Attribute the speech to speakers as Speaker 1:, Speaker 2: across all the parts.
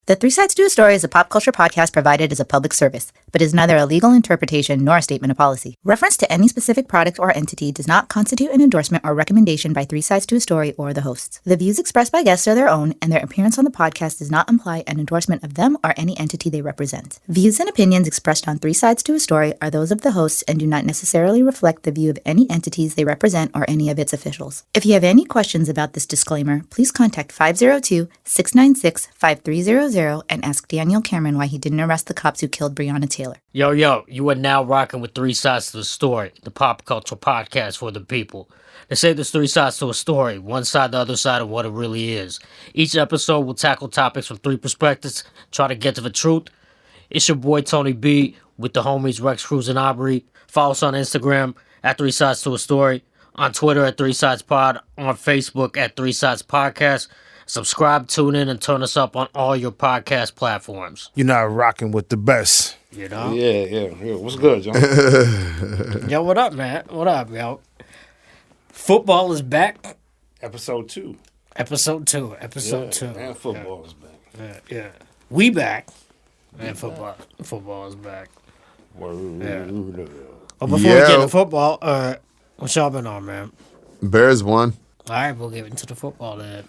Speaker 1: The Three Sides to a Story is a pop culture podcast provided as a public service, but is neither a legal interpretation nor a statement of policy. Reference to any specific product or entity does not constitute an endorsement or recommendation by Three Sides to a Story or the hosts. The views expressed by guests are their own, and their appearance on the podcast does not imply an endorsement of them or any entity they represent. Views and opinions expressed on Three Sides to a Story are those of the hosts and do not necessarily reflect the view of any entities they represent or any of its officials. If you have any questions about this disclaimer, please contact 502-696-5300 and ask Daniel Cameron why he didn't arrest the cops who killed Breonna Taylor.
Speaker 2: Yo, you are now rocking with Three Sides to the Story, the pop culture podcast for the people. They say there's three sides to a story, one side, the other side of what it really is. Each episode will tackle topics from three perspectives, try to get to the truth. It's your boy Tony B with the homies Rex, Cruz, and Aubrey. Follow us on Instagram at Three Sides to a Story, on Twitter at Three Sides Pod, on Facebook at Three Sides Podcast. Subscribe, tune in, and turn us up on all your podcast platforms.
Speaker 3: You're not rocking with the best.
Speaker 2: You know?
Speaker 3: Yeah. What's good, John?
Speaker 2: Yo, what up, man? What up, yo? Football is back.
Speaker 3: Episode 2.
Speaker 2: Episode 2.
Speaker 3: And football is back.
Speaker 2: Yeah. We back. And football is back.
Speaker 3: Word.
Speaker 2: Yeah. But before we get to football, what y'all been on, man?
Speaker 4: Bears won.
Speaker 2: All right, we'll get into the football then.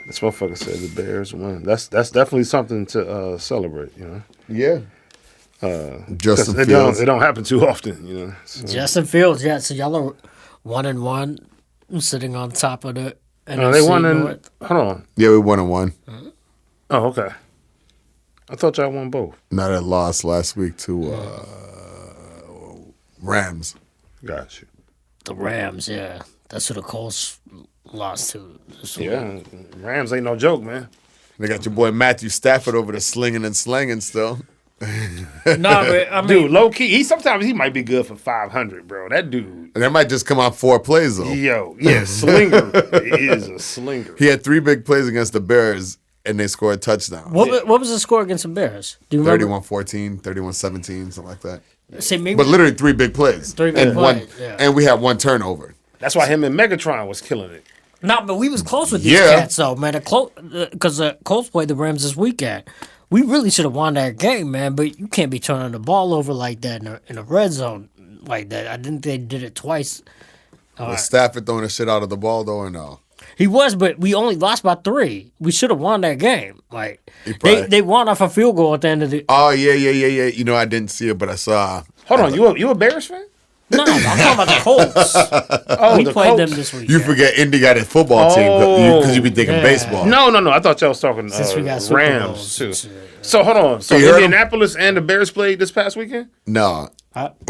Speaker 3: This motherfucker said the Bears won. That's definitely something to celebrate, you know?
Speaker 4: Yeah. Justin
Speaker 3: it
Speaker 4: Fields.
Speaker 3: It don't happen too often, you know? So.
Speaker 2: Justin Fields, yeah. So y'all are 1-1, sitting on top of the NFC
Speaker 3: They won in...
Speaker 2: North.
Speaker 3: Hold on.
Speaker 4: Yeah, we won and won.
Speaker 3: Oh, okay. I thought y'all won both.
Speaker 4: Not that loss last week to Rams.
Speaker 3: Got you.
Speaker 2: The Rams, yeah. That's who the Colts lost to.
Speaker 3: Yeah, Rams ain't no joke, man.
Speaker 4: They got your boy Matthew Stafford over there slinging and slanging still.
Speaker 2: Nah, but I mean,
Speaker 3: Dude, low key, sometimes he might be good for 500, bro. That dude.
Speaker 4: And that might just come out 4 plays though.
Speaker 3: Yo, yeah, slinger. He is a slinger.
Speaker 4: He had 3 big plays against the Bears and they scored a touchdown.
Speaker 2: what was the score against the Bears? Do you remember?
Speaker 4: 31-14, 31-17, something like that.
Speaker 2: See, maybe
Speaker 4: But literally 3 big plays.
Speaker 2: 3 big
Speaker 4: and
Speaker 2: plays, yeah.
Speaker 4: And we had 1 turnover.
Speaker 3: That's why him and Megatron was killing it.
Speaker 2: No, but we was close with these cats, though, man. Because the Colts played the Rams this weekend. We really should have won that game, man. But you can't be turning the ball over like that in the red zone like that. I think they did it twice.
Speaker 4: Was Stafford throwing the shit out of the ball though or no?
Speaker 2: He was, but we only lost by 3. We should have won that game. Like they won off a field goal at the end of the.
Speaker 4: Oh yeah. You know I didn't see it, but I saw.
Speaker 3: Hold on, you a Bears fan?
Speaker 2: No, I'm talking about the Colts. We played them this week.
Speaker 4: You forget Indy got a football team because you be thinking baseball.
Speaker 3: No. I thought y'all was talking
Speaker 2: Since we got Super
Speaker 3: Rams
Speaker 2: Bowls,
Speaker 3: too. So hold on. So
Speaker 4: you heard
Speaker 3: Indianapolis and the Bears played this past weekend?
Speaker 4: No.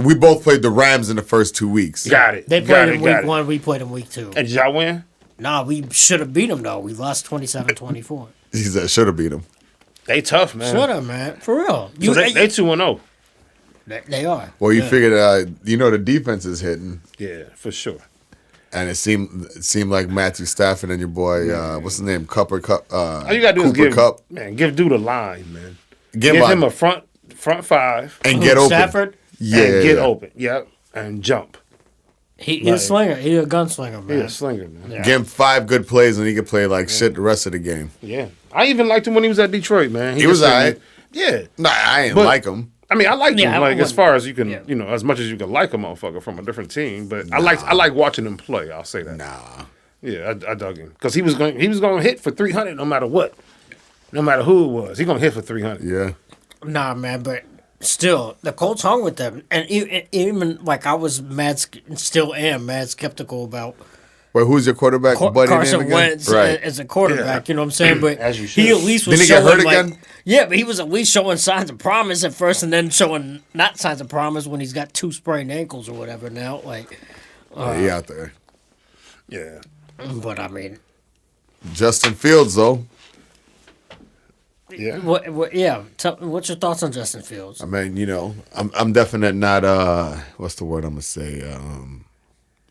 Speaker 4: We both played the Rams in the first 2 weeks.
Speaker 3: Got it.
Speaker 2: They played in week 1. We played in week 2.
Speaker 3: And did y'all win?
Speaker 2: Nah, we should have beat them though. We lost 27-24.
Speaker 4: He said should have beat him.
Speaker 3: They tough, man.
Speaker 2: Should have, man. For real.
Speaker 3: So they 2-0.
Speaker 2: They are.
Speaker 4: Well, you figured, the defense is hitting.
Speaker 3: Yeah, for sure.
Speaker 4: And it seemed like Matthew Stafford and your boy, what's his name,
Speaker 3: All you gotta do is give dude a line, man. Give him a front 5
Speaker 4: and get open.
Speaker 2: Stafford.
Speaker 3: And get open. Yep, and jump.
Speaker 2: He's a slinger. He's a gunslinger, man.
Speaker 3: He's a slinger, man.
Speaker 2: Yeah.
Speaker 4: Give him 5 good plays and he could play like shit the rest of the game.
Speaker 3: Yeah, I even liked him when he was at Detroit, man.
Speaker 4: He was all right.
Speaker 3: Yeah.
Speaker 4: Nah, I ain't like him.
Speaker 3: I mean, I liked him, like as far as you can,
Speaker 2: yeah.
Speaker 3: As much as you can like a motherfucker from a different team. But I like watching him play. I'll say that.
Speaker 4: Nah.
Speaker 3: Yeah, I dug him because he was going to hit for 300 no matter what, no matter who it was. He going to hit for 300.
Speaker 4: Yeah.
Speaker 2: Nah, man, but still, the Colts hung with them, and even like I was still am mad skeptical about.
Speaker 4: Wait, who's your quarterback?
Speaker 2: Carson Wentz as a quarterback, you know what I'm saying? But
Speaker 3: As you should.
Speaker 2: he at least was
Speaker 4: Didn't he
Speaker 2: showing
Speaker 4: get hurt again?
Speaker 2: Yeah, but he was at least showing signs of promise at first, and then showing not signs of promise when he's got 2 sprained ankles or whatever now. Like,
Speaker 4: He out there.
Speaker 3: Yeah.
Speaker 2: but I mean,
Speaker 4: Justin Fields though.
Speaker 3: Yeah.
Speaker 2: What's your thoughts on Justin Fields?
Speaker 4: I mean, I'm definitely not. What's the word I'm gonna say?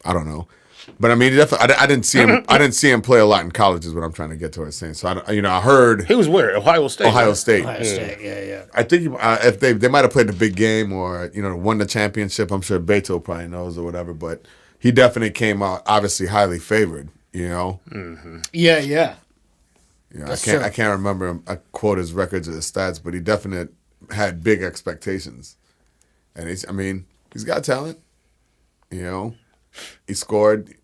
Speaker 4: I don't know. But I mean, I didn't see him. I didn't see him play a lot in college. Is what I'm trying to get towards saying. So I heard
Speaker 3: He was where? Ohio State.
Speaker 4: Ohio State.
Speaker 2: Ohio State, yeah.
Speaker 4: I think if they might have played the big game or won the championship. I'm sure Beto probably knows or whatever. But he definitely came out obviously highly favored.
Speaker 2: Yeah.
Speaker 4: You know,
Speaker 2: That's
Speaker 4: I can't remember him. I quote his records or his stats, but he definitely had big expectations. And he's got talent. You know, he scored.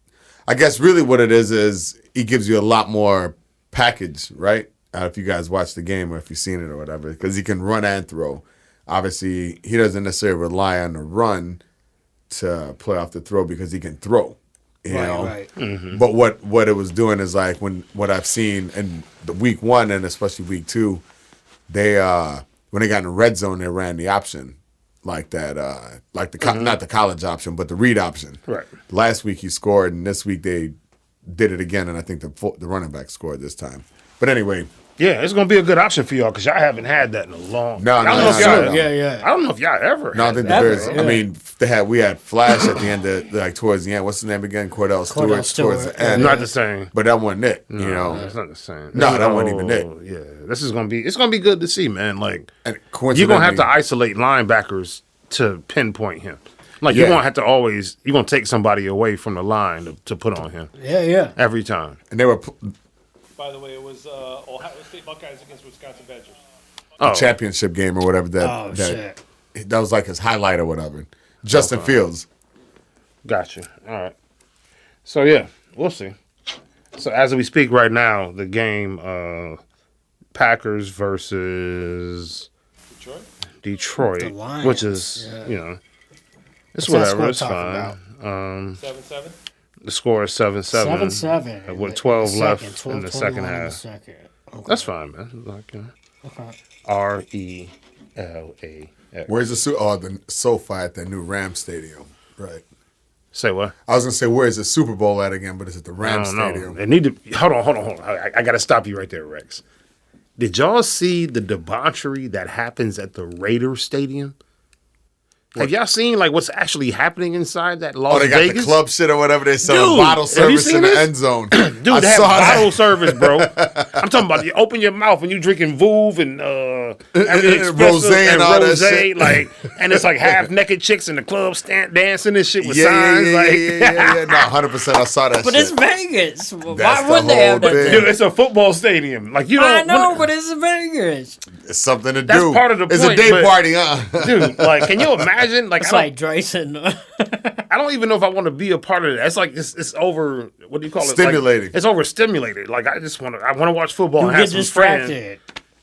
Speaker 4: I guess really what it is he gives you a lot more package, right? If you guys watch the game or if you've seen it or whatever, because he can run and throw. Obviously, he doesn't necessarily rely on the run to play off the throw because he can throw. You know?
Speaker 2: Right. Mm-hmm.
Speaker 4: But what it was doing is like what I've seen in the week 1 and especially week 2, they when they got in the red zone, they ran the option like that, not the college option, but the read option.
Speaker 3: Right.
Speaker 4: Last week he scored, and this week they did it again, and I think the running back scored this time. But anyway.
Speaker 3: Yeah, it's gonna be a good option for y'all because y'all haven't had that in a long.
Speaker 4: No,
Speaker 3: I don't know if y'all.
Speaker 2: Yeah.
Speaker 3: I don't know if y'all ever.
Speaker 4: No, I
Speaker 3: had
Speaker 4: think
Speaker 3: that.
Speaker 4: the Bears.
Speaker 2: Yeah.
Speaker 4: I mean, we had Flash at the end of towards the end. What's his name again? Cordell Stewart towards the end.
Speaker 3: Not the same.
Speaker 4: But that wasn't it. You
Speaker 3: No,
Speaker 4: know,
Speaker 3: it's not the same.
Speaker 4: No, that wasn't even it.
Speaker 3: Yeah, this is gonna be. It's gonna be good to see, man. Like
Speaker 4: and
Speaker 3: you're gonna have to isolate linebackers to pinpoint him. Like you're gonna have to always. You're gonna take somebody away from the line to put on him.
Speaker 2: Yeah.
Speaker 3: Every time.
Speaker 4: And they were
Speaker 5: By the way, it was Ohio State Buckeyes against Wisconsin Badgers.
Speaker 4: a championship game or whatever
Speaker 2: Shit.
Speaker 4: that was like his highlight or whatever. Justin Fields.
Speaker 3: Gotcha. All right. So yeah, we'll see. So as we speak right now, the game Packers versus Detroit,
Speaker 2: The Lions,
Speaker 3: which is it's
Speaker 2: What's that
Speaker 3: whatever.
Speaker 2: score
Speaker 3: It's
Speaker 2: talking
Speaker 3: fine.
Speaker 5: 7-7.
Speaker 3: The score is 7-7.
Speaker 2: 7-7.
Speaker 3: With 12 left in the
Speaker 2: 12-21
Speaker 3: second
Speaker 2: in the
Speaker 3: half.
Speaker 2: second. Okay.
Speaker 3: That's fine, man. Like
Speaker 2: Okay.
Speaker 3: RELAX.
Speaker 4: Where's the SoFi at that new Rams stadium? Right.
Speaker 3: Say what?
Speaker 4: I was gonna say where's the Super Bowl at again, but it's at the
Speaker 3: I
Speaker 4: Rams
Speaker 3: don't know.
Speaker 4: stadium.
Speaker 3: They need to hold on. I got to stop you right there, Rex. Did y'all see the debauchery that happens at the Raiders stadium? Have y'all seen like what's actually happening inside that Las
Speaker 4: They got
Speaker 3: Vegas?
Speaker 4: the club shit or whatever. They sell
Speaker 3: Dude,
Speaker 4: bottle
Speaker 3: have you
Speaker 4: service
Speaker 3: seen
Speaker 4: in the
Speaker 3: this?
Speaker 4: end zone.
Speaker 3: Dude,
Speaker 4: I
Speaker 3: they have
Speaker 4: saw that.
Speaker 3: bottle service, bro. I'm talking about you open your mouth and you drinking Vouv and
Speaker 4: Rosé and all that shit.
Speaker 3: like, and it's like half naked chicks in the club dancing and shit with
Speaker 4: Yeah,
Speaker 3: signs.
Speaker 4: yeah. No, 100%. I saw that
Speaker 2: But
Speaker 4: shit.
Speaker 2: it's Vegas. Why
Speaker 4: the
Speaker 2: wouldn't they have
Speaker 4: whole
Speaker 2: that?
Speaker 4: thing.
Speaker 3: Dude, it's a football stadium. Like you don't.
Speaker 2: I know, but it's Vegas.
Speaker 4: It's something to
Speaker 3: That's
Speaker 4: do.
Speaker 3: part of the
Speaker 4: It's
Speaker 3: point,
Speaker 4: a day
Speaker 3: but-
Speaker 4: party, huh?
Speaker 3: Dude, like, can you imagine? Like,
Speaker 2: It's
Speaker 3: I
Speaker 2: like Drayson.
Speaker 3: don't even know if I want to be a part of that. It's like it's over. What do you call it?
Speaker 4: Stimulating.
Speaker 3: Like, it's overstimulated. Like I just want to. I want to watch football
Speaker 2: You
Speaker 3: and
Speaker 2: get
Speaker 3: have some friends.
Speaker 2: distracted.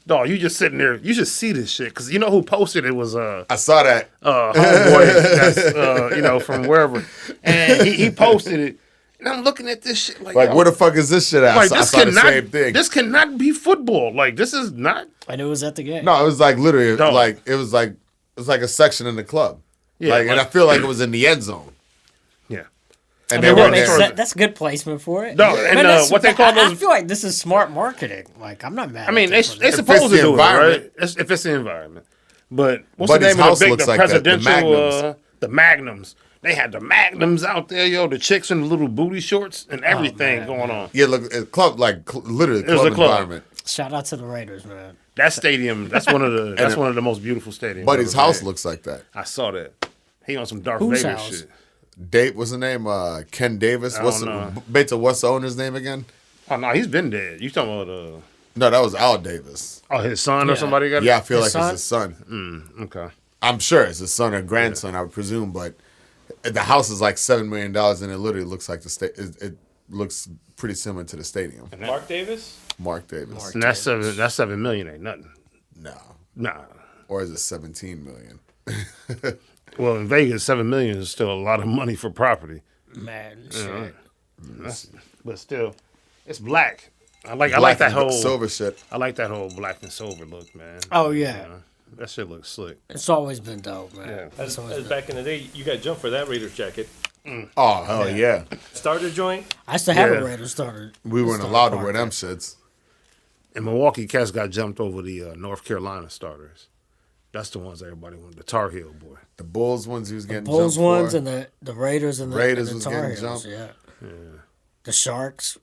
Speaker 3: Dog, you just sitting there. You should see this shit because you know who posted it was
Speaker 4: I saw that.
Speaker 3: homeboy that's from wherever, and he posted it. And I'm looking at this shit like,
Speaker 4: Like,
Speaker 3: yo,
Speaker 4: where the fuck is this shit at?
Speaker 3: like
Speaker 4: I
Speaker 3: this
Speaker 4: saw the
Speaker 3: cannot.
Speaker 4: same thing.
Speaker 3: This cannot be football. Like this is not.
Speaker 2: And it was at the game.
Speaker 4: No, it was like literally
Speaker 3: No.
Speaker 4: like it was like a section in the club.
Speaker 3: Yeah,
Speaker 4: and I
Speaker 3: like-
Speaker 4: feel like it was in the end zone.
Speaker 3: Yeah.
Speaker 4: And
Speaker 3: I
Speaker 4: they
Speaker 3: mean,
Speaker 4: were
Speaker 3: what
Speaker 2: makes
Speaker 3: makes
Speaker 4: there.
Speaker 2: sense. That's good placement for it.
Speaker 3: No, and,
Speaker 2: that's-
Speaker 3: what they call
Speaker 2: I
Speaker 3: those-
Speaker 2: feel like this is smart marketing. Like I'm not mad.
Speaker 3: I mean,
Speaker 2: at
Speaker 3: they
Speaker 2: them for
Speaker 3: supposed to
Speaker 4: the
Speaker 3: do it,
Speaker 4: environment.
Speaker 3: right? If it's the environment. But what's
Speaker 4: Buddy's
Speaker 3: the name
Speaker 4: house
Speaker 3: of
Speaker 4: looks
Speaker 3: the
Speaker 4: like that, the
Speaker 3: presidential?
Speaker 4: Magnums.
Speaker 3: The Magnums. They had the Magnums out there, yo. The chicks in the little booty shorts and everything
Speaker 2: man,
Speaker 3: going on.
Speaker 4: Yeah, look, it's club literally
Speaker 3: was
Speaker 4: club
Speaker 3: a club.
Speaker 4: environment.
Speaker 2: Shout out to the Raiders, man.
Speaker 3: That stadium. That's one of the most beautiful stadiums.
Speaker 4: Buddy's
Speaker 3: ever
Speaker 4: house
Speaker 3: made.
Speaker 4: looks like that.
Speaker 3: I saw that. He on some Darth
Speaker 2: Whose
Speaker 3: Vader
Speaker 2: house?
Speaker 3: shit.
Speaker 4: Dave, what's the name? Ken Davis.
Speaker 3: I
Speaker 4: What's
Speaker 3: don't know.
Speaker 4: what's the owner's name again?
Speaker 3: Oh no, he's been dead. You talking about
Speaker 4: No, that was Al Davis.
Speaker 3: his son or
Speaker 2: Yeah.
Speaker 3: somebody got it?
Speaker 4: Yeah, I feel
Speaker 2: His
Speaker 4: like it's
Speaker 2: son?
Speaker 4: his son.
Speaker 3: Okay.
Speaker 4: I'm sure it's his son or grandson, I would presume, but the house is like $7 million, and it literally looks like it looks pretty similar to the stadium.
Speaker 5: Mark Davis?
Speaker 4: Mark Davis.
Speaker 3: And that's $7 million ain't nothing.
Speaker 4: No.
Speaker 3: Nah.
Speaker 4: Or is it 17 million?
Speaker 3: Well, in Vegas, $7 million is still a lot of money for property.
Speaker 2: Man, shit.
Speaker 3: But still, it's black. I like
Speaker 4: Black
Speaker 3: that
Speaker 4: and
Speaker 3: whole
Speaker 4: silver shit.
Speaker 3: I like that whole black and silver look, man.
Speaker 2: Oh yeah,
Speaker 3: You know, that shit looks slick.
Speaker 2: it's always been dope, man.
Speaker 3: Yeah.
Speaker 2: It's always
Speaker 5: As
Speaker 2: been-
Speaker 5: back in the day, you got jumped for that Raiders jacket.
Speaker 4: Oh, hell yeah.
Speaker 5: Starter joint?
Speaker 2: I still have
Speaker 3: Yeah.
Speaker 2: a Raiders starter.
Speaker 4: We weren't allowed to wear them shits.
Speaker 3: And Milwaukee Cats got jumped over the North Carolina starters. That's the ones everybody wanted. The Tar Heel boy.
Speaker 4: The Bulls ones he was getting
Speaker 2: Bulls
Speaker 4: jumped
Speaker 2: ones
Speaker 4: for.
Speaker 2: and the Raiders and the
Speaker 4: Raiders
Speaker 2: and the
Speaker 4: was
Speaker 2: Tar
Speaker 4: getting
Speaker 2: Heels,
Speaker 4: jumped.
Speaker 2: yeah. The Sharks.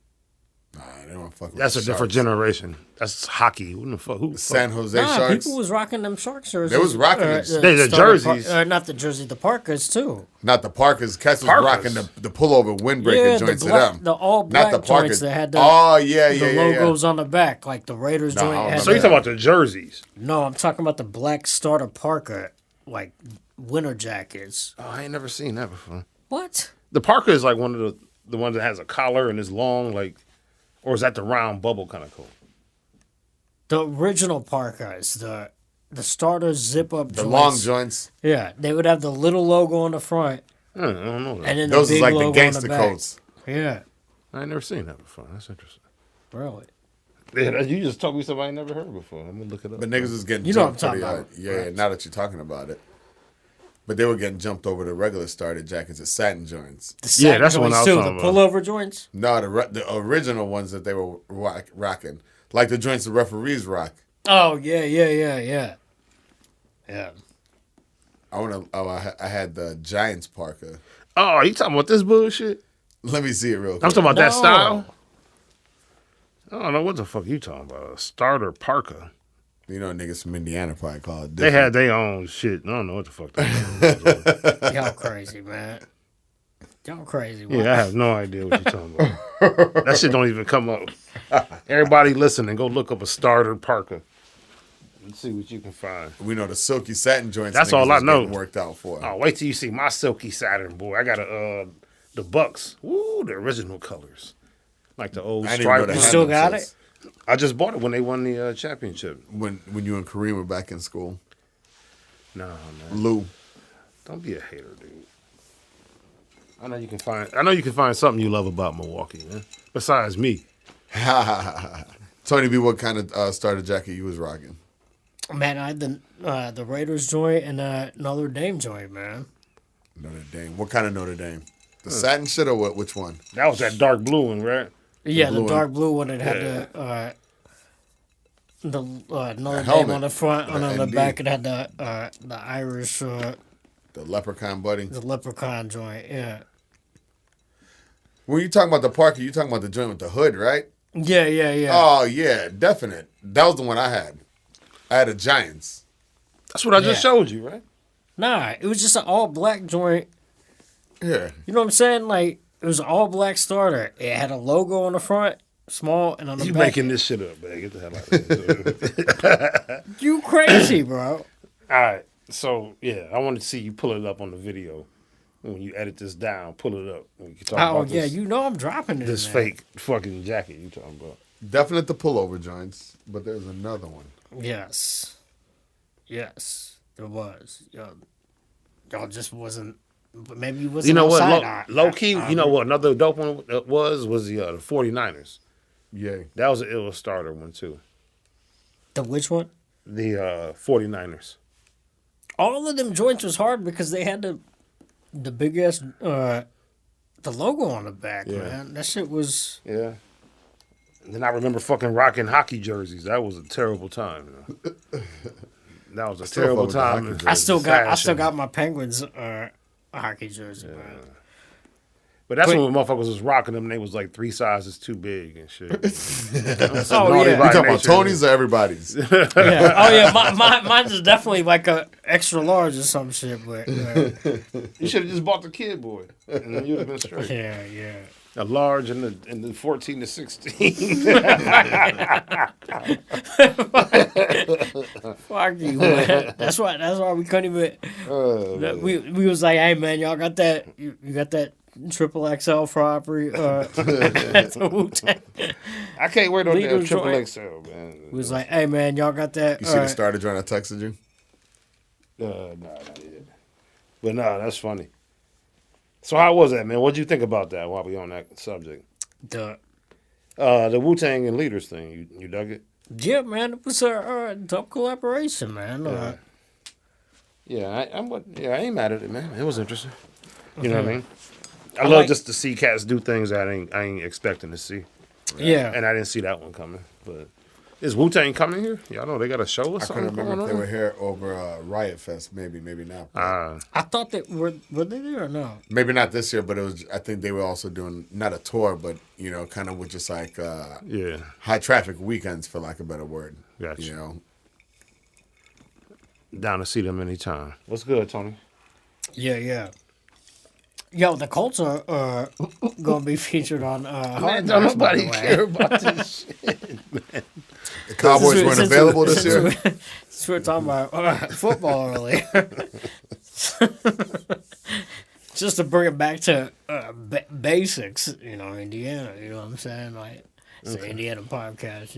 Speaker 4: Nah, they don't fuck with
Speaker 3: That's
Speaker 4: the
Speaker 3: a different
Speaker 4: Sharks.
Speaker 3: generation. That's hockey. Who the fuck? Who the
Speaker 4: San
Speaker 3: fuck?
Speaker 4: Jose
Speaker 2: Nah,
Speaker 4: Sharks.
Speaker 2: people was rocking them Sharks jerseys.
Speaker 4: They was rocking them.
Speaker 3: The jerseys.
Speaker 2: Not the jersey, the Parkers too.
Speaker 4: Not the Parkers. Kess was
Speaker 3: Parkers.
Speaker 4: rocking the pullover windbreaker
Speaker 2: Yeah,
Speaker 4: joints
Speaker 2: the
Speaker 4: to them.
Speaker 2: all black
Speaker 4: Not the
Speaker 2: joints
Speaker 4: Parkers.
Speaker 2: that had the
Speaker 4: the
Speaker 2: logos on the back, like the Raiders
Speaker 4: No,
Speaker 2: joint.
Speaker 4: I don't
Speaker 2: Had
Speaker 4: know
Speaker 3: So you talking about the jerseys?
Speaker 2: No, I'm talking about the black starter Parker, like winter jackets.
Speaker 3: Oh, I ain't never seen that before.
Speaker 2: What?
Speaker 3: The Parker is like one of the ones that has a collar and is long, like, or is that the round bubble kind of coat?
Speaker 2: The original Parkers, the starter zip up
Speaker 4: The
Speaker 2: joints.
Speaker 4: long joints.
Speaker 2: Yeah, they would have the little logo on the front,
Speaker 3: I don't know that.
Speaker 2: and then
Speaker 4: Those
Speaker 2: the
Speaker 4: is
Speaker 2: big
Speaker 4: like
Speaker 2: logo
Speaker 4: the
Speaker 2: on
Speaker 4: gangster
Speaker 2: the back.
Speaker 4: coats.
Speaker 2: Yeah,
Speaker 3: I ain't never seen that before. That's interesting.
Speaker 2: really.
Speaker 3: Yeah, you just told me something I ain't never heard before. I'm gonna look it up.
Speaker 4: But niggas was getting
Speaker 2: You know what
Speaker 4: jumped
Speaker 2: I'm
Speaker 4: for
Speaker 2: talking
Speaker 4: the,
Speaker 2: about.
Speaker 4: yeah, now that you're talking about it. But they were getting jumped over the regular starter jackets, the satin joints.
Speaker 2: The satin
Speaker 3: that's what
Speaker 2: joints
Speaker 3: I was
Speaker 2: too,
Speaker 3: talking
Speaker 2: the
Speaker 3: about.
Speaker 2: pullover joints.
Speaker 4: No, the original ones that they were rocking. Like the joints the referees rock.
Speaker 2: Oh yeah.
Speaker 4: I had the Giants Parker.
Speaker 3: Oh, you talking about this bullshit?
Speaker 4: Let me see it real quick.
Speaker 3: I'm talking about that
Speaker 2: No.
Speaker 3: style. I don't know what the fuck you talking about. A starter Parker.
Speaker 4: You know, niggas from Indiana probably call it
Speaker 3: They
Speaker 4: different.
Speaker 3: had their own shit. I don't know what the fuck that was.
Speaker 2: Y'all crazy, man. Y'all crazy. Man.
Speaker 3: Yeah, I have no idea what you're talking about. That shit don't even come up. Everybody listening, go look up a starter Parker. Let's see what you can find.
Speaker 4: We know the silky satin joints.
Speaker 3: That's
Speaker 4: niggas
Speaker 3: all I
Speaker 4: was
Speaker 3: know.
Speaker 4: getting worked out for.
Speaker 3: Oh, wait till you see my silky Saturn, boy. I got the Bucks. Woo, the original colors. Like the old
Speaker 4: I didn't even know
Speaker 3: stripe.
Speaker 4: they
Speaker 2: You
Speaker 4: had
Speaker 2: still
Speaker 4: them
Speaker 2: got
Speaker 4: shits.
Speaker 3: I just bought it when they won the championship.
Speaker 4: When you and Kareem were back in school.
Speaker 3: No, man.
Speaker 4: Lou.
Speaker 3: Don't be a hater, dude. I know you can find something you love about Milwaukee, man. Besides me.
Speaker 4: Tony B, what kind of starter jacket you was rocking?
Speaker 2: Man, I had the Raiders joint and Notre Dame joint, man.
Speaker 4: Notre Dame. What kind of Notre Dame? The satin shit or what? Which one?
Speaker 3: That was that dark blue one, right?
Speaker 2: Yeah,
Speaker 4: blue
Speaker 2: the
Speaker 4: one.
Speaker 2: dark blue one that had the Notre Dame
Speaker 4: helmet.
Speaker 2: on the front, and on the
Speaker 4: ND.
Speaker 2: back it had the Irish,
Speaker 4: The leprechaun buddy.
Speaker 2: the leprechaun joint. Yeah,
Speaker 4: When you talking about the Parker, you talking about the joint with the hood, right?
Speaker 2: yeah.
Speaker 4: Oh yeah, definite. That was the one I had. I had a Giants.
Speaker 3: That's what I just
Speaker 2: Yeah.
Speaker 3: showed you, right?
Speaker 2: Nah, it was just an all black joint.
Speaker 4: Yeah.
Speaker 2: You know what I'm saying? Like it was an all black starter. It had a logo on the front, small, and on the
Speaker 3: You
Speaker 2: back.
Speaker 3: making this shit up, man. Get the hell out of here.
Speaker 2: You crazy, bro?
Speaker 3: All right. So, yeah, I want to see you pull it up on the video. When you edit this down, pull it up. We can talk
Speaker 2: Oh
Speaker 3: about
Speaker 2: yeah,
Speaker 3: this,
Speaker 2: you know I'm dropping it.
Speaker 3: this
Speaker 2: in there.
Speaker 3: fake fucking jacket you talking about.
Speaker 4: Definite the pullover joints, but there's another one.
Speaker 2: Yes, there was. Y'all just wasn't. But maybe you wasn't.
Speaker 3: You know what?
Speaker 2: outside.
Speaker 3: Low key, you know what? Another dope one was the 49ers.
Speaker 4: Yeah.
Speaker 3: That was an ill starter one, too.
Speaker 2: The which one?
Speaker 3: The 49ers.
Speaker 2: All of them joints was hard because they had the big ass the logo on the back,
Speaker 3: Yeah.
Speaker 2: man. That shit was.
Speaker 3: Yeah. And then I remember fucking rocking hockey jerseys. That was a terrible time. You know? That was a
Speaker 4: still
Speaker 3: terrible
Speaker 4: fuck with the
Speaker 3: time.
Speaker 4: hockey
Speaker 2: I still got
Speaker 3: Fashion.
Speaker 2: my Penguins hockey jersey, man.
Speaker 3: But that's
Speaker 2: But-
Speaker 3: when motherfuckers was rocking them. And they was like 3 sizes too big and shit.
Speaker 2: Oh
Speaker 3: naughty
Speaker 2: yeah,
Speaker 3: by
Speaker 4: You talking about
Speaker 3: nature.
Speaker 4: Tony's or everybody's?
Speaker 2: yeah. Oh yeah, mine's is definitely like a extra large or some shit, but
Speaker 3: You should have just bought the kid boy, and then you'd have been straight.
Speaker 2: yeah.
Speaker 3: A large in the 14 to 16.
Speaker 2: Fuck you, man. That's why we couldn't even. We was like, hey man, y'all got that? You got that triple XL Frappery? At the Wu-Tang.
Speaker 3: I can't wear no damn
Speaker 2: Leaders
Speaker 3: triple
Speaker 2: joint.
Speaker 3: XL, man.
Speaker 2: We was like, hey man, y'all got that?
Speaker 4: You see the starter joint I texted you?
Speaker 3: No, not yet. But no, that's funny. So how was that, man? What'd you think about that while we on that subject?
Speaker 2: The
Speaker 3: The Wu-Tang and Leaders thing, you dug it?
Speaker 2: yeah, man, it was a dope collaboration, man.
Speaker 3: Yeah, I ain't mad at it, man. It was interesting. You know what I mean? I
Speaker 2: I
Speaker 3: love
Speaker 2: like-
Speaker 3: just to see cats do things that I ain't expecting to see.
Speaker 2: Yeah,
Speaker 3: And I didn't see that one coming. But Is Wu-Tang coming here? Y'all know they got a show or
Speaker 4: I
Speaker 3: something
Speaker 4: couldn't remember
Speaker 3: going
Speaker 4: if they
Speaker 3: on?
Speaker 4: were here over Riot Fest. Maybe not. But
Speaker 2: I thought that were they there or no?
Speaker 4: maybe not this year, but it was. I think they were also doing not a tour, but kind of with just like
Speaker 3: Yeah.
Speaker 4: high traffic weekends, for lack of a better word.
Speaker 3: Gotcha.
Speaker 4: You know,
Speaker 3: Down to see them anytime. What's good, Tony?
Speaker 2: Yeah. Yo, the Colts are gonna be featured on.
Speaker 3: Man, don't nobody care about this shit.
Speaker 4: the Cowboys weren't available this year.
Speaker 2: Since we were talking about football earlier, just to bring it back to basics, Indiana. You know what I'm saying? Like it's an Indiana podcast.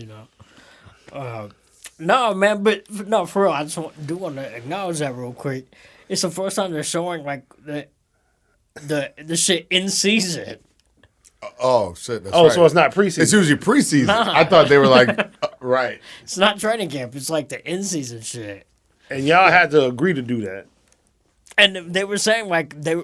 Speaker 2: No, man, but no, for real, I just do want to acknowledge that real quick. It's the first time they're showing like the shit in season.
Speaker 4: Oh shit! That's right.
Speaker 3: So it's not preseason.
Speaker 4: It's usually preseason. I thought they were like right.
Speaker 2: It's not training camp. It's like the in season shit.
Speaker 3: And y'all had to agree to do that.
Speaker 2: And they were saying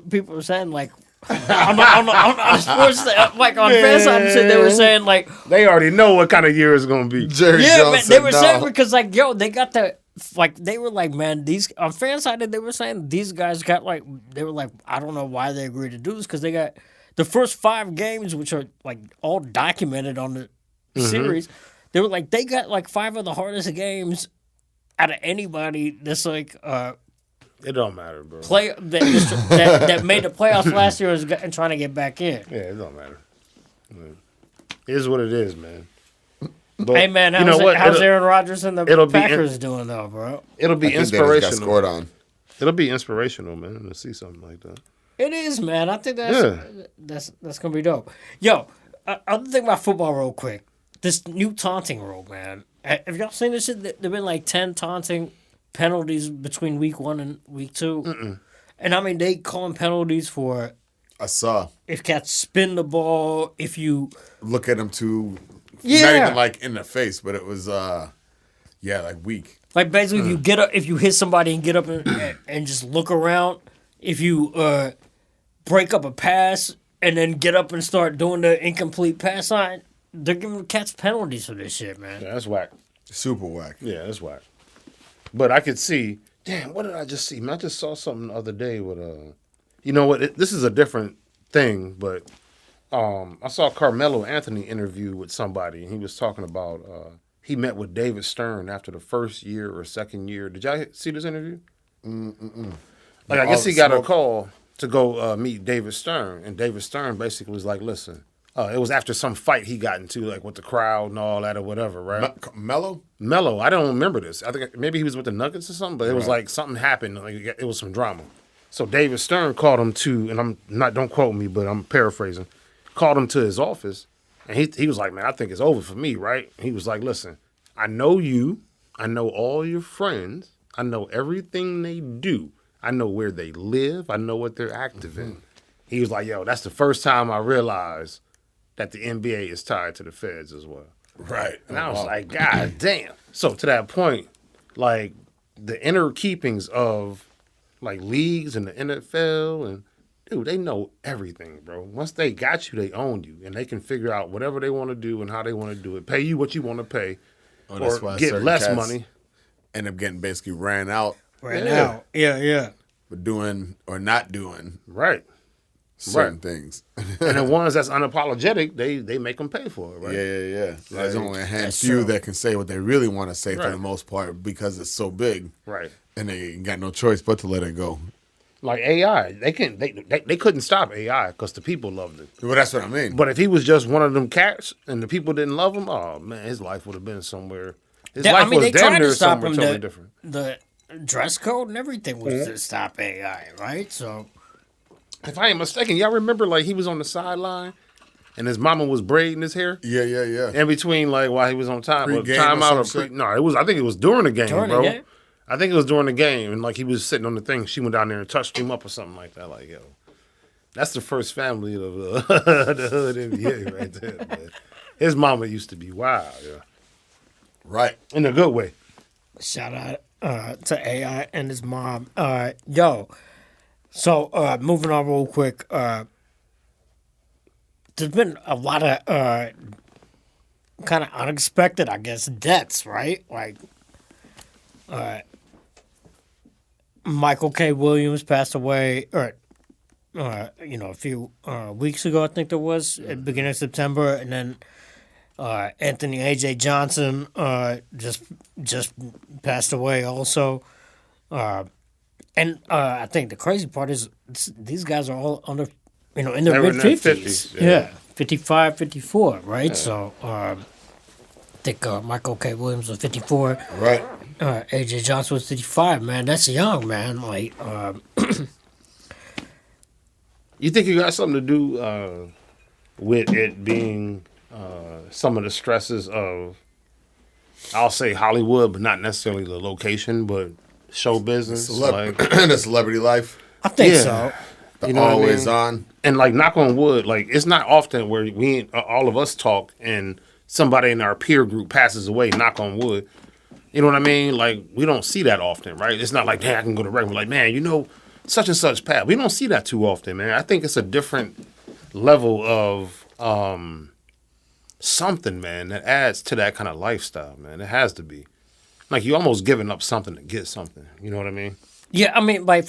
Speaker 2: people were saying like on sports like on fan side and shit, they were saying like
Speaker 3: They already know what kind of year it's gonna be.
Speaker 4: Jerry
Speaker 2: yeah,
Speaker 4: Jones
Speaker 2: man,
Speaker 4: said
Speaker 2: they were
Speaker 4: no.
Speaker 2: saying because like they got the like they were like, man, these on fan side they were saying these guys got like they were like, I don't know why they agreed to do this because they got the first 5 games which are like all documented on the series. They were like they got like 5 of the hardest games out of anybody that's like
Speaker 3: It don't matter, bro.
Speaker 2: that made the playoffs last year and trying to get back in.
Speaker 3: Yeah, it don't matter. It is what it is, man. But,
Speaker 2: Hey man, how's Aaron Rodgers and the Packers doing though, bro?
Speaker 3: It'll be
Speaker 4: I think they just got
Speaker 3: inspirational.
Speaker 4: scored on.
Speaker 3: It'll be inspirational, man, to see something like that.
Speaker 2: It is, man. I think that's gonna be dope. Yo, other thing about football, real quick. This new taunting rule, man. Have y'all seen this shit? There've been like 10 taunting penalties between week 1 and week 2. And I mean, they calling penalties for
Speaker 4: I saw.
Speaker 2: if cats spin the ball, if you
Speaker 4: Look at him too.
Speaker 2: Yeah.
Speaker 4: Not even like in the face, but it was like weak.
Speaker 2: like basically if you get up, if you hit somebody and get up and just look around, if you break up a pass and then get up and start doing the incomplete pass sign, they're giving cats penalties for this shit, man.
Speaker 3: Yeah, that's whack.
Speaker 4: Super whack.
Speaker 3: Yeah, that's whack. But I could see, damn, what did I just see? Man, I just saw something the other day with you know what? This is a different thing, but I saw Carmelo Anthony interview with somebody, and he was talking about he met with David Stern after the first year or second year. Did y'all see this interview? Like, I guess he got a call to go meet David Stern, and David Stern basically was like, listen, it was after some fight he got into, like with the crowd and all that or whatever, right?
Speaker 4: Mello?
Speaker 3: Mello, I don't remember this. I think maybe he was with the Nuggets or something, but it was like something happened. Like it was some drama. So David Stern called him to, and don't quote me, but I'm paraphrasing, called him to his office, and he was like, man, I think it's over for me, right? He was like, listen, I know you, I know all your friends, I know everything they do, I know where they live, I know what they're active in. He was like, yo, that's the first time I realized that the NBA is tied to the feds as well.
Speaker 4: Right.
Speaker 3: And I was like, God damn. So to that point, like the inner keepings of like leagues and the NFL and dude, they know everything, bro. Once they got you, they own you. And they can figure out whatever they want to do and how they want to do it. Pay you what you want to pay.
Speaker 4: That's why
Speaker 3: Or get
Speaker 4: certain
Speaker 3: less
Speaker 4: cats
Speaker 3: money.
Speaker 4: End up getting basically ran out
Speaker 2: Right now. Yeah.
Speaker 4: for doing or not doing
Speaker 3: Right.
Speaker 4: certain things.
Speaker 3: And the ones that's unapologetic, they make them pay for it, right?
Speaker 4: Yeah. There's
Speaker 3: Right.
Speaker 4: only a handful
Speaker 2: true.
Speaker 4: that can say what they really want to say for
Speaker 3: Right.
Speaker 4: the most part because it's so big.
Speaker 3: Right.
Speaker 4: And they got no choice but to let it go.
Speaker 3: Like AI, they couldn't stop AI because the people loved it.
Speaker 4: Well, that's what I mean.
Speaker 3: But if he was just one of them cats and the people didn't love him, oh man, his life would have been somewhere. His life was
Speaker 2: they
Speaker 3: damn
Speaker 2: tried
Speaker 3: near
Speaker 2: to stop
Speaker 3: somewhere
Speaker 2: him.
Speaker 3: totally different.
Speaker 2: The dress code and everything was to stop AI, right? So
Speaker 3: If I ain't mistaken, y'all remember like he was on the sideline and his mama was braiding his hair
Speaker 4: Yeah.
Speaker 3: in between like while he was on
Speaker 4: Pre-game
Speaker 3: timeout
Speaker 4: or
Speaker 3: or
Speaker 4: some shit?
Speaker 3: no, it was. I think it was during the game,
Speaker 2: During the
Speaker 3: bro.
Speaker 2: game?
Speaker 3: I think it was during the game and like he was sitting on the thing. She went down there and touched him up or something like that. Like yo, that's the first family of the hood NBA right there. Man. His mama used to be wild, yeah,
Speaker 4: Right.
Speaker 3: in a good way.
Speaker 2: shout out to AI and his mom. Yo, so moving on real quick. There's been a lot of kind of unexpected, I guess, deaths, right? Like, Michael K. Williams passed away, or a few weeks ago, I think there was at the beginning of September, and then Anthony A.J. Johnson just passed away also. And I think the crazy part is these guys are all under, in their mid 50s. Yeah. 55, 54, right? Yeah. So I think Michael K. Williams was 54.
Speaker 4: Right.
Speaker 2: A.J. Johnson was 55, man. That's young, man. Like,
Speaker 3: you think you got something to do with it being some of the stresses of, I'll say Hollywood, but not necessarily the location, but show business,
Speaker 4: the celebrity life.
Speaker 2: I think so.
Speaker 4: The always on,
Speaker 3: and like knock on wood, like it's not often where we all of us talk and somebody in our peer group passes away. Knock on wood, you know what I mean? Like we don't see that often, right? It's not like, damn, I can go to record. Like, man, such and such Pat. We don't see that too often, man. I think it's a different level of something, man, that adds to that kind of lifestyle, man. It has to be. Like you almost giving up something to get something. You know what I mean?
Speaker 2: Yeah, I mean, like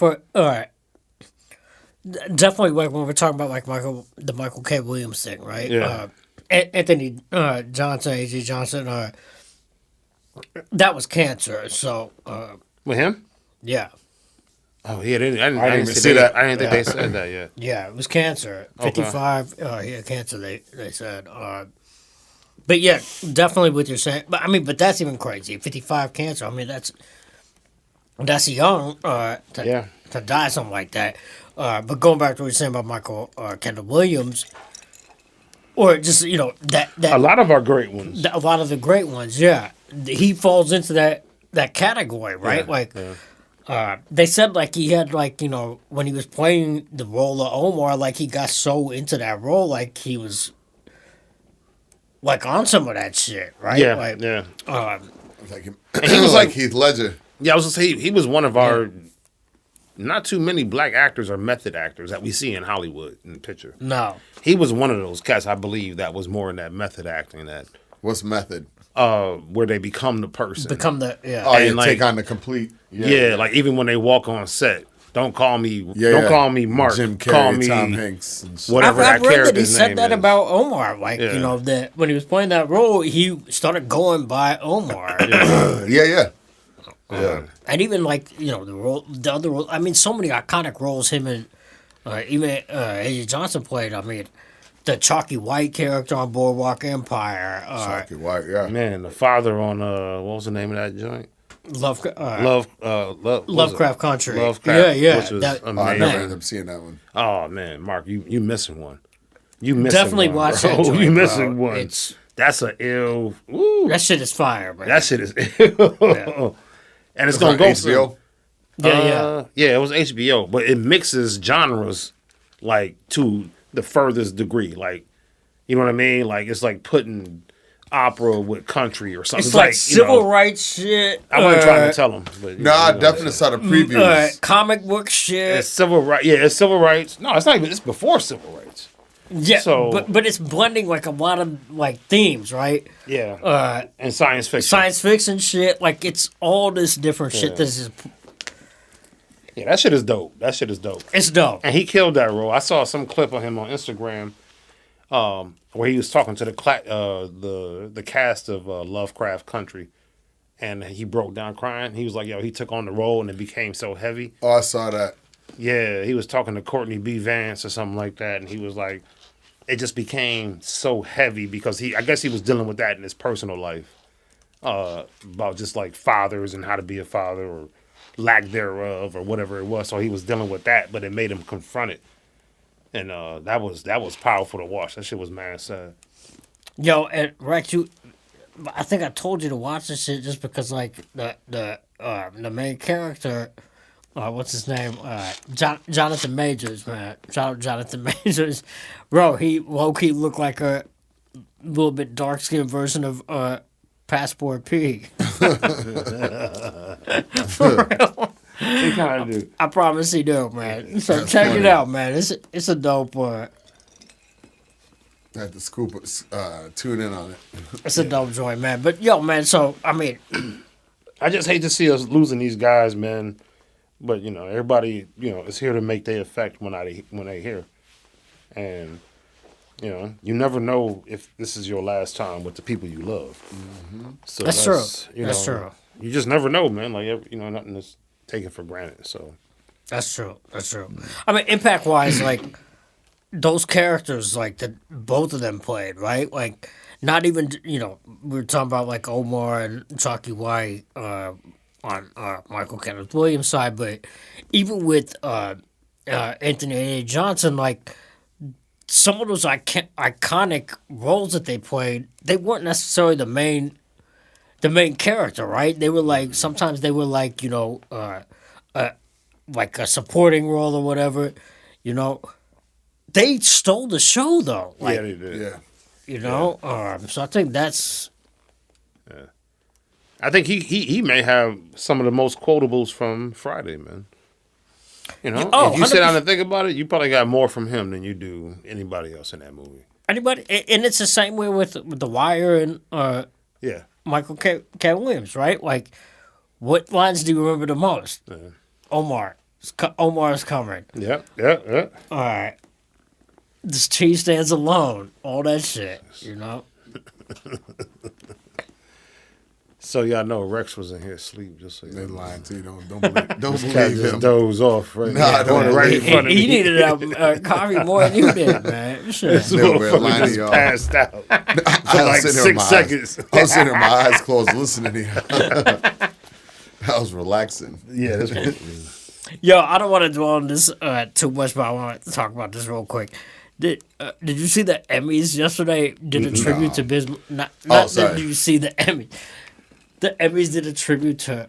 Speaker 2: definitely like when we're talking about like the Michael K. Williams thing, right?
Speaker 3: Yeah.
Speaker 2: Anthony Johnson, A.J. Johnson, that was cancer. So
Speaker 3: with him?
Speaker 2: Yeah.
Speaker 3: Oh yeah, I didn't see that. I didn't think they said that yet.
Speaker 2: Yeah, it was cancer. 55. He had cancer. They said. But yeah, definitely what you're saying. But I mean, but that's even crazy. 55 cancer. I mean, that's young to die something like that. But going back to what you're saying about Michael Kendall Williams, or just that
Speaker 3: a lot of our great ones,
Speaker 2: a lot of the great ones, yeah, he falls into that category, right? They said like he had when he was playing the role of Omar, like he got so into that role, like he was like on some of that shit, right?
Speaker 3: Yeah,
Speaker 4: he was like Heath Ledger.
Speaker 3: Yeah, I was gonna say he was one of our not too many black actors or method actors that we see in Hollywood in the picture.
Speaker 2: No,
Speaker 3: he was one of those cats, I believe, that was more in that method acting. That
Speaker 4: what's method?
Speaker 3: Where they become the person,
Speaker 4: Oh, and like, take on the complete.
Speaker 3: Like even when they walk on set. Don't call me. Don't call me Mark.
Speaker 4: Jim Carrey,
Speaker 3: call me
Speaker 4: Tom Hanks.
Speaker 3: Whatever
Speaker 2: I've
Speaker 3: that
Speaker 2: read
Speaker 3: character's
Speaker 2: that he said
Speaker 3: name
Speaker 2: that
Speaker 3: is.
Speaker 2: about Omar. Like that when he was playing that role, he started going by Omar.
Speaker 4: Yeah.
Speaker 2: And even like the other role. I mean, so many iconic roles him and even A.J. Johnson played. I mean, the Chalky White character on Boardwalk Empire.
Speaker 4: Chalky White, yeah.
Speaker 3: Man, the father on what was the name of that joint?
Speaker 2: Lovecraft Country.
Speaker 3: Lovecraft,
Speaker 2: yeah.
Speaker 3: Which was amazing.
Speaker 4: I never ended up seeing that one.
Speaker 3: Oh man, Mark, you missing one. You missing
Speaker 2: Definitely
Speaker 3: one,
Speaker 2: watch
Speaker 3: bro.
Speaker 2: that joint,
Speaker 3: You missing
Speaker 2: bro.
Speaker 3: one. That's an ill. Woo.
Speaker 2: That shit is fire, bro.
Speaker 3: That shit is ill. Yeah. And it's gonna go
Speaker 4: HBO.
Speaker 3: Yeah, it was HBO, but it mixes genres like to the furthest degree. Like, you know what I mean? Like it's like putting opera with country or something.
Speaker 2: It's like civil rights shit.
Speaker 3: I wasn't trying to tell them. But,
Speaker 4: I definitely saw the previews.
Speaker 2: Comic book shit.
Speaker 3: It's civil rights. Yeah, it's civil rights. No, it's not even. It's before civil rights.
Speaker 2: Yeah,
Speaker 3: so,
Speaker 2: but it's blending like a lot of like themes, right?
Speaker 3: Yeah. And science fiction.
Speaker 2: Science fiction shit. Like it's all this different shit. This is.
Speaker 3: Yeah, that shit is dope.
Speaker 2: It's dope.
Speaker 3: And he killed that role. I saw some clip of him on Instagram. Where he was talking to the cast of Lovecraft Country, and he broke down crying. He was like, "Yo, he took on the role and it became so heavy."
Speaker 4: Oh, I saw that.
Speaker 3: Yeah, he was talking to Courtney B. Vance or something like that, and he was like, "It just became so heavy because I guess he was dealing with that in his personal life, about just like fathers and how to be a father or lack thereof or whatever it was. So he was dealing with that, but it made him confront it." And that was powerful to watch. That shit was mad sad.
Speaker 2: Yo, and Rex, I think I told you to watch this shit just because like the main character, what's his name? Jonathan Majors, man. Jonathan Majors, bro. He low-key looked like a little bit dark-skinned version of Passport P. For real.
Speaker 3: He kind of do.
Speaker 2: I promise he do, man. So check it out, man. It's a dope.
Speaker 4: Had to scoop tune in on it.
Speaker 2: It's a dope joint, man. But yo, man. So I mean,
Speaker 3: I just hate to see us losing these guys, man. But everybody, is here to make their effect when they hear, and you never know if this is your last time with the people you love. Mm-hmm. So
Speaker 2: that's true. That's true.
Speaker 3: You just never know, man. Like nothing is taken for granted. So
Speaker 2: that's true. That's true. I mean, impact wise, like those characters, like that both of them played, right? Like not even we were talking about like Omar and Chalky White on Michael Kenneth Williams' side, but even with Anthony A. Johnson, like some of those iconic roles that they played, they weren't necessarily the main character, right? They were like sometimes they were like like a supporting role or whatever, They stole the show though. Like,
Speaker 3: yeah, they did.
Speaker 2: Yeah. So I think that's.
Speaker 3: Yeah. I think he may have some of the most quotables from Friday, man. If you sit down and think about it, you probably got more from him than you do anybody else in that movie.
Speaker 2: Anybody, and it's the same way with The Wire and Michael K. Williams, right? Like, what lines do you remember the most? Yeah. Omar's coming.
Speaker 3: Yeah.
Speaker 2: All right. This cheese stands alone. All that shit,
Speaker 3: So y'all know Rex was in here asleep. Just so
Speaker 4: they lying to you. Don't
Speaker 3: believe
Speaker 4: him.
Speaker 3: Doze off right
Speaker 4: nah,
Speaker 3: now. Right in front of me.
Speaker 2: He needed coffee more than you did, man. Shit.
Speaker 3: This motherfucker just passed out for like 6 seconds.
Speaker 4: I was sitting there, my eyes closed, listening to you. I was relaxing.
Speaker 3: Yeah, that's what
Speaker 2: Yo, I don't want to dwell on this too much, but I want to talk about this real quick. Did you see the Emmys yesterday? Did a tribute to Biz? Did you see the Emmys? The Emmys did a tribute to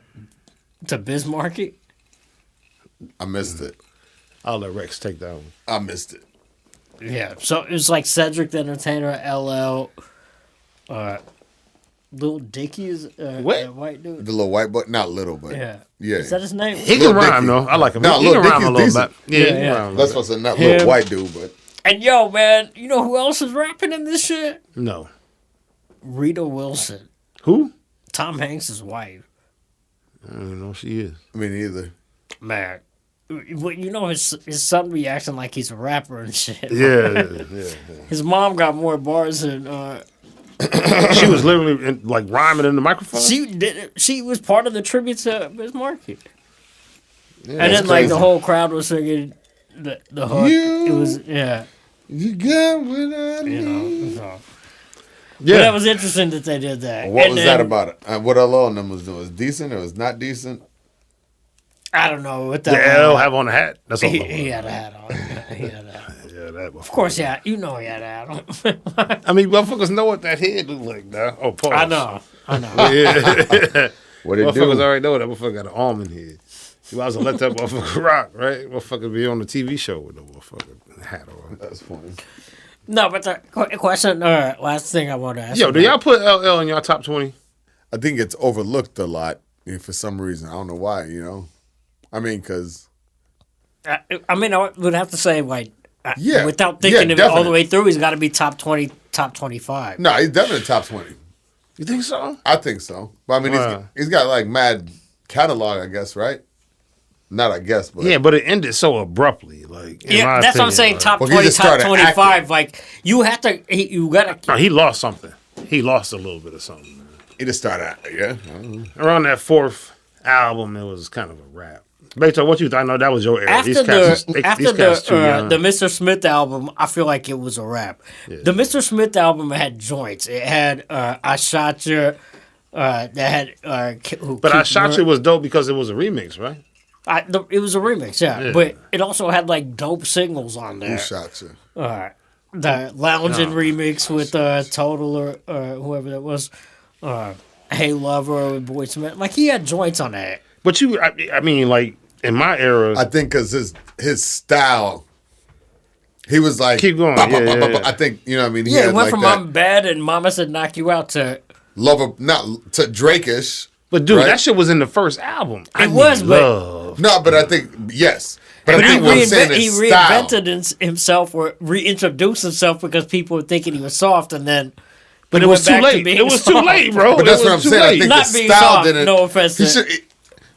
Speaker 2: Biz Markie.
Speaker 4: I missed it.
Speaker 3: I'll let Rex take that one.
Speaker 4: I missed it.
Speaker 2: Yeah, so it was like Cedric the Entertainer, LL, Lil Dicky is a white dude.
Speaker 4: The little white boy, not little, but
Speaker 2: yeah.
Speaker 4: Is
Speaker 2: that his name?
Speaker 3: He can rhyme though. I like him.
Speaker 4: No,
Speaker 3: he can rhyme a little
Speaker 4: decent.
Speaker 3: bit.
Speaker 2: Yeah.
Speaker 4: That's what's not little white dude, but.
Speaker 2: And yo, man, you know who else is rapping in this shit?
Speaker 3: No.
Speaker 2: Rita Wilson.
Speaker 3: Who?
Speaker 2: Tom Hanks' wife.
Speaker 3: I don't even know who she is.
Speaker 4: Me neither.
Speaker 2: Man. His son be acting like he's a rapper and shit.
Speaker 3: Yeah.
Speaker 2: His mom got more bars than...
Speaker 3: she was literally rhyming in the microphone?
Speaker 2: She was part of the tribute to Biz Markie.
Speaker 3: Yeah,
Speaker 2: and then
Speaker 3: crazy.
Speaker 2: the whole crowd was singing the hook. It was,
Speaker 4: You got what I need.
Speaker 2: So.
Speaker 3: Yeah.
Speaker 2: But that was interesting that they did that.
Speaker 4: What was that about? What LL and them was doing? Was decent or was not decent?
Speaker 2: I don't know what that
Speaker 3: Did L have on a hat? That's all.
Speaker 2: He had a hat on. He had a hat.
Speaker 3: Yeah, that.
Speaker 2: Of course, yeah. You know he had a hat on.
Speaker 3: I mean, motherfuckers know what that head look like now. Oh, pause.
Speaker 2: I know.
Speaker 3: Yeah.
Speaker 4: What it do?
Speaker 3: Motherfuckers already know that motherfucker got an almond head. You might as well let that motherfucker rock, right? Motherfucker be on the TV show with no motherfucker hat on.
Speaker 4: That's funny.
Speaker 2: No, but the question, last thing I want to ask.
Speaker 3: Yo, do y'all put LL in y'all top 20?
Speaker 4: I think it's overlooked a lot for some reason. I don't know why, I mean, because...
Speaker 2: I would have to say,
Speaker 4: yeah,
Speaker 2: without thinking of it all
Speaker 4: definitely.
Speaker 2: the way through, he's got to be top 20, top 25.
Speaker 4: No, he's definitely top 20.
Speaker 3: You think so?
Speaker 4: I think so. But I mean, he's got mad catalog, I guess, right? Not I guess, but...
Speaker 3: Yeah, but it ended so abruptly.
Speaker 2: Yeah, that's what I'm saying, top 20, top 25. Acting. You have to... You got to...
Speaker 3: No, he lost something. He lost a little bit of something. Man.
Speaker 4: He just started out, yeah.
Speaker 3: Around that fourth album, it was kind of a rap. Based on what you thought, I know that was your era.
Speaker 2: After the Mr. Smith album, I feel like it was a rap. Yeah. The Mr. Smith album had joints. It had I Shot You. That had...
Speaker 3: but I Shot You was dope because it was a remix, right?
Speaker 2: It was a remix, yeah. But it also had dope singles on there.
Speaker 4: Who Shot You?
Speaker 2: The Lounging remix with Total or whoever that was. Hey Lover with Boy Smith. He had joints on that.
Speaker 3: But I mean, in my era,
Speaker 4: I think because his style, he was
Speaker 3: keep going.
Speaker 4: I think I mean.
Speaker 2: He went from I'm Bad and Mama Said Knock You Out to
Speaker 4: Lover, not to Drake-ish.
Speaker 3: But dude, that shit was in the first album.
Speaker 2: But
Speaker 3: love.
Speaker 4: No, but I think yes. But
Speaker 2: But
Speaker 4: I think what I'm saying
Speaker 2: he
Speaker 4: is style.
Speaker 2: reinvented himself or reintroduced himself because people were thinking he was soft, and then.
Speaker 3: But
Speaker 2: he
Speaker 3: it was
Speaker 2: went
Speaker 3: too
Speaker 2: back to
Speaker 3: late.
Speaker 2: being
Speaker 3: It was too
Speaker 2: soft.
Speaker 3: late, bro.
Speaker 4: But that's
Speaker 3: It
Speaker 4: what I'm
Speaker 3: was too
Speaker 4: saying. I
Speaker 3: late.
Speaker 4: think
Speaker 2: Not
Speaker 4: the
Speaker 2: being
Speaker 4: style
Speaker 2: soft,
Speaker 4: didn't.
Speaker 2: no offense
Speaker 4: he
Speaker 2: to-
Speaker 4: should-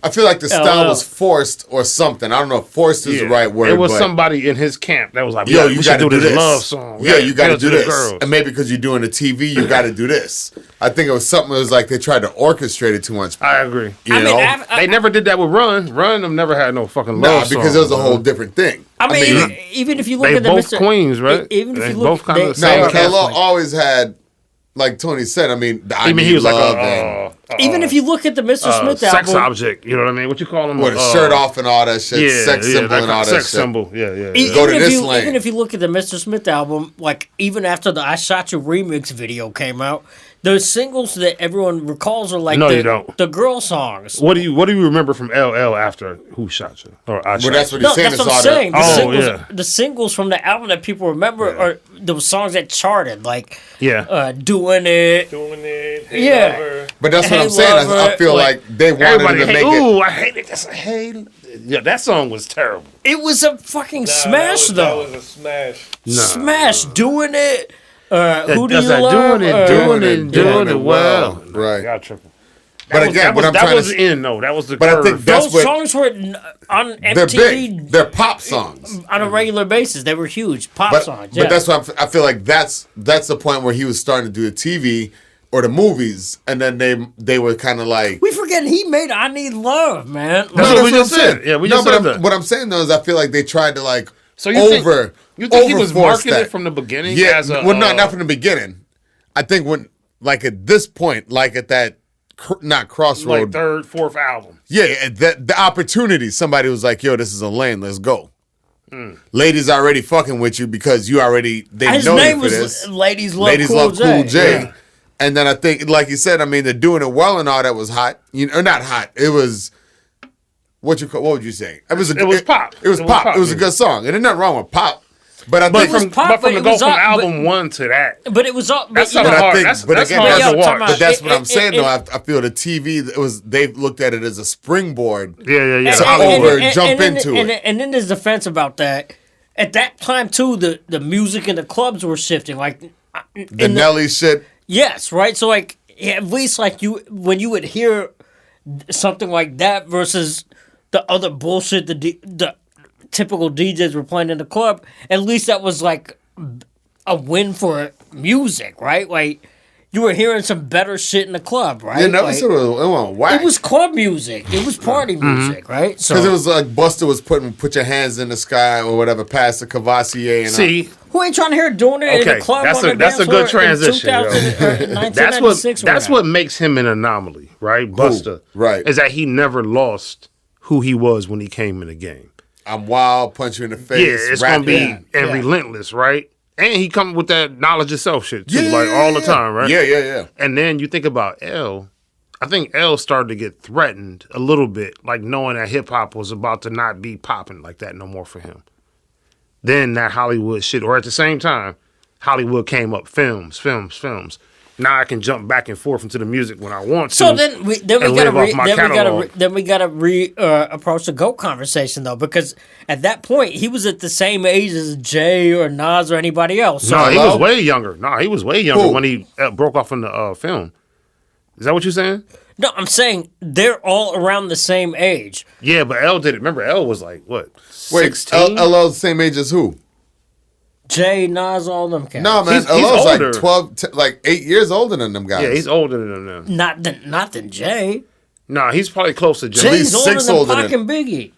Speaker 4: I feel like the style was forced or something. I don't know if forced is the right word.
Speaker 3: It was
Speaker 4: but
Speaker 3: somebody in his camp that was like,
Speaker 4: Yo,
Speaker 3: "Yo,
Speaker 4: you
Speaker 3: we
Speaker 4: got
Speaker 3: should
Speaker 4: to
Speaker 3: do this love song.
Speaker 4: Yeah, you got to do
Speaker 3: the
Speaker 4: this.
Speaker 3: girls."
Speaker 4: And maybe because you're doing a TV, you got to do this. I think it was something that was like they tried to orchestrate it too much.
Speaker 3: I agree.
Speaker 4: You know?
Speaker 3: They never did that with Run. Run them never had no fucking love
Speaker 4: Nah, because it was a
Speaker 3: songs,
Speaker 4: whole
Speaker 3: man.
Speaker 4: different thing.
Speaker 2: I mean, even if you look
Speaker 3: They
Speaker 2: at the
Speaker 3: both
Speaker 2: Mr.
Speaker 3: queens, right?
Speaker 2: Even if
Speaker 3: They
Speaker 2: you look,
Speaker 3: both kind of the
Speaker 2: they
Speaker 3: same.
Speaker 4: No, but
Speaker 2: are
Speaker 4: LL
Speaker 2: halfway.
Speaker 4: always had, like Tony said, I mean, the I
Speaker 3: I mean,
Speaker 4: Need
Speaker 3: he was like
Speaker 4: Love
Speaker 3: a
Speaker 2: Even if you look at the Mr. Smith
Speaker 3: sex
Speaker 2: album,
Speaker 3: object. You know what I mean? What you call him?
Speaker 4: with a shirt off and all that shit, sex symbol and all that
Speaker 3: sex
Speaker 4: shit.
Speaker 3: symbol. Yeah, yeah.
Speaker 2: E-
Speaker 3: yeah.
Speaker 4: Go
Speaker 2: even
Speaker 4: to
Speaker 2: if
Speaker 4: this
Speaker 2: you,
Speaker 4: lane.
Speaker 2: Even if you look at the Mr. Smith album, like even after the I Shot You remix video came out, the singles that everyone recalls are like
Speaker 3: No, you don't.
Speaker 2: the girl songs.
Speaker 3: What do you remember from LL after Who Shot You? Or I Shot
Speaker 4: that's
Speaker 3: You?
Speaker 4: what he's
Speaker 2: No,
Speaker 4: saying.
Speaker 2: that's
Speaker 4: It's
Speaker 2: what I'm
Speaker 4: all
Speaker 2: saying.
Speaker 4: the,
Speaker 2: The,
Speaker 3: Oh,
Speaker 2: singles,
Speaker 3: yeah.
Speaker 2: the singles from the album that people remember are those songs that charted, like
Speaker 3: Yeah.
Speaker 2: Doing It.
Speaker 5: Doing it.
Speaker 2: Yeah.
Speaker 5: Lover.
Speaker 4: but that's what
Speaker 2: Hey,
Speaker 4: I'm saying. I
Speaker 2: Lover,
Speaker 4: feel
Speaker 2: like,
Speaker 4: like they wanted
Speaker 3: Everybody,
Speaker 4: him to
Speaker 3: hey,
Speaker 4: make it.
Speaker 3: ooh, I hate it. That's a hey. Yeah, that song was terrible.
Speaker 2: It was a fucking
Speaker 5: Nah,
Speaker 2: smash,
Speaker 5: that
Speaker 2: though.
Speaker 5: was a smash.
Speaker 2: Smash. Doing It. Who do
Speaker 3: That's
Speaker 2: you
Speaker 3: that
Speaker 2: love?
Speaker 3: doing it well.
Speaker 4: Right.
Speaker 3: Y'all tripping.
Speaker 4: But again, what I'm
Speaker 3: that
Speaker 4: trying
Speaker 3: was
Speaker 4: to
Speaker 3: the end, though. That was the
Speaker 4: But I
Speaker 3: curve.
Speaker 4: think that's
Speaker 2: Those
Speaker 4: what
Speaker 2: songs were on
Speaker 4: they're
Speaker 2: MTV
Speaker 4: big. They're pop songs.
Speaker 2: on a regular basis. They were huge pop
Speaker 4: But,
Speaker 2: songs. Yeah.
Speaker 4: but that's why I feel like that's the point where he was starting to do the TV or the movies, and then they were kind of like.
Speaker 2: we forget he made "I Need Love," man.
Speaker 3: That's
Speaker 2: Like,
Speaker 3: what we
Speaker 4: I'm
Speaker 3: just said.
Speaker 4: saying.
Speaker 3: Yeah, we
Speaker 4: no,
Speaker 3: just
Speaker 4: but
Speaker 3: said that.
Speaker 4: what I'm saying though is I feel like they tried to like
Speaker 3: So you think he was
Speaker 4: overforce
Speaker 3: marketing
Speaker 4: that.
Speaker 3: it from the beginning?
Speaker 4: Yeah,
Speaker 3: as a,
Speaker 4: well, not from the beginning. I think when like at this point, like at that not crossroad,
Speaker 3: like third, fourth album.
Speaker 4: yeah, the opportunity. Somebody was like, "Yo, this is a lane. Let's go." Ladies already fucking with you because you already they
Speaker 2: his
Speaker 4: know
Speaker 2: name
Speaker 4: you for
Speaker 2: was
Speaker 4: this.
Speaker 2: Ladies Love
Speaker 4: Ladies
Speaker 2: Cool
Speaker 4: love
Speaker 2: J.
Speaker 4: Cool J.
Speaker 2: Yeah.
Speaker 4: And then I think, like you said, I mean, they're doing it well and all that was hot. You know, or not hot. It was what would you say? It was
Speaker 3: pop.
Speaker 4: It was pop. It was a
Speaker 3: yeah.
Speaker 4: good song. And there's nothing wrong with pop. But I
Speaker 3: But
Speaker 4: think
Speaker 2: was
Speaker 3: from
Speaker 2: pop,
Speaker 3: but from
Speaker 2: but
Speaker 3: to
Speaker 2: it
Speaker 3: go
Speaker 2: was
Speaker 3: from
Speaker 2: all-
Speaker 3: album one to that,
Speaker 2: But it was all.
Speaker 3: that's
Speaker 2: you know,
Speaker 3: something
Speaker 4: I
Speaker 3: hard.
Speaker 4: think-
Speaker 3: That's
Speaker 4: but
Speaker 3: that's
Speaker 4: again,
Speaker 3: hard
Speaker 4: that's
Speaker 3: to
Speaker 2: what I'm
Speaker 3: watch.
Speaker 2: talking about.
Speaker 4: But that's what I'm saying,
Speaker 2: it-
Speaker 4: though. I feel the TV they looked at it as a springboard.
Speaker 3: Yeah.
Speaker 4: So jump into it.
Speaker 2: And then there's defense about that. At that time too, the music and the clubs were shifting. Like
Speaker 4: The Nelly shit.
Speaker 2: yes, right. So like at least like when you would hear something like that versus the other bullshit the typical DJs were playing in the club, at least that was like a win for music, right? Like you were hearing some better shit in the club, right?
Speaker 4: Yeah, Nelly
Speaker 2: Like,
Speaker 4: shit was it went whack.
Speaker 2: it was club music. It was party music, right? So
Speaker 4: because it was like Busta was put your hands in the sky or whatever past the Cavassier and
Speaker 3: See,
Speaker 2: who ain't trying to hear doing it in
Speaker 3: Okay,
Speaker 2: the club?
Speaker 3: that's
Speaker 2: on
Speaker 3: a-
Speaker 2: the
Speaker 3: that's
Speaker 2: dance
Speaker 3: a good
Speaker 2: floor in
Speaker 3: transition, yo.
Speaker 2: 2000 or
Speaker 3: that's
Speaker 2: 1996 or
Speaker 3: that's
Speaker 2: whatever.
Speaker 3: what makes him an anomaly, right? Busta,
Speaker 4: Right.
Speaker 3: Is that he never lost who he was when he came in the game.
Speaker 4: I'm wild, punch you in the face.
Speaker 3: Yeah, it's
Speaker 4: rapping.
Speaker 3: gonna be and relentless, right? And he come with that knowledge of self shit too, like all the time, right?
Speaker 4: Yeah.
Speaker 3: And then you think about L. I think L started to get threatened a little bit, like knowing that hip hop was about to not be popping like that no more for him. Then that Hollywood shit, or at the same time, Hollywood came up, films. Now I can jump back and forth into the music when I want to.
Speaker 2: So then we
Speaker 3: and
Speaker 2: gotta
Speaker 3: live off my catalog.
Speaker 2: approach the GOAT conversation though, because at that point he was at the same age as Jay or Nas or anybody else. So
Speaker 3: No, he
Speaker 4: Hello?
Speaker 3: was way younger. No, he was way younger
Speaker 4: Who?
Speaker 3: when he broke off in the film. Is that what you're saying?
Speaker 2: no, I'm saying they're all around the same age.
Speaker 3: Yeah, but L did it. Remember, L was like, what,
Speaker 4: Wait,
Speaker 3: 16?
Speaker 4: LL the same age as who?
Speaker 2: Jay, Nas, all them cats.
Speaker 4: No, man.
Speaker 3: He's
Speaker 4: LL's like
Speaker 3: older.
Speaker 4: 12, like 8 years older than them guys.
Speaker 3: Yeah, he's older than them now.
Speaker 2: not than Jay.
Speaker 3: Nah, he's probably close to Jay.
Speaker 2: Jay's
Speaker 4: least
Speaker 2: older
Speaker 4: 6
Speaker 2: than
Speaker 4: older
Speaker 2: Pac
Speaker 4: than-
Speaker 2: and Biggie.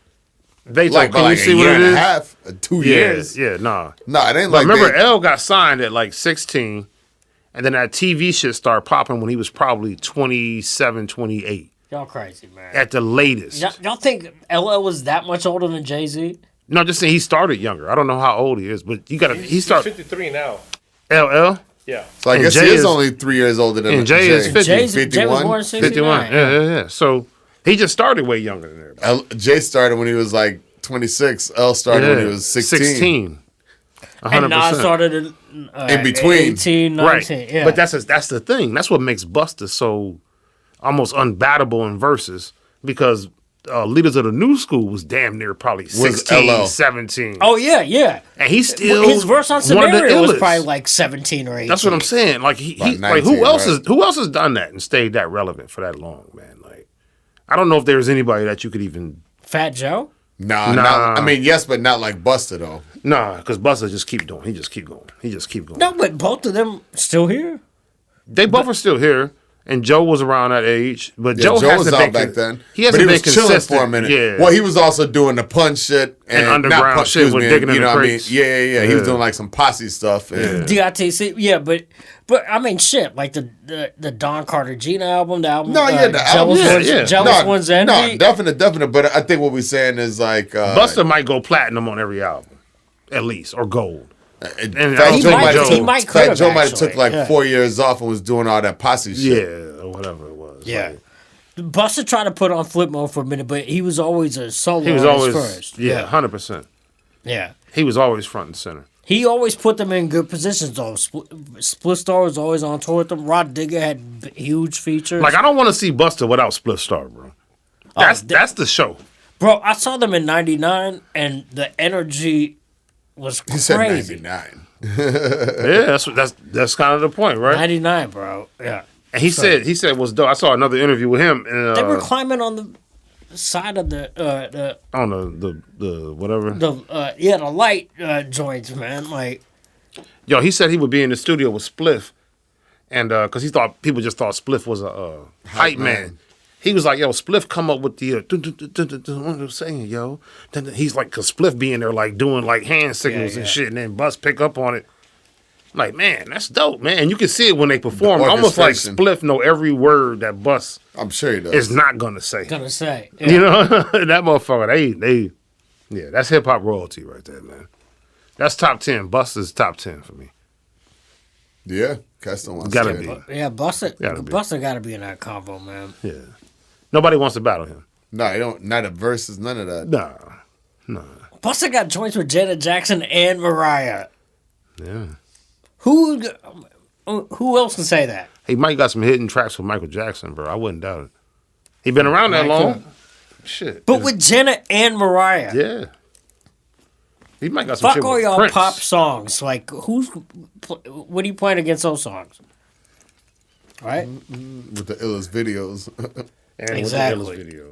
Speaker 3: They
Speaker 4: like
Speaker 3: can
Speaker 4: by
Speaker 3: you
Speaker 4: like
Speaker 3: see
Speaker 4: a
Speaker 3: what
Speaker 4: year
Speaker 3: it
Speaker 4: and a
Speaker 3: is?
Speaker 4: half, 2 years.
Speaker 3: Yeah, nah.
Speaker 4: Nah, it ain't
Speaker 3: But
Speaker 4: like
Speaker 3: remember,
Speaker 4: they,
Speaker 3: L got signed at like 16, and then that TV shit started popping when he was probably 27, 28
Speaker 2: Y'all crazy, man.
Speaker 3: at the latest.
Speaker 2: Y'all think LL was that much older than Jay-Z?
Speaker 3: No, just saying he started younger. I don't know how old he is, but you got to. He
Speaker 5: He's
Speaker 3: started
Speaker 5: 53 now.
Speaker 3: LL
Speaker 5: Yeah.
Speaker 4: so I
Speaker 3: and
Speaker 4: guess
Speaker 3: Jay
Speaker 4: he is
Speaker 3: is-
Speaker 4: only 3 years older than
Speaker 3: and Jay is 50.
Speaker 2: Jay was
Speaker 4: 51?
Speaker 2: born in 69.
Speaker 3: 51. Yeah. So he just started way younger than everybody.
Speaker 4: Jay started when he was like 26. L started when he was 16.
Speaker 3: 16. 100%.
Speaker 2: And Nas started
Speaker 4: In between.
Speaker 2: 18, 19.
Speaker 3: Right.
Speaker 2: Yeah.
Speaker 3: But that's the thing. That's what makes Busta so almost unbattable in verses, because leaders of the new school was damn near probably 16,
Speaker 4: LL.
Speaker 3: 17.
Speaker 2: Oh yeah.
Speaker 3: And he's still
Speaker 2: his verse on
Speaker 3: one of the
Speaker 2: Scenario was
Speaker 3: illest.
Speaker 2: probably like 17 or 18.
Speaker 3: That's what I'm saying. Like
Speaker 4: About
Speaker 3: like who
Speaker 4: 19,
Speaker 3: else
Speaker 4: right?
Speaker 3: who else has done that and stayed that relevant for that long, man? Like I don't know if there's anybody that you could even
Speaker 2: Fat Joe.
Speaker 4: Nah.
Speaker 3: Nah.
Speaker 4: I mean, yes, but not like Busta though.
Speaker 3: because Busta just keep doing. He just keep going. He just keep going.
Speaker 2: No, but both of them still here.
Speaker 3: They both are still here, and Joe was around that age. But
Speaker 4: Yeah,
Speaker 3: Joe
Speaker 4: Joe was
Speaker 3: hasn't
Speaker 4: out
Speaker 3: been
Speaker 4: back then.
Speaker 3: He hasn't
Speaker 4: but he
Speaker 3: been
Speaker 4: was chilling
Speaker 3: consistent
Speaker 4: for a minute.
Speaker 3: Yeah.
Speaker 4: Well, he was also doing the punch shit and
Speaker 3: underground
Speaker 4: not punch,
Speaker 3: shit
Speaker 4: excuse
Speaker 3: with
Speaker 4: me,
Speaker 3: digging in
Speaker 4: you
Speaker 3: the
Speaker 4: know what I mean?
Speaker 3: crates.
Speaker 4: Yeah. He was
Speaker 3: Yeah.
Speaker 4: doing like some posse stuff. And
Speaker 2: DITC, yeah, but I mean, shit, like the Don Carter Gina album, the album.
Speaker 4: No, yeah, the album,
Speaker 2: Jealous
Speaker 3: yeah,
Speaker 2: Ones,
Speaker 3: yeah.
Speaker 2: Jealous Ones Envy.
Speaker 4: No, definite. But I think what we're saying is like
Speaker 3: Busta might go platinum on every album, at least, or gold. And I
Speaker 4: Fat
Speaker 3: don't
Speaker 4: Joe
Speaker 3: think
Speaker 4: might
Speaker 3: Joe-
Speaker 2: he might
Speaker 4: Fat
Speaker 2: could've,
Speaker 4: Joe might have
Speaker 2: actually.
Speaker 4: took like
Speaker 2: Yeah.
Speaker 4: 4 years off and was doing all that posse shit.
Speaker 3: Yeah, or whatever it was.
Speaker 2: Yeah.
Speaker 3: Like,
Speaker 2: Busta tried to put on flip mode for a minute, but he was always a solo
Speaker 3: he was
Speaker 2: artist
Speaker 3: always
Speaker 2: first.
Speaker 3: 100%.
Speaker 2: Yeah.
Speaker 3: He was always front and center.
Speaker 2: He always put them in good positions, though. Split Star was always on tour with them. Rod Digger had huge features.
Speaker 3: Like I don't want to see Busta without Split Star, bro. That's the show.
Speaker 2: Bro, I saw them in 99, and the energy was
Speaker 4: He said
Speaker 2: crazy.
Speaker 4: 99.
Speaker 3: Yeah, that's kind of the point, right?
Speaker 2: 99, bro. Yeah.
Speaker 3: And he said it was dope. I saw another interview with him and
Speaker 2: They were climbing on the side of the
Speaker 3: on the whatever.
Speaker 2: the light joints, man. Like,
Speaker 3: Yo, he said he would be in the studio with Spliff, and because he thought people just thought Spliff was a hype man. He was like, yo, Spliff come up with the what I'm saying, yo. Then he's like, cause Spliff being there like doing like hand signals and shit, and then Bust pick up on it. I'm like, man, that's dope, man. And you can see it when they perform. Almost like
Speaker 4: orchestration.
Speaker 3: Spliff know every word that Bust
Speaker 4: I'm sure he does.
Speaker 3: is not gonna say.
Speaker 2: gonna say,
Speaker 3: You know, that motherfucker, yeah, that's hip hop royalty right there, man. That's top 10. Busta's top 10 for me.
Speaker 4: Yeah, Cass don't want
Speaker 3: Gotta
Speaker 4: to
Speaker 3: be.
Speaker 2: yeah, Busta
Speaker 3: Gotta be.
Speaker 2: got to be in that combo, man.
Speaker 3: Yeah. Nobody wants to battle him.
Speaker 4: No, you don't. Not a versus, none of that.
Speaker 3: Nah.
Speaker 2: Busta got joints with Janet Jackson and Mariah.
Speaker 3: Yeah.
Speaker 2: Who else can say that?
Speaker 3: He might got some hidden tracks with Michael Jackson, bro. I wouldn't doubt it. He been around that
Speaker 2: Might
Speaker 3: long.
Speaker 2: could.
Speaker 3: Shit.
Speaker 2: But with Janet and Mariah.
Speaker 3: Yeah. He might got some
Speaker 2: Fuck
Speaker 3: shit
Speaker 2: all
Speaker 3: with
Speaker 2: y'all
Speaker 3: Prince.
Speaker 2: pop songs. Like, what are you playing against those songs? Right?
Speaker 4: With the illest videos.
Speaker 3: And
Speaker 2: Exactly.
Speaker 3: with the Illis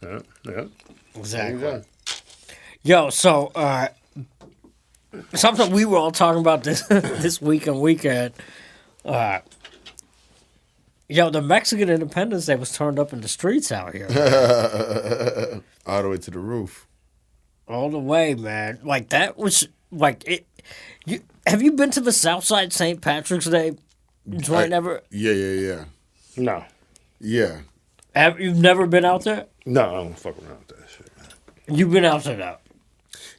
Speaker 3: video. Yeah.
Speaker 2: Exactly. Yo, so something we were all talking about this weekend. Yo, the Mexican Independence Day was turned up in the streets out here.
Speaker 4: All the way to the roof.
Speaker 2: All the way, man. Like, that was like it. Have you been to the Southside St. Patrick's Day joint ever?
Speaker 4: Yeah.
Speaker 3: No.
Speaker 4: Yeah.
Speaker 2: You've never been out there?
Speaker 3: No, I don't fuck around with that shit.
Speaker 2: You've been out there now.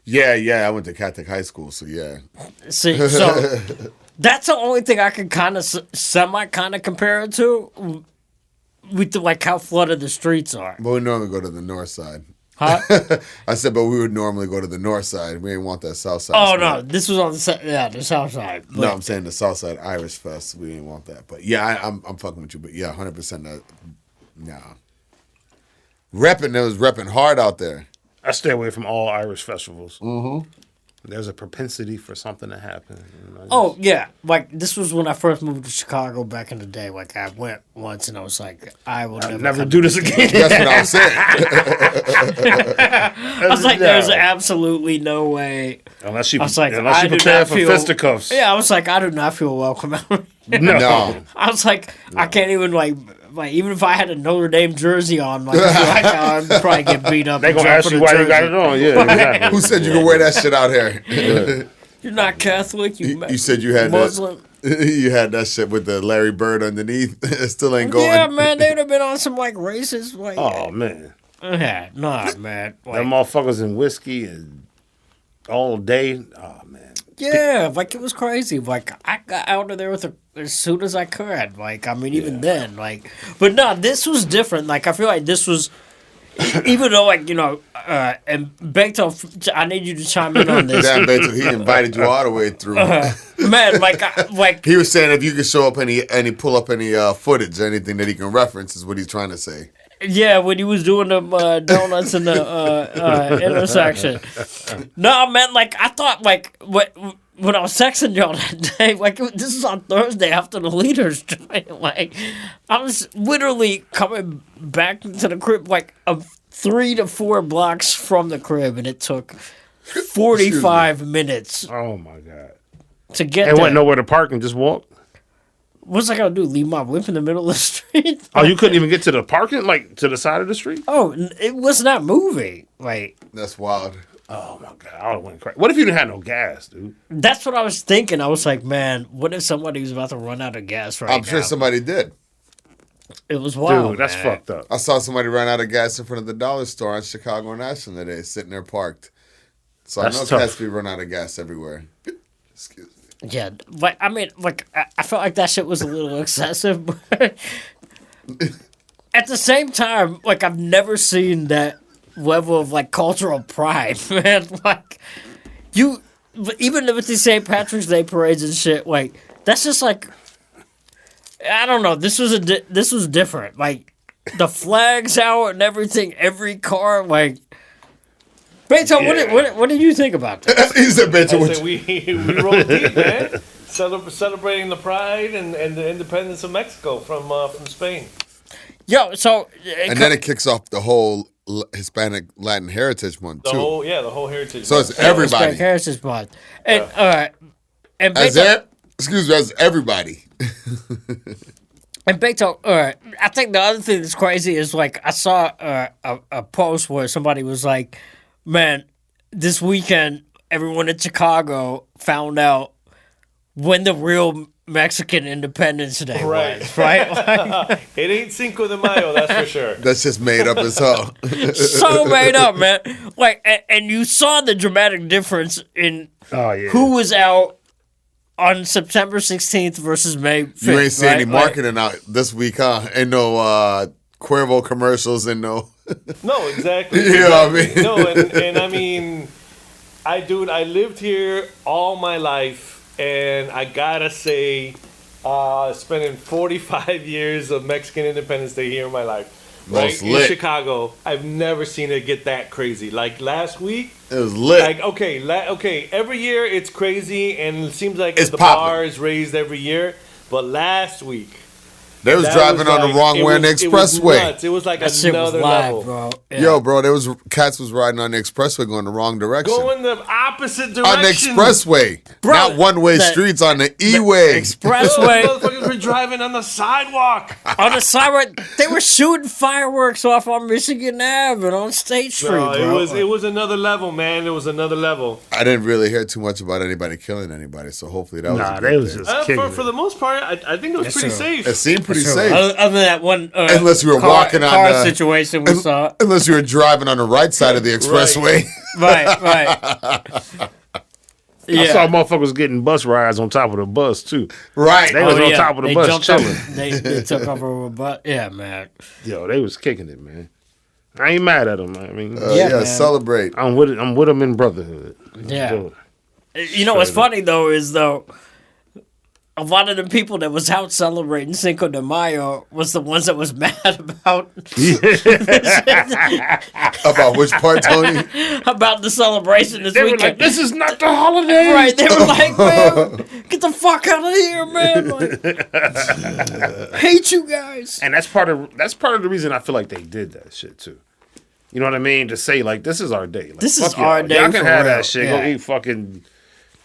Speaker 4: Yeah. I went to Catholic high school, so yeah.
Speaker 2: See, so that's the only thing I can kind of semi compare it to, with like how flooded the streets are.
Speaker 4: But we normally go to the north side.
Speaker 2: Huh?
Speaker 4: I said, but we would normally go to the north side. We ain't want that south side.
Speaker 2: Oh
Speaker 4: spot.
Speaker 2: no, this was on the south side. But,
Speaker 4: No, I'm saying the south side Irish Fest. We ain't want that. But yeah, I'm fucking with you. But yeah, 100%. Nah. Repping, it was repping hard out there.
Speaker 3: I stay away from all Irish festivals. Mm-hmm. There's a propensity for something to happen. You know,
Speaker 2: Oh yeah, like this was when I first moved to Chicago back in the day. Like I went once and I was like, I will
Speaker 3: never
Speaker 2: come
Speaker 3: do this again.
Speaker 4: That's what I'm saying.
Speaker 2: I was like, there's absolutely no way.
Speaker 3: Unless you,
Speaker 2: I was like,
Speaker 3: unless
Speaker 2: I
Speaker 3: you
Speaker 2: do
Speaker 3: prepare
Speaker 2: not
Speaker 3: for
Speaker 2: feel.
Speaker 3: fisticuffs.
Speaker 2: Yeah, I was like, I do not feel welcome out.
Speaker 4: No.
Speaker 2: I was like, I can't even like even if I had a Notre Dame jersey on, like, I feel like I'd probably get beat up.
Speaker 3: They
Speaker 2: and
Speaker 3: gonna
Speaker 2: jump
Speaker 3: ask
Speaker 2: in
Speaker 3: you
Speaker 2: the
Speaker 3: why you
Speaker 2: jersey.
Speaker 3: got it on. Yeah, exactly.
Speaker 4: Who said you could wear that shit out here?
Speaker 2: You're not Catholic.
Speaker 4: You said you had
Speaker 2: Muslim.
Speaker 4: that. You had that shit with the Larry Bird underneath. It still ain't going.
Speaker 2: Yeah, man, they would have been on some like racist. Like,
Speaker 3: Oh man,
Speaker 2: yeah, nah, man. Like,
Speaker 3: them motherfuckers in whiskey and all day. Oh man.
Speaker 2: yeah, like it was crazy. Like I got out of there with as soon as I could. Like I mean, even then, like, but no, this was different. Like I feel like this was, even though like and Beto, I need you to chime in on this.
Speaker 4: Damn, Beto, he invited you all the way through.
Speaker 2: Man, like
Speaker 4: He was saying if you could show up any pull up any footage or anything that he can reference is what he's trying to say.
Speaker 2: Yeah, when he was doing the donuts in the intersection. No, man, like, I thought, like, when I was texting y'all that day, like, this is on Thursday after the leaders joint. Like, I was literally coming back to the crib, like, 3 to 4 blocks from the crib, and it took 45 minutes
Speaker 3: Oh my god!
Speaker 2: to get
Speaker 3: And
Speaker 2: there.
Speaker 3: went nowhere to park and just walk.
Speaker 2: What's I gonna do? Leave my whip in the middle of the street?
Speaker 3: Oh, you couldn't even get to the parking, like to the side of the street.
Speaker 2: Oh, it was not moving. Like,
Speaker 4: That's wild.
Speaker 3: Oh my god! I would have went crazy. What if you didn't have no gas, dude?
Speaker 2: that's what I was thinking. I was like, man, what if somebody was about to run out of gas right now?
Speaker 4: I'm sure somebody did.
Speaker 2: It was wild,
Speaker 3: Dude, that's
Speaker 2: man.
Speaker 3: fucked up.
Speaker 4: I saw somebody run out of gas in front of the dollar store on Chicago and Ashland today, sitting there parked. So
Speaker 3: That's
Speaker 4: I know
Speaker 3: tough.
Speaker 4: cats be run out of gas everywhere. Excuse me.
Speaker 2: Yeah, but I mean, like, I felt like that shit was a little excessive. But at the same time, like, I've never seen that level of, like, cultural pride, man. Like, even with the St. Patrick's Day parades and shit, like, that's just like, I don't know. This was different. Like, the flags out and everything, every car, like. Beto, what did you think about this?
Speaker 4: He said, "Bitch,
Speaker 5: I
Speaker 4: what
Speaker 5: said we roll deep, man. Celebrating the pride and the independence of Mexico from Spain.
Speaker 2: Yo, so
Speaker 4: And then it kicks off the whole Hispanic Latin Heritage Month
Speaker 5: The
Speaker 4: too.
Speaker 5: whole heritage.
Speaker 4: So it's
Speaker 5: Month.
Speaker 4: everybody.
Speaker 2: Hispanic Heritage Month. And all right, and
Speaker 4: As
Speaker 2: Beto,
Speaker 4: as everybody.
Speaker 2: and Beto, all right. I think the other thing that's crazy is, like, I saw a post where somebody was like, "Man, this weekend everyone in Chicago found out when the real Mexican Independence Day
Speaker 5: Right.
Speaker 2: was, right?" Like,
Speaker 5: It ain't Cinco de Mayo, that's for sure.
Speaker 4: That's just made up as hell.
Speaker 2: so made up, man. Like, and you saw the dramatic difference in
Speaker 3: Oh yeah.
Speaker 2: who was out on September 16th versus May 5th.
Speaker 4: You ain't see
Speaker 2: right?
Speaker 4: any marketing out this week, huh? Ain't no Cuervo commercials and no.
Speaker 5: No, exactly.
Speaker 4: You know what I mean?
Speaker 5: No, and I mean, I lived here all my life, and I gotta say, spending 45 years of Mexican Independence Day here in my life.
Speaker 4: Most
Speaker 5: In
Speaker 4: lit.
Speaker 5: Chicago, I've never seen it get that crazy. Like last week,
Speaker 4: It was lit.
Speaker 5: like okay, every year it's crazy, and it seems like
Speaker 4: It's
Speaker 5: the
Speaker 4: poppin'.
Speaker 5: bar is raised every year. But last week,
Speaker 4: They was
Speaker 5: that
Speaker 4: driving on
Speaker 5: like-
Speaker 4: the wrong
Speaker 5: it
Speaker 4: way on the
Speaker 5: was- it was
Speaker 4: expressway.
Speaker 5: nuts. It was like
Speaker 2: That shit was
Speaker 5: another
Speaker 2: live,
Speaker 5: level.
Speaker 2: bro. Yeah.
Speaker 4: Yo, bro, there was cats was riding on the expressway going the wrong direction.
Speaker 5: Going the opposite direction.
Speaker 4: On the expressway,
Speaker 2: Bro,
Speaker 4: not one-way
Speaker 2: that-
Speaker 4: streets on the E-way.
Speaker 2: Expressway
Speaker 5: Motherfuckers were driving on the sidewalk.
Speaker 2: on the sidewalk. They were shooting fireworks off on Michigan Ave and on State Street,
Speaker 5: No,
Speaker 2: bro.
Speaker 5: it was another level, man. It was another level.
Speaker 4: I didn't really hear too much about anybody killing anybody, so hopefully that was.
Speaker 3: Nah,
Speaker 4: a
Speaker 3: they
Speaker 4: good
Speaker 3: was
Speaker 4: thing.
Speaker 3: just kicking
Speaker 5: For
Speaker 3: it.
Speaker 5: the most part, I think it was
Speaker 2: Yes,
Speaker 5: pretty
Speaker 2: sir.
Speaker 5: safe.
Speaker 4: It seemed pretty
Speaker 2: Sure.
Speaker 4: safe,
Speaker 2: Other than that one,
Speaker 4: unless you were walking on
Speaker 2: car
Speaker 4: the
Speaker 2: situation we saw.
Speaker 4: Unless you were driving on the right side of the expressway.
Speaker 2: Right.
Speaker 3: I saw motherfuckers getting bus rides on top of the bus too.
Speaker 4: Right.
Speaker 3: They was on top of the
Speaker 2: They
Speaker 3: bus
Speaker 2: jumped
Speaker 3: chilling.
Speaker 2: up- They took over a bus. Yeah, man.
Speaker 3: Yo, they was kicking it, man. I ain't mad at them. I mean,
Speaker 2: Yeah,
Speaker 4: Yeah,
Speaker 2: man.
Speaker 4: celebrate.
Speaker 3: I'm with it. I'm with them in brotherhood.
Speaker 2: Yeah.
Speaker 3: Do
Speaker 2: You know what's
Speaker 3: Straight up.
Speaker 2: funny though is a lot of the people that was out celebrating Cinco de Mayo was the ones that was mad about
Speaker 4: About which part, Tony?
Speaker 2: about the celebration this
Speaker 3: They were
Speaker 2: weekend.
Speaker 3: like, "This is not the holiday."
Speaker 2: Right, they were like, "Man, get the fuck out of here, man! Like, hate you guys."
Speaker 3: And that's part of the reason I feel like they did that shit too. You know what I mean? To say like, this is our day. Like,
Speaker 2: This is
Speaker 3: fuck y'all.
Speaker 2: our day
Speaker 3: Y'all can
Speaker 2: for
Speaker 3: have
Speaker 2: real.
Speaker 3: that shit.
Speaker 2: Yeah.
Speaker 3: Go eat fucking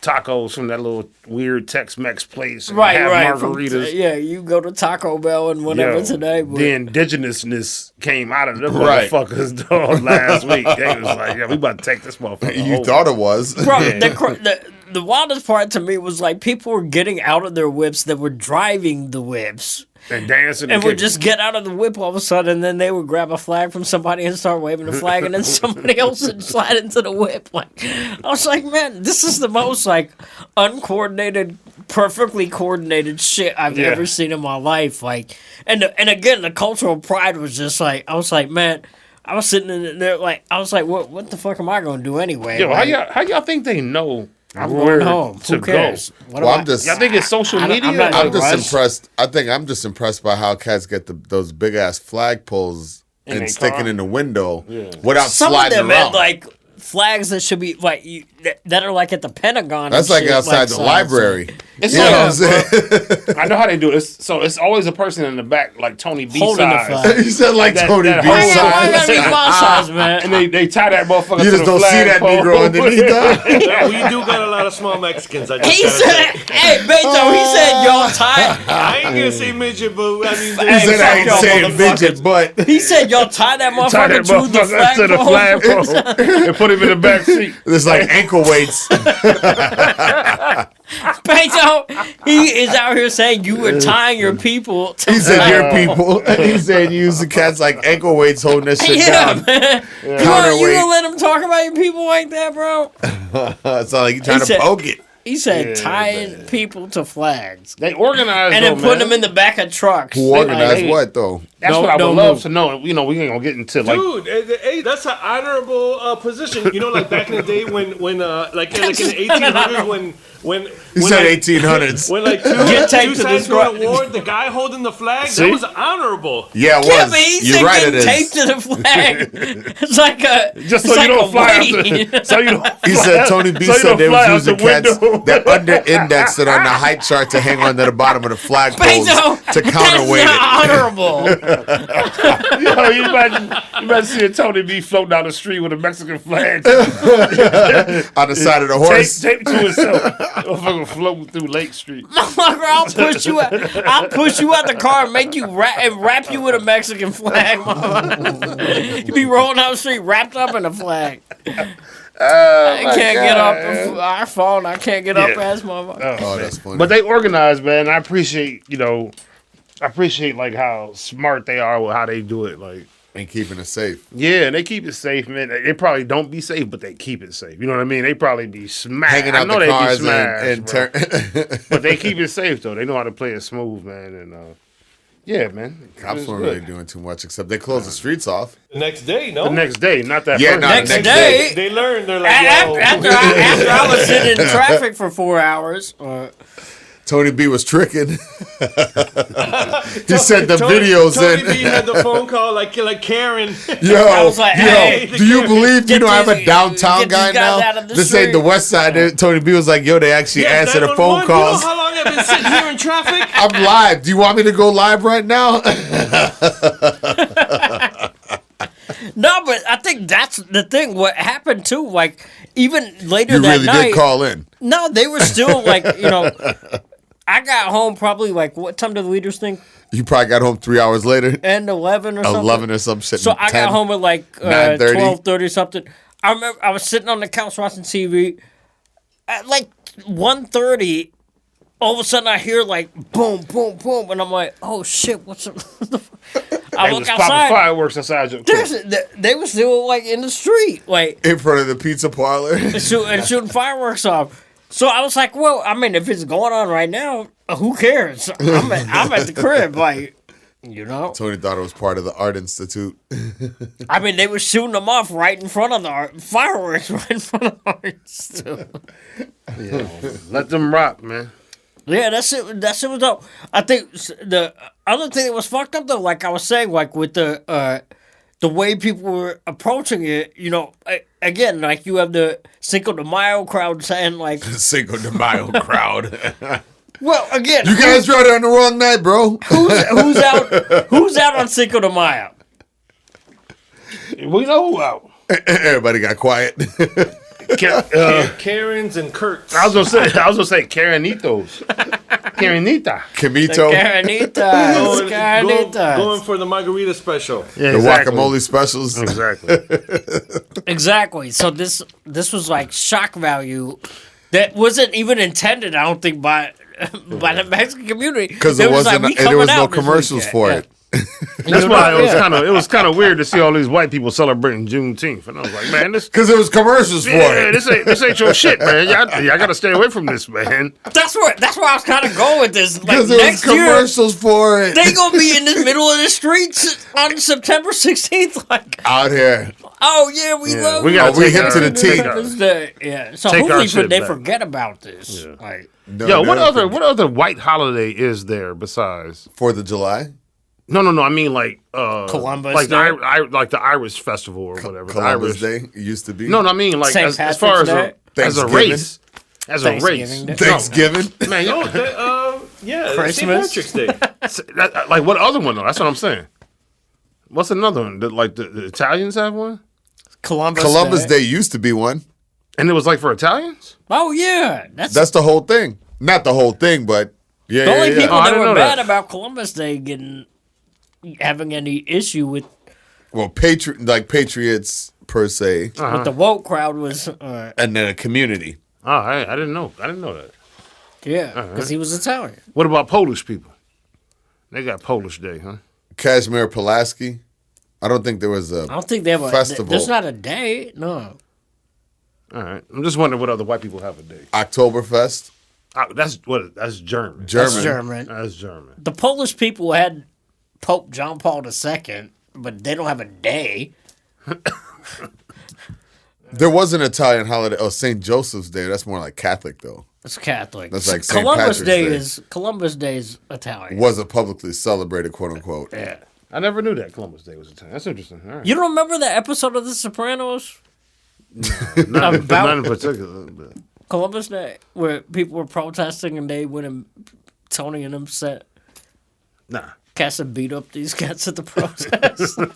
Speaker 3: tacos from that little weird Tex-Mex place. And
Speaker 2: Right,
Speaker 3: have
Speaker 2: right.
Speaker 3: margaritas.
Speaker 2: Yeah, you go to Taco Bell and whatever
Speaker 3: Yo,
Speaker 2: today. But
Speaker 3: the indigenousness came out of them
Speaker 4: Right.
Speaker 3: motherfuckers dog, last week. They was like, "Yeah, we about to take this motherfucker."
Speaker 4: You
Speaker 3: over.
Speaker 4: thought it was.
Speaker 2: bro, the wildest part to me was like people were getting out of their whips that were driving the whips.
Speaker 3: and dancing
Speaker 2: And would
Speaker 3: kicking.
Speaker 2: just get out of the whip all of a sudden, and then they would grab a flag from somebody and start waving the flag, and then somebody else would slide into the whip. Like, I was like, man, this is the most like uncoordinated, perfectly coordinated shit I've
Speaker 3: Yeah.
Speaker 2: ever seen in my life. Like, and again, the cultural pride was just like, I was like, man, I was sitting in there like, I was like, what the fuck am I gonna do anyway?
Speaker 3: Yo,
Speaker 2: Like,
Speaker 3: how y'all think they know
Speaker 2: I'm
Speaker 3: where
Speaker 2: going home.
Speaker 3: to
Speaker 2: Who cares?
Speaker 3: go?
Speaker 2: What
Speaker 4: Well,
Speaker 2: am
Speaker 4: I'm just.
Speaker 3: Y'all think it's social
Speaker 2: I don't-
Speaker 3: media?
Speaker 2: I'm not-
Speaker 4: I'm
Speaker 3: Like,
Speaker 4: just
Speaker 2: Rush.
Speaker 4: impressed. I think I'm just impressed by how cats get those big ass flagpoles
Speaker 3: In
Speaker 4: and
Speaker 3: their
Speaker 4: sticking
Speaker 3: car.
Speaker 4: in the window
Speaker 3: Yeah.
Speaker 4: without
Speaker 2: Some of
Speaker 4: sliding
Speaker 2: them
Speaker 4: around.
Speaker 2: had like flags that should be like that are like at the Pentagon.
Speaker 4: That's
Speaker 2: and
Speaker 4: like
Speaker 2: shit,
Speaker 4: outside the
Speaker 2: signs.
Speaker 4: library.
Speaker 3: It's
Speaker 4: You know
Speaker 3: like-
Speaker 4: what I'm saying?
Speaker 3: I know how they do it. It's always a person in the back, like Tony B
Speaker 2: Holding the
Speaker 3: size.
Speaker 2: flag.
Speaker 4: You said like
Speaker 3: That-
Speaker 4: Tony
Speaker 3: that
Speaker 4: B.
Speaker 3: whole-
Speaker 2: Why gotta be
Speaker 4: size.
Speaker 2: my size, man?
Speaker 3: And they tie that motherfucker
Speaker 4: You
Speaker 3: to
Speaker 4: just
Speaker 3: the
Speaker 4: don't see that
Speaker 3: flagpole.
Speaker 4: Negro underneath that.
Speaker 5: We do got a lot of small Mexicans. I just
Speaker 2: He
Speaker 5: gotta
Speaker 2: said,
Speaker 5: say.
Speaker 2: "Hey, Beto," he said, "Y'all tie."
Speaker 5: I ain't gonna say midget, but I mean,
Speaker 4: He
Speaker 2: Hey,
Speaker 4: said
Speaker 2: fuck
Speaker 4: I ain't
Speaker 2: y'all
Speaker 4: saying midget, but
Speaker 2: He said, "Y'all tie that
Speaker 3: Tie that
Speaker 2: motherfucker to the
Speaker 3: motherfucker to the
Speaker 2: flagpole."
Speaker 3: flagpole and put him in the back seat.
Speaker 4: it's like ankle weights.
Speaker 2: Beto, he is out here saying you were tying your people to
Speaker 4: He said your people. He said you use the cats like ankle weights holding that shit
Speaker 2: Yeah,
Speaker 4: down.
Speaker 2: man. You gonna let him talk about your people like that, bro?
Speaker 4: It's not like you trying
Speaker 2: He
Speaker 4: to
Speaker 2: said-
Speaker 4: poke it.
Speaker 2: He said
Speaker 3: Yeah,
Speaker 2: tying people to flags
Speaker 3: They organize
Speaker 2: and then putting them in the back of trucks.
Speaker 4: Who organized
Speaker 3: Hey,
Speaker 4: what though?
Speaker 3: That's
Speaker 2: No-
Speaker 3: what I
Speaker 2: no
Speaker 3: would love
Speaker 2: move.
Speaker 3: to know. You know, we ain't gonna get into like.
Speaker 5: dude, hey, that's an honorable position. You know, like back in the day when like in the 1800s when
Speaker 4: He
Speaker 5: when,
Speaker 4: said
Speaker 5: like,
Speaker 4: 1800s.
Speaker 5: when like
Speaker 2: Get
Speaker 5: two
Speaker 2: taped to
Speaker 5: sides
Speaker 2: this
Speaker 5: go
Speaker 2: rock.
Speaker 5: to war, the guy holding the flag,
Speaker 3: See?
Speaker 5: that was honorable.
Speaker 4: Yeah, it
Speaker 2: Yeah,
Speaker 4: was.
Speaker 2: but he
Speaker 4: You're
Speaker 2: said
Speaker 4: right. It
Speaker 2: getting taped
Speaker 4: is.
Speaker 2: to the flag. It's like a
Speaker 3: Just so
Speaker 2: it's
Speaker 3: you
Speaker 2: like
Speaker 3: don't
Speaker 2: a
Speaker 3: fly
Speaker 2: weight.
Speaker 3: out so you don't
Speaker 4: He
Speaker 3: fly
Speaker 4: said
Speaker 3: out-
Speaker 4: Tony B
Speaker 3: so you
Speaker 4: said
Speaker 3: don't
Speaker 4: they
Speaker 3: fly
Speaker 4: was
Speaker 3: out
Speaker 4: using
Speaker 3: the
Speaker 4: cats
Speaker 3: window.
Speaker 4: that under indexed it on the height chart to hang on to the bottom of the flagpoles
Speaker 2: Beto,
Speaker 4: to counterweight
Speaker 2: that's
Speaker 4: it.
Speaker 2: not honorable.
Speaker 3: Yo, you imagine seeing Tony B floating down the street with a Mexican flag
Speaker 4: On the side of the horse.
Speaker 3: taped to himself. Motherfucker floating through Lake Street.
Speaker 2: Motherfucker, I'll push you out. I'll push you out the car and make you wrap you with a Mexican flag, motherfucker. You be rolling down the street wrapped up in a flag. I can't get up. Our phone. I can't get up
Speaker 3: Yeah.
Speaker 2: as motherfucker.
Speaker 4: Oh, that's funny.
Speaker 3: But they organize, man. I appreciate, like how smart they are with how they do it. Like,
Speaker 4: and keeping it safe.
Speaker 3: yeah, they keep it safe, man. They probably don't be safe, but they keep it safe. You know what I mean? They probably be smashed.
Speaker 4: Hanging
Speaker 3: I
Speaker 4: out
Speaker 3: know
Speaker 4: the
Speaker 3: they be
Speaker 4: cars
Speaker 3: smashed,
Speaker 4: and
Speaker 3: bro. But they keep it safe though. They know how to play it smooth, man. And yeah, man.
Speaker 4: Cops
Speaker 3: It's
Speaker 4: weren't
Speaker 3: good.
Speaker 4: really doing too much except they closed the streets off.
Speaker 5: The next day, no.
Speaker 3: The next day, not that
Speaker 4: Yeah,
Speaker 3: first
Speaker 4: not
Speaker 3: day.
Speaker 2: Next
Speaker 4: next
Speaker 2: day,
Speaker 5: they learned. They're like, yo,
Speaker 2: after I was sitting in traffic for 4 hours.
Speaker 4: Tony B was tricking. He sent the videos
Speaker 5: Tony
Speaker 4: in.
Speaker 5: B had the phone call like Karen.
Speaker 4: Yo,
Speaker 2: I was like, hey,
Speaker 4: do you believe you
Speaker 2: get
Speaker 4: don't have a
Speaker 2: these-
Speaker 4: downtown
Speaker 2: get
Speaker 4: guy
Speaker 2: these guys
Speaker 4: now?
Speaker 2: out of the
Speaker 4: This ain't the
Speaker 2: street.
Speaker 4: west side. Tony B was like, yo, they actually
Speaker 5: Yes,
Speaker 4: answer the
Speaker 5: 911.
Speaker 4: phone calls.
Speaker 5: You know how long I've been sitting here in traffic?
Speaker 4: I'm live. Do you want me to go live right now?
Speaker 2: No, but I think that's the thing. What happened too, like even later
Speaker 4: You
Speaker 2: that
Speaker 4: really
Speaker 2: night.
Speaker 4: did call in.
Speaker 2: No, they were still like I got home probably like what time did the leaders think?
Speaker 4: You probably got home 3 hours later.
Speaker 2: And 11 or something.
Speaker 4: 11 or some shit.
Speaker 2: So I
Speaker 4: 10.
Speaker 2: got home at like
Speaker 4: 9:30.
Speaker 2: 12:30 something. I remember I was sitting on the couch watching TV. At like 1:30, all of a sudden I hear like boom, boom, boom, and I'm like, oh shit, what's up? I
Speaker 3: They
Speaker 2: look
Speaker 3: was popping
Speaker 2: outside.
Speaker 3: fireworks outside your
Speaker 2: They were still like in the street, like
Speaker 4: In front of the pizza parlor.
Speaker 2: and shooting fireworks off. So I was like, well, I mean, if it's going on right now, who cares? I'm at the crib, like, you know.
Speaker 4: Tony thought it was part of the Art Institute.
Speaker 2: I mean, they were shooting them off right in front of the fireworks, right in front of the art studio.
Speaker 3: Let them rock, man.
Speaker 2: Yeah, that shit was dope. I think the other thing that was fucked up though, like I was saying, like with the way people were approaching it, you know, again, like you have the Cinco de Mayo crowd saying like,
Speaker 4: Cinco de Mayo crowd.
Speaker 2: well, again,
Speaker 4: You guys rode on the wrong night, bro.
Speaker 2: who's out on Cinco de Mayo?
Speaker 3: We know who out.
Speaker 4: Everybody got quiet.
Speaker 5: Karens and Kurtz.
Speaker 3: I was gonna say Caranitos. Caranita.
Speaker 4: Kamito.
Speaker 2: Carnitas.
Speaker 5: Going for the margarita special.
Speaker 3: Yeah,
Speaker 4: The
Speaker 3: exactly.
Speaker 4: guacamole specials.
Speaker 3: Exactly.
Speaker 2: Exactly. So this was like shock value that wasn't even intended, I don't think, by the Mexican community.
Speaker 4: Because
Speaker 2: They
Speaker 4: it
Speaker 2: was
Speaker 4: wasn't,
Speaker 2: like, we
Speaker 4: and there was
Speaker 2: coming
Speaker 4: no
Speaker 2: out this
Speaker 4: commercials
Speaker 2: weekend.
Speaker 4: for
Speaker 2: Yeah.
Speaker 4: it.
Speaker 3: That's why
Speaker 2: Yeah.
Speaker 3: it was kind of weird to see all these white people celebrating Juneteenth, and I was like, man, this.
Speaker 4: Because there was commercials for
Speaker 3: Yeah,
Speaker 4: it.
Speaker 3: this ain't your shit, man. Y'all gotta stay away from this, man.
Speaker 2: That's where I was kind of going with this. Like
Speaker 4: Because there was
Speaker 2: next year,
Speaker 4: commercials for it.
Speaker 2: they gonna be in the middle of the streets on September 16th. Like,
Speaker 4: Out here.
Speaker 2: oh yeah, we
Speaker 3: Yeah,
Speaker 2: love.
Speaker 3: we
Speaker 2: you.
Speaker 3: gotta
Speaker 4: Oh, we
Speaker 3: take
Speaker 4: hip
Speaker 3: our-
Speaker 4: to the
Speaker 3: take
Speaker 4: team.
Speaker 3: our-
Speaker 2: Independence Day. Yeah. So
Speaker 3: Take our
Speaker 2: hopefully
Speaker 3: shit
Speaker 2: they
Speaker 3: back.
Speaker 2: forget about this. Like,
Speaker 4: No,
Speaker 3: Yo,
Speaker 4: no,
Speaker 3: what other white holiday is there besides?
Speaker 4: 4th of July?
Speaker 3: No. I mean like
Speaker 2: Columbus
Speaker 3: like
Speaker 2: Day?
Speaker 3: like the Irish festival or whatever.
Speaker 4: Columbus
Speaker 3: the Irish,
Speaker 4: Day used to be.
Speaker 3: No, I mean like
Speaker 2: St.
Speaker 3: as far as
Speaker 2: Patrick's
Speaker 3: a
Speaker 4: Day?
Speaker 3: race. As a race.
Speaker 2: Thanksgiving Day?
Speaker 4: Thanksgiving.
Speaker 3: No, man,
Speaker 5: Yeah,
Speaker 2: Christmas?
Speaker 5: St. Patrick's Day.
Speaker 3: like what other one though? That's what I'm saying. What's another one? The Italians have one?
Speaker 4: Columbus Day used to be one.
Speaker 3: And it was like for Italians?
Speaker 2: Oh yeah,
Speaker 4: That's the whole thing. Not the whole thing, but yeah.
Speaker 2: the only
Speaker 4: yeah.
Speaker 2: people
Speaker 3: Oh, I
Speaker 2: that
Speaker 3: didn't
Speaker 2: were
Speaker 3: know
Speaker 2: mad
Speaker 3: that.
Speaker 2: about Columbus Day having any issue with
Speaker 4: Well, patriots per se,
Speaker 3: Uh-huh.
Speaker 2: the woke crowd was
Speaker 4: and then a community.
Speaker 3: Oh, I didn't know. I didn't know that.
Speaker 2: because he was Italian.
Speaker 3: What about Polish people? They got Polish Day, huh?
Speaker 4: Kazimierz Pulaski. I don't think there was a.
Speaker 2: I don't think they have
Speaker 4: Festival.
Speaker 2: There's not a day. No.
Speaker 3: All right. I'm just wondering what other white people have a day.
Speaker 4: Oktoberfest.
Speaker 3: That's German.
Speaker 2: That's German.
Speaker 3: That's German.
Speaker 2: The Polish people had Pope John Paul II, but they don't have a day.
Speaker 4: There was an Italian holiday. Oh, St. Joseph's Day. That's more like Catholic though.
Speaker 2: It's Catholic.
Speaker 4: That's like St.
Speaker 2: Columbus
Speaker 4: Patrick's Day.
Speaker 2: Columbus Day is Italian.
Speaker 4: Wasn't publicly celebrated, quote unquote.
Speaker 2: Yeah.
Speaker 3: I never knew that Columbus Day was Italian. That's interesting. All right.
Speaker 2: You don't remember the episode of The Sopranos?
Speaker 3: Not
Speaker 2: about-
Speaker 3: in particular. But.
Speaker 2: Columbus Day, where people were protesting and they went and Tony and them said
Speaker 3: Nah.
Speaker 2: cats and beat up these cats at the protest.
Speaker 3: For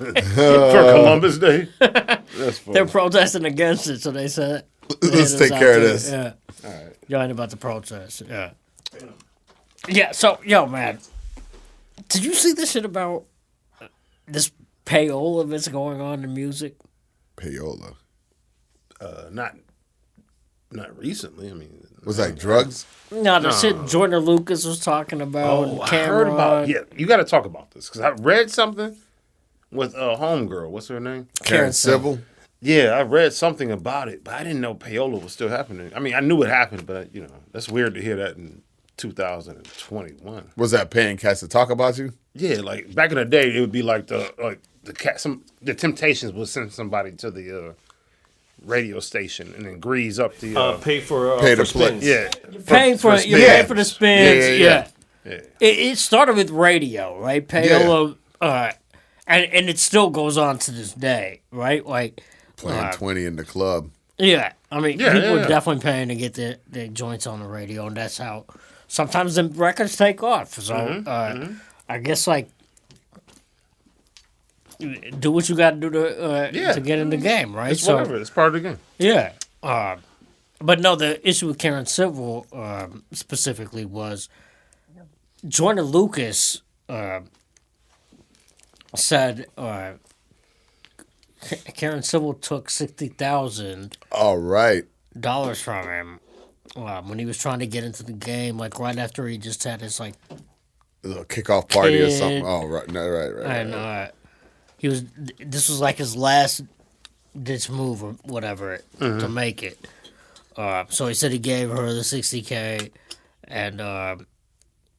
Speaker 3: Columbus Day? That's funny.
Speaker 2: They're protesting against it, so they said,
Speaker 4: Let's take care of this.
Speaker 2: Yeah. All right. Y'all ain't about the protest. Yeah. Yeah, so, yo, man. Did you see this shit about this payola that's going on in music?
Speaker 4: Payola.
Speaker 3: Not recently. I mean,
Speaker 4: Was that drugs?
Speaker 2: No, the shit Jordan Lucas was talking about.
Speaker 3: oh, I
Speaker 2: Cameron.
Speaker 3: heard about. Yeah, you got to talk about this because I read something with a homegirl. What's her name?
Speaker 2: Karen
Speaker 4: Civil.
Speaker 3: Yeah, I read something about it, but I didn't know payola was still happening. I mean, I knew it happened, but that's weird to hear that in 2021.
Speaker 4: Was that paying cats to talk about you?
Speaker 3: Yeah, like back in the day, it would be like the Temptations would send somebody to the radio station and then grease up the
Speaker 5: Pay for
Speaker 4: Pay to
Speaker 5: spins.
Speaker 4: play.
Speaker 3: yeah.
Speaker 2: Paying for
Speaker 3: spins.
Speaker 2: you pay for the spins.
Speaker 4: Yeah.
Speaker 2: It started with radio, right? Payola, and it still goes on to this day, right? Like
Speaker 4: Playing 20 in the club.
Speaker 2: yeah, I mean,
Speaker 3: Yeah,
Speaker 2: people
Speaker 3: yeah.
Speaker 2: are definitely paying to get their joints on the radio, and that's how sometimes the records take off. So I guess like do what you got to do to get in the game, right?
Speaker 3: It's whatever. It's part of the game.
Speaker 2: Yeah. But no, the issue with Karen Civil specifically was Jordan Lucas said Karen Civil took $60,000
Speaker 4: All right.
Speaker 2: from him when he was trying to get into the game, like right after he just had his like,
Speaker 4: A little kickoff party or
Speaker 2: Kid.
Speaker 4: something. Oh, right. No, right.
Speaker 2: and this was like his last ditch move or whatever to make it. So he said he gave her the $60K, and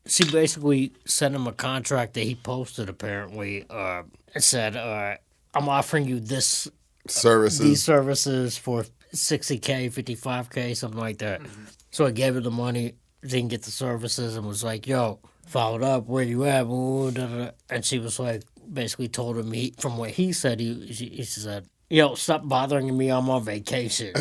Speaker 2: she basically sent him a contract that he posted apparently. And said, "I'm offering you these services for $60K, $55K, something like that." So I gave her the money, didn't get the services, and was like, "Yo," followed up, "Where you at?" Ooh, da, da, da. And she was like, basically told him from what he said, he said, "Yo, stop bothering me. I'm on vacation."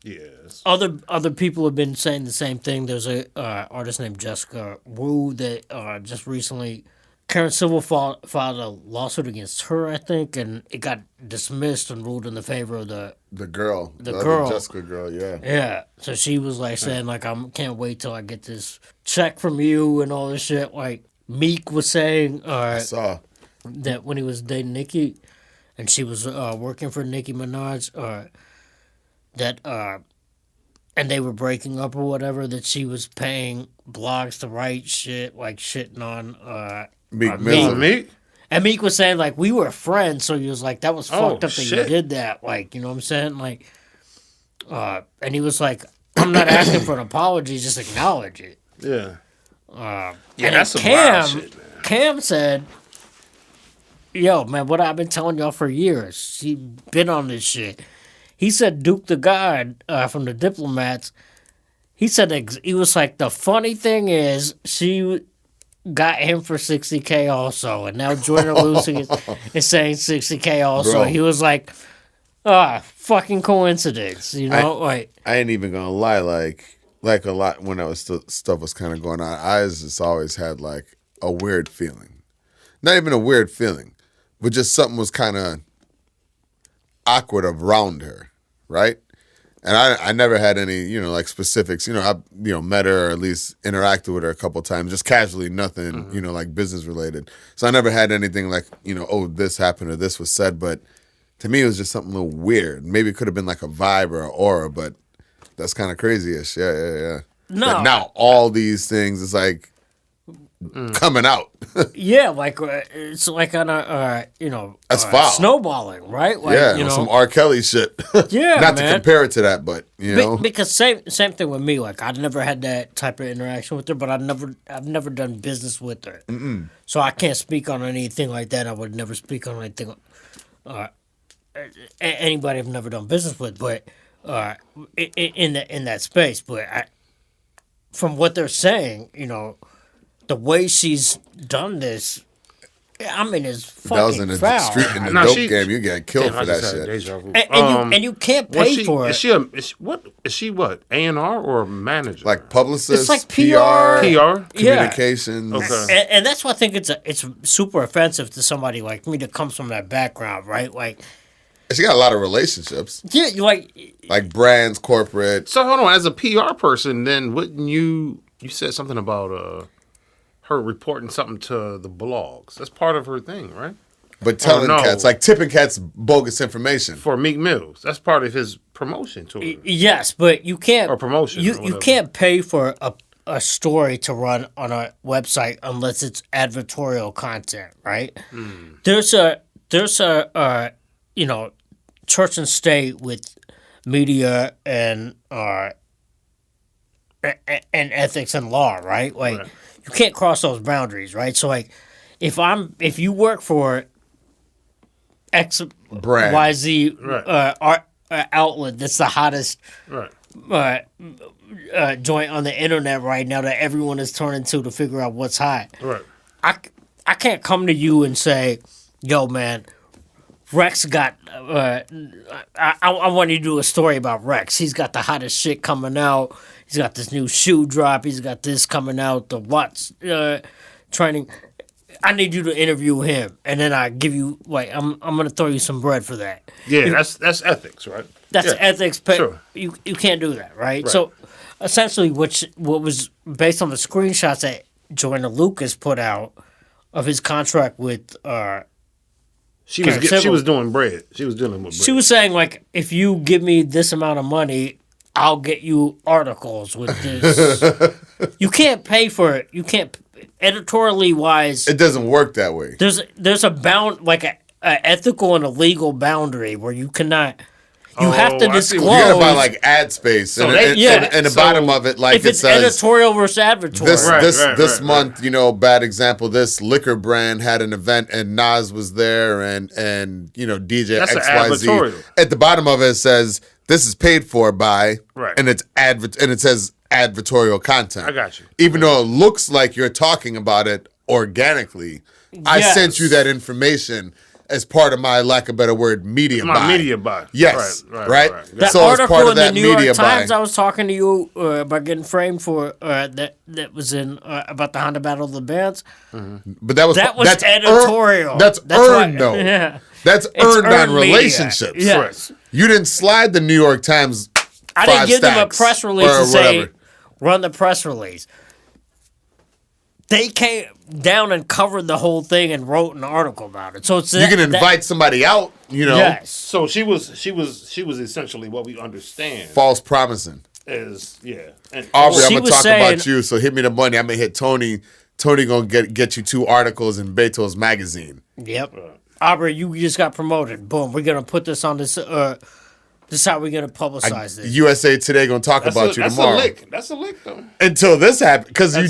Speaker 3: Yes.
Speaker 2: Other people have been saying the same thing. There's a artist named Jessica Wu that just recently Karen Civil filed a lawsuit against her, I think, and it got dismissed and ruled in the favor of the
Speaker 4: girl.
Speaker 2: The
Speaker 4: other
Speaker 2: girl.
Speaker 4: Jessica girl, yeah.
Speaker 2: yeah. So she was like saying like I can't wait till I get this check from you and all this shit. Like Meek was saying
Speaker 4: I saw.
Speaker 2: that when he was dating Nicki, and she was working for Nicki Minaj, and they were breaking up or whatever, that she was paying blogs to write shit, like shitting on
Speaker 4: Meek
Speaker 2: Meek.
Speaker 4: Mill.
Speaker 3: Me?
Speaker 2: And Meek was saying, like, we were friends, so he was like, that was fucked up that you
Speaker 3: shit.
Speaker 2: did that. Like, you know what I'm saying? Like, and he was like, I'm not asking for an apology, just acknowledge it.
Speaker 3: Yeah.
Speaker 2: And
Speaker 3: that's
Speaker 2: then
Speaker 3: some wild shit, man.
Speaker 2: Cam said, yo, man, what I've been telling y'all for years. He been on this shit. He said Duke the God from the Diplomats he said he was like, the funny thing is she got him for $60K also, and now Jordan Lucy is saying $60K also.
Speaker 4: Bro.
Speaker 2: He was like, fucking coincidence, you know?
Speaker 4: I ain't even gonna lie, like a lot when stuff was kind of going on. I just always had like a weird feeling, not even a weird feeling, but just something was kind of awkward around her, right? And I never had any, like specifics. I met her or at least interacted with her a couple of times, just casually, nothing, like business related. So I never had anything like, oh, this happened or this was said. But to me, it was just something a little weird. Maybe it could have been like a vibe or an aura, but that's kind of crazy-ish. Yeah.
Speaker 2: No.
Speaker 4: Like now all these things is like coming out.
Speaker 2: Yeah, like it's like on a
Speaker 4: That's foul.
Speaker 2: Snowballing, right? Like,
Speaker 4: Yeah, some R. Kelly shit.
Speaker 2: Yeah,
Speaker 4: not
Speaker 2: man.
Speaker 4: to compare it to that, but
Speaker 2: because same thing with me. Like I've never had that type of interaction with her, but I've never done business with her. So I can't speak on anything like that. I would never speak on anything. Anybody I've never done business with, but in that space. But from what they're saying, the way she's done this, I mean, it's fucking
Speaker 4: that was in the
Speaker 2: foul.
Speaker 4: street in the dope game. You get killed for that shit.
Speaker 2: And you can't pay for it.
Speaker 3: Is she what? A&R or manager?
Speaker 4: Like publicist,
Speaker 2: It's like PR.
Speaker 3: PR?
Speaker 4: communications.
Speaker 3: Okay.
Speaker 2: And that's why I think it's super offensive to somebody like me that comes from that background, right? Like,
Speaker 4: She got a lot of relationships,
Speaker 2: yeah, you
Speaker 4: like brands, corporate.
Speaker 3: So hold on, as a PR person, then wouldn't you said something about her reporting something to the blogs. That's part of her thing, right?
Speaker 4: But telling cats, like tipping cats bogus information.
Speaker 3: For Meek Mills. That's part of his promotion to her.
Speaker 2: yes, but you can't
Speaker 3: Or promotion.
Speaker 2: You can't pay for a story to run on a website unless it's advertorial content, right? There's a church and state with media and ethics and law, right? Like you can't cross those boundaries, right? So like if you work for X
Speaker 4: Brand.
Speaker 2: YZ outlet that's the hottest joint on the internet right now that everyone is turning to figure out what's hot.
Speaker 3: Right.
Speaker 2: I can't come to you and say, yo man, Rex got I want you to do a story about Rex. He's got the hottest shit coming out. He's got this new shoe drop. He's got this coming out, the Watts training. I need you to interview him, and then I give you I'm gonna throw you some bread for that.
Speaker 3: Yeah, that's ethics, right?
Speaker 2: That's ethics. But
Speaker 3: sure.
Speaker 2: You can't do that, right? So essentially, what was based on the screenshots that Joanna Lucas put out of his contract with
Speaker 3: She was doing bread. She was dealing with bread.
Speaker 2: She was saying, like, if you give me this amount of money, I'll get you articles with this. You can't pay for it. You can't, editorially wise.
Speaker 4: It doesn't work that way.
Speaker 2: There's a ethical and a legal boundary where you cannot. You have to disclose.
Speaker 4: You gotta buy like ad space, and the bottom of it, like
Speaker 2: if it's
Speaker 4: it says,
Speaker 2: editorial versus advertorial.
Speaker 4: This month, bad example. This liquor brand had an event, and Nas was there, and DJ
Speaker 3: That's
Speaker 4: XYZ. At the bottom of it says this is paid for by, and it's and it says advertorial content.
Speaker 3: I got you.
Speaker 4: Even though it looks like you're talking about it organically, I sent you that information as part of my, lack of a better word, media buy.
Speaker 3: Media buy.
Speaker 4: Yes. Right?
Speaker 2: That
Speaker 4: so
Speaker 2: article
Speaker 4: it's part of
Speaker 2: in
Speaker 4: that
Speaker 2: the New York
Speaker 4: media
Speaker 2: Times
Speaker 4: buy.
Speaker 2: I was talking to you about getting framed for that was in about the Honda Battle of the Bands.
Speaker 4: But that was that's
Speaker 2: editorial.
Speaker 4: That's earned, though.
Speaker 2: Yeah.
Speaker 4: That's earned on relationships.
Speaker 2: Yes.
Speaker 4: You didn't slide the New York Times.
Speaker 2: I didn't give them a press release and say, run the press release. They came down and covered the whole thing and wrote an article about it. So it's
Speaker 4: you can invite somebody out,
Speaker 2: Yes.
Speaker 3: So she was essentially what we understand.
Speaker 4: False promising.
Speaker 3: And
Speaker 4: Aubrey, I'm gonna talk about you. So hit me the money. I'm gonna hit Tony. Tony gonna get you 2 articles in Beto's magazine.
Speaker 2: Yep. Aubrey, you just got promoted. Boom. We're gonna put this on this. This is how we're gonna publicize this.
Speaker 4: USA Today gonna talk about you tomorrow.
Speaker 3: That's a lick, though.
Speaker 4: Until this happens, because you're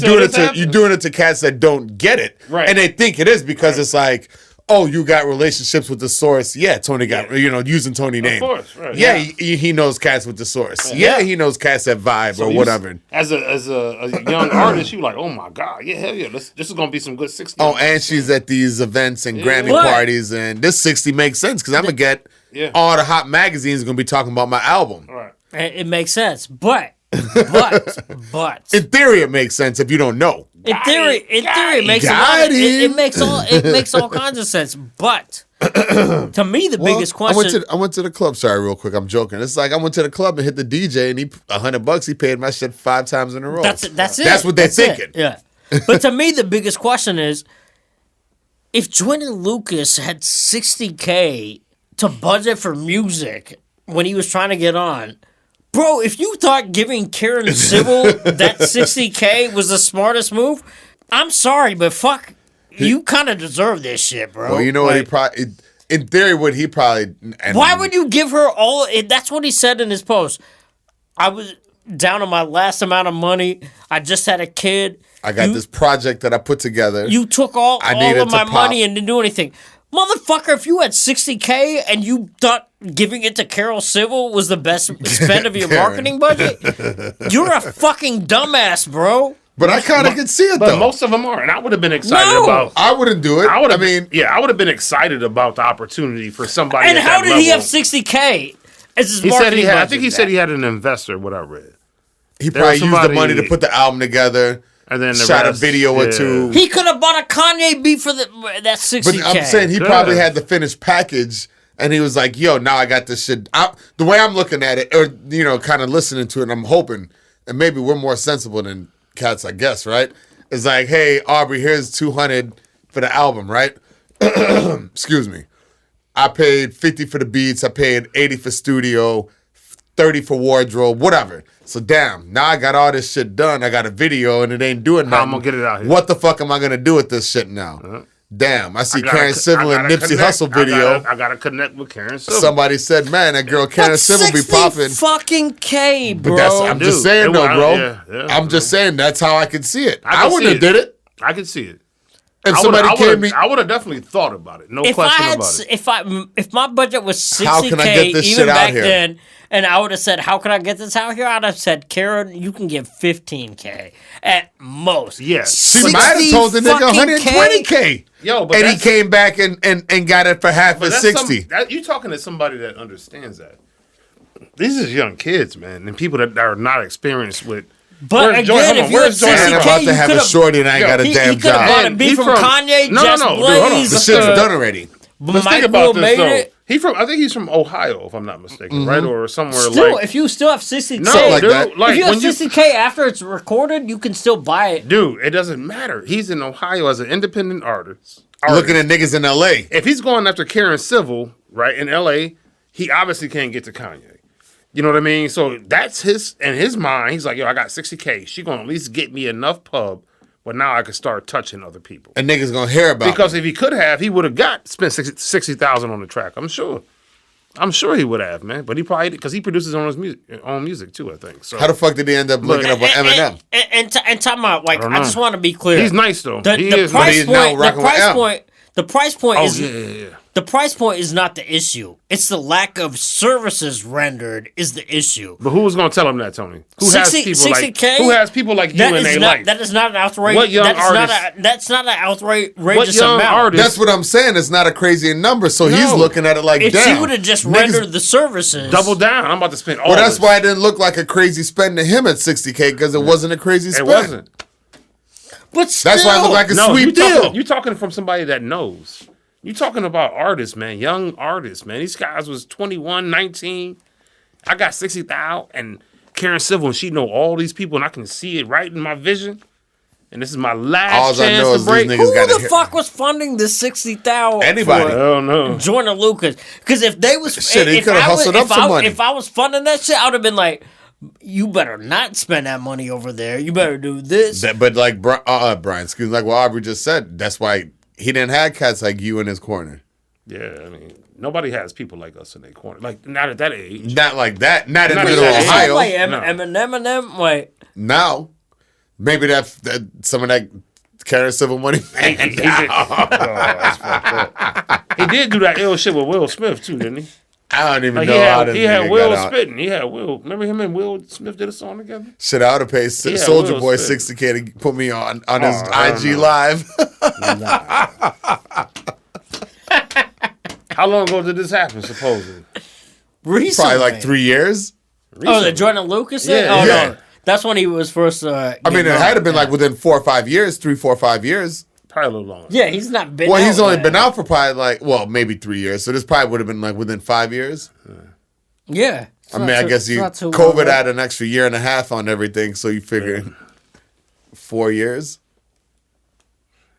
Speaker 4: doing it to cats that don't get it,
Speaker 3: right?
Speaker 4: And they think it is because it's like, oh, you got relationships with the source. Yeah, Tony got, using Tony name.
Speaker 3: Of course, right.
Speaker 4: Yeah, he knows cats with the source. Yeah, he knows cats at Vibe or whatever.
Speaker 3: As a young artist, you like, oh my God, yeah, hell yeah, this is going to be some good 60.
Speaker 4: Oh, and she's at these events and Grammy parties, and this 60 makes sense because I'm going to get all the hot magazines going to be talking about my album.
Speaker 3: Right.
Speaker 2: It makes sense, but
Speaker 4: in theory, it makes sense if you don't know.
Speaker 2: In theory, it makes it makes all kinds of sense. But to me, the biggest question.
Speaker 4: I went to the club. Sorry, real quick. I'm joking. It's like I went to the club and hit the DJ, and he $100. He paid my shit 5 times in a row.
Speaker 2: That's it.
Speaker 4: That's what they're thinking.
Speaker 2: Yeah. But to me, the biggest question is, if Jordan Lucas had $60K to budget for music when he was trying to get on. Bro, if you thought giving Karen Civil that $60K was the smartest move, I'm sorry, but fuck, you kind of deserve this shit, bro.
Speaker 4: Well, you know what he probably, in theory, what he probably.
Speaker 2: Why would you give her all? That's what he said in his post. I was down to my last amount of money. I just had a kid.
Speaker 4: I got this project that I put together.
Speaker 2: You took all of my money and didn't do anything. Motherfucker, if you had $60K and you thought giving it to Carol Civil was the best spend of your marketing budget, you're a fucking dumbass, bro.
Speaker 4: But I kind of can see it,
Speaker 3: but
Speaker 4: though.
Speaker 3: Most of them are, and I would have been excited about.
Speaker 4: I wouldn't do it. I would
Speaker 3: have been excited about the opportunity for somebody.
Speaker 2: And
Speaker 3: at
Speaker 2: how
Speaker 3: that
Speaker 2: did
Speaker 3: level.
Speaker 2: he have $60K as his
Speaker 3: He
Speaker 2: marketing
Speaker 3: said he had.
Speaker 2: budget?
Speaker 3: I think he said he had an investor. What I read.
Speaker 4: He probably used the money to put the album together.
Speaker 3: And then
Speaker 4: shot a video or two.
Speaker 2: He could have bought a Kanye beat for that $60K.
Speaker 4: But I'm saying he probably had the finished package, and he was like, "Yo, now I got this shit." The way I'm looking at it, or kind of listening to it, and I'm hoping, and maybe we're more sensible than cats, I guess, right? It's like, "Hey, Aubrey, here's $200 for the album, right?" Excuse me. I paid $50 for the beats. I paid $80 for studio, $30 for wardrobe, whatever. So damn, now I got all this shit done. I got a video and it ain't doing nothing.
Speaker 3: I'm gonna get it out here.
Speaker 4: What the fuck am I gonna do with this shit now? Damn, I see Karen Civil and Nipsey Hussle video.
Speaker 3: I gotta connect with Karen Civil.
Speaker 4: Somebody said, "Man, that girl Karen Civil be popping."
Speaker 2: Fucking K, bro.
Speaker 4: But I'm just saying though, bro. I'm just saying that's how I could see it. I wouldn't have did it.
Speaker 3: I could see it.
Speaker 4: If somebody came me,
Speaker 3: I would have definitely thought about it. No question about it.
Speaker 2: If my budget was $60K,
Speaker 4: how can I get this
Speaker 2: even
Speaker 4: shit out
Speaker 2: back
Speaker 4: here?
Speaker 2: then, and I would have said, "How can I get this out here?" I'd have said, "Karen, you can give $15K at most."
Speaker 3: Yes.
Speaker 4: See, I had told the nigga $120K.
Speaker 3: Yo, but
Speaker 4: and he came back and got it for half of 60.
Speaker 3: You talking to somebody that understands that. These is young kids, man, and people that are not experienced with.
Speaker 2: But again, if you had $60K,
Speaker 4: I'm about to have a shorty and I ain't got a damn job.
Speaker 2: He could have bought a beat from Kanye, Just Blaze.
Speaker 4: The shit's done already.
Speaker 3: Let's think about this, though. I think he's from Ohio, if I'm not mistaken, right? Or somewhere
Speaker 2: still,
Speaker 3: like...
Speaker 2: if you still have $60K...
Speaker 3: No, like that.
Speaker 2: If you have $60K after it's recorded, you can still buy it.
Speaker 3: Dude, it doesn't matter. He's in Ohio as an independent artist.
Speaker 4: Looking at niggas in L.A.
Speaker 3: If he's going after Karen Civil, right, in L.A., he obviously can't get to Kanye. You know what I mean? So that's in his mind. He's like, yo, I got $60K. She gonna at least get me enough pub, but now I can start touching other people.
Speaker 4: And niggas gonna hear about it.
Speaker 3: Because if he could have, he would have spent $60,000 on the track. I'm sure he would have, man. But he probably, because he produces on his own music too, I think. So
Speaker 4: how the fuck did he end up looking up with Eminem?
Speaker 2: And talking about, like, I just want to be clear.
Speaker 3: He's nice though.
Speaker 2: The price point is the price point is not the issue. It's the lack of services rendered is the issue.
Speaker 3: But who was going to tell him that, Tony? Who has people like you in their life?
Speaker 2: That is not an outright.
Speaker 3: What young artist?
Speaker 2: That's not an outrageous amount.
Speaker 3: Artist?
Speaker 4: That's what I'm saying. It's not a crazy number. So he's looking at it like,
Speaker 2: if
Speaker 4: damn.
Speaker 2: he would have just rendered the services,
Speaker 3: double down. I'm about to spend all.
Speaker 4: Well, that's why it didn't look like a crazy spend to him at $60K because it wasn't a crazy spend.
Speaker 3: It wasn't.
Speaker 2: But still,
Speaker 4: that's why it looked like a sweet deal.
Speaker 3: You're talking from somebody that knows. You're talking about artists, man. Young artists, man. These guys was 21, 19. I got 60,000 and Karen Civil, and she know all these people, and I can see it right in my vision. And this is my last chance to break.
Speaker 2: Who the fuck was funding the 60,000?
Speaker 4: Anybody?
Speaker 3: I don't know.
Speaker 2: Jordan Lucas. Because if they was
Speaker 4: shit, he could have hustled up some money.
Speaker 2: If I was funding that shit, I would have been like, you better not spend that money over there. You better do this.
Speaker 4: But like Brian, excuse me, like what Aubrey just said, that's why he didn't have cats like you in his corner.
Speaker 3: Yeah, I mean, nobody has people like us in their corner. Like, not at that age.
Speaker 4: Not like that. Not in
Speaker 3: Not
Speaker 4: middle
Speaker 3: at that
Speaker 4: Ohio.
Speaker 2: Like Eminem, wait.
Speaker 4: Now, maybe that some of that Karen Civil Money.
Speaker 3: He did. Oh, that's fucked up. He did do that ill shit with Will Smith too, didn't he?
Speaker 4: I don't even
Speaker 3: Like
Speaker 4: know how this
Speaker 3: he had
Speaker 4: nigga
Speaker 3: Will
Speaker 4: got out.
Speaker 3: spitting. He had Will. Remember him and Will Smith did a song together?
Speaker 4: Shit, I would have paid
Speaker 3: Yeah,
Speaker 4: Soldier
Speaker 3: Will
Speaker 4: Boy
Speaker 3: Smith.
Speaker 4: $60K to put me on his
Speaker 3: I don't
Speaker 4: IG
Speaker 3: know.
Speaker 4: live.
Speaker 3: How long ago did this happen? Supposedly.
Speaker 2: Recently.
Speaker 4: Probably like 3 years.
Speaker 2: Oh, the Jordan Lucas thing?
Speaker 3: Yeah.
Speaker 2: Oh,
Speaker 4: Yeah.
Speaker 2: no. That's when he was first.
Speaker 4: I mean, it had to been like within 4 or 5 years, 3, 4, 5 years.
Speaker 3: Probably a little longer.
Speaker 2: Yeah, he's not been.
Speaker 4: Well, he's
Speaker 2: out
Speaker 4: only
Speaker 2: yet.
Speaker 4: been out for probably like, well, maybe 3 years. So this probably would have been like within 5 years.
Speaker 2: Yeah.
Speaker 4: I mean, I guess COVID had an extra year and a half on everything, so you figure 4 years.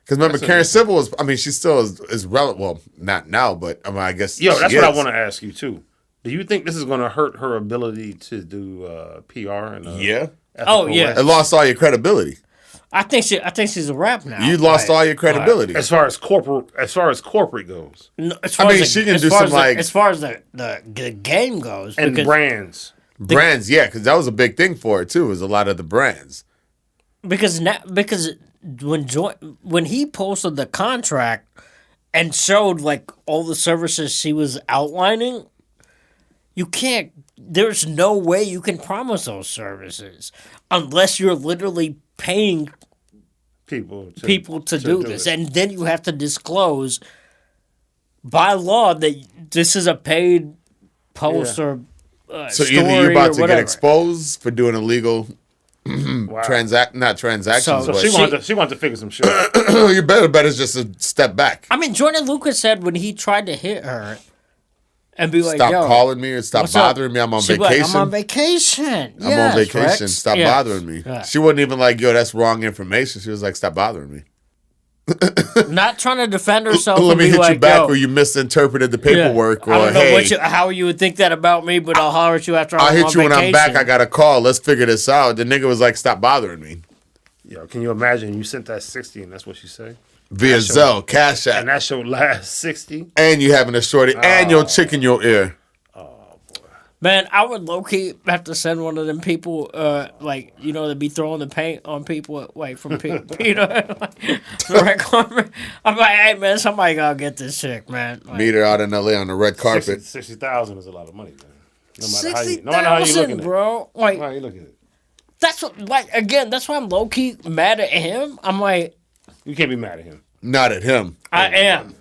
Speaker 4: Because remember, Karen Civil was, I mean, she still is relevant. Well, not now, but I mean, I guess.
Speaker 3: Yo, that's
Speaker 4: she
Speaker 3: what I
Speaker 4: is.
Speaker 3: want to ask you too. Do you think this is going to hurt her ability to do PR and
Speaker 4: Yeah.
Speaker 2: Oh, yeah.
Speaker 4: It lost all your credibility.
Speaker 2: I think she's a rap now.
Speaker 4: You lost all your credibility.
Speaker 3: As far as corporate goes,
Speaker 2: No, as
Speaker 4: I
Speaker 2: far
Speaker 4: mean,
Speaker 2: as
Speaker 4: she can
Speaker 2: as
Speaker 4: do
Speaker 2: far
Speaker 4: some,
Speaker 2: as
Speaker 4: like-
Speaker 2: as far as the game goes,
Speaker 3: and
Speaker 2: because,
Speaker 3: brands.
Speaker 4: Brands, yeah, because that was a big thing for her too. Was a lot of the brands.
Speaker 2: because when he posted the contract and showed like all the services she was outlining, you can't. There's no way you can promise those services unless you're literally paying
Speaker 3: People
Speaker 2: to do this,
Speaker 3: it.
Speaker 2: and then you have to disclose by law that this is a paid post or
Speaker 4: So
Speaker 2: story
Speaker 4: either you're about
Speaker 2: or
Speaker 4: to
Speaker 2: whatever.
Speaker 4: get exposed for doing illegal
Speaker 3: Wow.
Speaker 4: not transactions,
Speaker 2: So
Speaker 4: but
Speaker 3: she wanted to figure some shit out.
Speaker 4: you better just a step back.
Speaker 2: I mean, Jordan Lucas said when he tried to hit her and be like,
Speaker 4: Stop
Speaker 2: "Yo,
Speaker 4: calling me or stop
Speaker 2: what's up?"
Speaker 4: bothering me. I'm on
Speaker 2: She'd be like,
Speaker 4: vacation.
Speaker 2: I'm on vacation.
Speaker 4: I'm on vacation. Stop bothering me.
Speaker 2: Yeah.
Speaker 4: She wasn't even like, yo, that's wrong information. She was like, stop bothering me.
Speaker 2: Not trying to defend herself.
Speaker 4: Let
Speaker 2: and
Speaker 4: me
Speaker 2: be
Speaker 4: hit
Speaker 2: like,
Speaker 4: you back
Speaker 2: Yo,
Speaker 4: or you misinterpreted the
Speaker 2: yeah,
Speaker 4: paperwork
Speaker 2: I
Speaker 4: or
Speaker 2: don't know
Speaker 4: hey,
Speaker 2: how you would think that about me, but I'll holler at you after
Speaker 4: I'll
Speaker 2: I'm
Speaker 4: hit
Speaker 2: on
Speaker 4: you when I'm back.
Speaker 2: vacation.
Speaker 4: I got a call. Let's figure this out. The nigga was like, stop bothering me.
Speaker 3: Yo, can you imagine you sent that 60 and that's what she say?
Speaker 4: Via
Speaker 3: That's
Speaker 4: Zelle, Cash
Speaker 3: And
Speaker 4: App.
Speaker 3: that's your last 60?
Speaker 4: And you having a shorty and your chick in your ear.
Speaker 2: Man, I would low key have to send one of them people, like they be throwing the paint on people, like from Peter, the red carpet. I'm like, hey man, somebody gotta get this chick, man. Like,
Speaker 4: Meet her out in LA on the red carpet.
Speaker 3: 60,000 is a lot of money, man. No matter how you look at
Speaker 2: 60,000,
Speaker 3: it.
Speaker 2: bro. Like
Speaker 3: No matter how you look at it.
Speaker 2: that's what, like again, that's why I'm low key mad at him. I'm like,
Speaker 3: You can't be mad at him.
Speaker 4: Not at him.
Speaker 2: I am.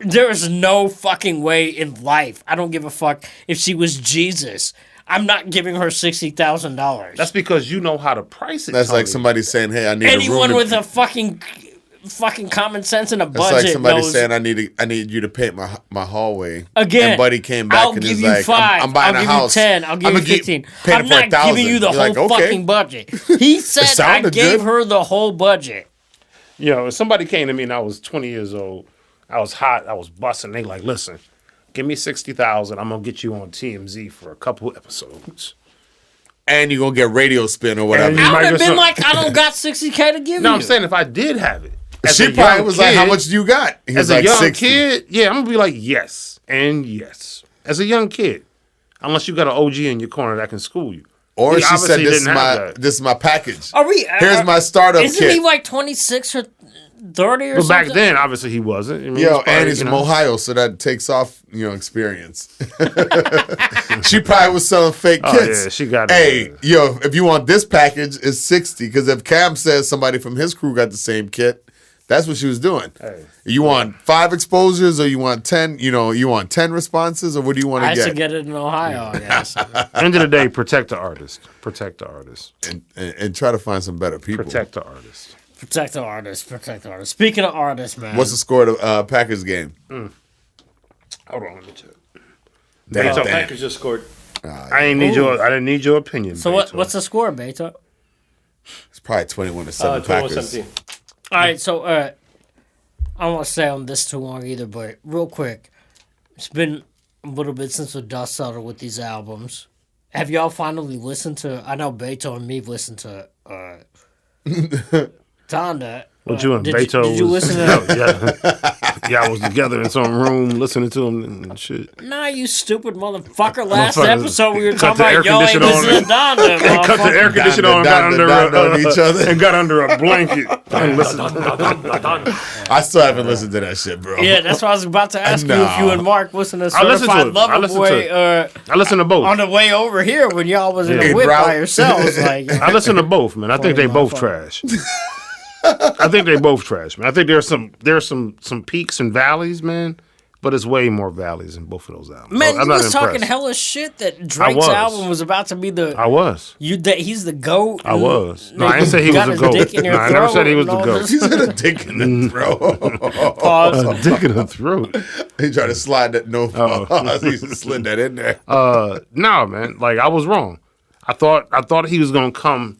Speaker 2: There is no fucking way in life. I don't give a fuck if she was Jesus. I'm not giving her $60,000.
Speaker 3: That's because you know how to price it.
Speaker 4: That's
Speaker 3: Tony.
Speaker 4: like somebody saying, hey, I need a
Speaker 2: Anyone
Speaker 4: room.
Speaker 2: with a fucking common sense and a
Speaker 4: That's
Speaker 2: budget
Speaker 4: like somebody
Speaker 2: knows.
Speaker 4: saying, I need you to paint my hallway.
Speaker 2: Again,
Speaker 4: And Buddy came back
Speaker 2: I'll
Speaker 4: and
Speaker 2: give
Speaker 4: is
Speaker 2: you
Speaker 4: like,
Speaker 2: $5.
Speaker 4: I'm buying
Speaker 2: I'll
Speaker 4: a
Speaker 2: give
Speaker 4: house.
Speaker 2: you 10. I'll give
Speaker 4: I'ma
Speaker 2: you 15.
Speaker 4: pay
Speaker 2: I'm
Speaker 4: it for
Speaker 2: not giving you the
Speaker 4: You're
Speaker 2: whole
Speaker 4: like, okay.
Speaker 2: fucking budget. He said I
Speaker 4: sounded
Speaker 2: gave
Speaker 4: good.
Speaker 2: her the whole budget.
Speaker 3: You know, if somebody came to me and I was 20 years old, I was hot, I was busting. They like, listen, give me 60,000. I'm gonna get you on TMZ for a couple episodes.
Speaker 4: And you're going to get radio spin or whatever.
Speaker 3: And you
Speaker 2: I would
Speaker 3: might
Speaker 2: have
Speaker 3: get
Speaker 2: been
Speaker 3: some-
Speaker 2: like, I don't got 60K to give
Speaker 3: No,
Speaker 2: you.
Speaker 3: I'm saying if I did have it, as
Speaker 4: She
Speaker 3: a
Speaker 4: probably
Speaker 3: young
Speaker 4: was like,
Speaker 3: kid-
Speaker 4: how much do you got? He
Speaker 3: As
Speaker 4: was
Speaker 3: a
Speaker 4: like,
Speaker 3: young
Speaker 4: 60.
Speaker 3: kid, yeah, I'm gonna be like yes and yes. As a young kid, unless you got an OG in your corner that can school you.
Speaker 4: Or
Speaker 3: He
Speaker 4: she said,
Speaker 3: obviously
Speaker 4: this is
Speaker 3: didn't have
Speaker 4: my
Speaker 3: that.
Speaker 4: this is my package.
Speaker 2: Are we?
Speaker 4: Here's my startup
Speaker 2: Isn't
Speaker 4: kit.
Speaker 2: he like 26 or 30 or
Speaker 3: But
Speaker 2: something?
Speaker 3: back then, obviously, he wasn't. I mean,
Speaker 4: Yo,
Speaker 3: was probably,
Speaker 4: and he's from Ohio, so that takes off, experience. She probably was selling fake
Speaker 3: Oh,
Speaker 4: kits.
Speaker 3: yeah, she got it.
Speaker 4: Hey, yo, if you want this package, it's 60. Because if Cam says somebody from his crew got the same kit, that's what she was doing.
Speaker 3: Hey.
Speaker 4: You want 5 exposures or you want 10, you want 10 responses or what do you want
Speaker 2: I
Speaker 4: to
Speaker 2: should
Speaker 4: get?
Speaker 2: get it in Ohio, I guess.
Speaker 3: End of the day, protect the artist. Protect the artist.
Speaker 4: And try to find some better people.
Speaker 3: Protect the artist.
Speaker 2: Protect the artist. Protect the artist. Speaking of artists, man.
Speaker 4: What's the score of the Packers game?
Speaker 3: Hold on, let me check.
Speaker 4: Damn,
Speaker 5: So
Speaker 4: damn.
Speaker 5: Packers just scored.
Speaker 3: I didn't need your opinion.
Speaker 2: So
Speaker 3: Beto.
Speaker 2: what's the score, Beto?
Speaker 4: It's probably 21-7
Speaker 5: 21-17.
Speaker 4: Packers.
Speaker 2: All right, so I don't want to stay on this too long either, but real quick, it's been a little bit since the dust settled with these albums. Have y'all finally listened to? I know Beto and me listened to Donda.
Speaker 3: What you and
Speaker 2: did
Speaker 3: Beto
Speaker 2: did you
Speaker 3: was-
Speaker 2: listen to?
Speaker 3: Yeah. Y'all was together in some room listening to him and shit.
Speaker 2: Nah, you stupid motherfucker. Last
Speaker 3: Motherfuckers
Speaker 2: episode we were
Speaker 3: cut
Speaker 2: talking
Speaker 3: the air
Speaker 2: about y'all ain't
Speaker 3: conditioner
Speaker 2: listening to Donda.
Speaker 3: And cut the air conditioner on, got under
Speaker 4: on each other.
Speaker 3: and got under a blanket. And listened.
Speaker 4: I still haven't listened to that shit, bro.
Speaker 2: Yeah, that's what I was about to ask you if you and Mark listen to
Speaker 3: I listened to
Speaker 2: Certified
Speaker 3: it. I
Speaker 2: Lover
Speaker 3: listened to
Speaker 2: Boy
Speaker 3: it. I listen to both.
Speaker 2: on the way over here when y'all was in
Speaker 3: Yeah.
Speaker 2: the whip
Speaker 4: Route.
Speaker 2: by yourselves. Like,
Speaker 3: I listen to both, man. I think they both trash. I think they both trash, man. I think there's some peaks and valleys, man. But it's way more valleys in both of those albums.
Speaker 2: man,
Speaker 3: I'm
Speaker 2: you
Speaker 3: not
Speaker 2: was talking
Speaker 3: impressed.
Speaker 2: hella shit that Drake's album was about to be the.
Speaker 3: I was.
Speaker 2: He's the GOAT.
Speaker 3: I was. No, I didn't say he was the GOAT. No, I never said he was the GOAT.
Speaker 4: He's had a dick in the throat.
Speaker 2: Pause.
Speaker 3: A dick in the throat.
Speaker 4: He tried to slide that no pause. He slid that in there.
Speaker 3: No, man. Like, I was wrong. I thought he was gonna come.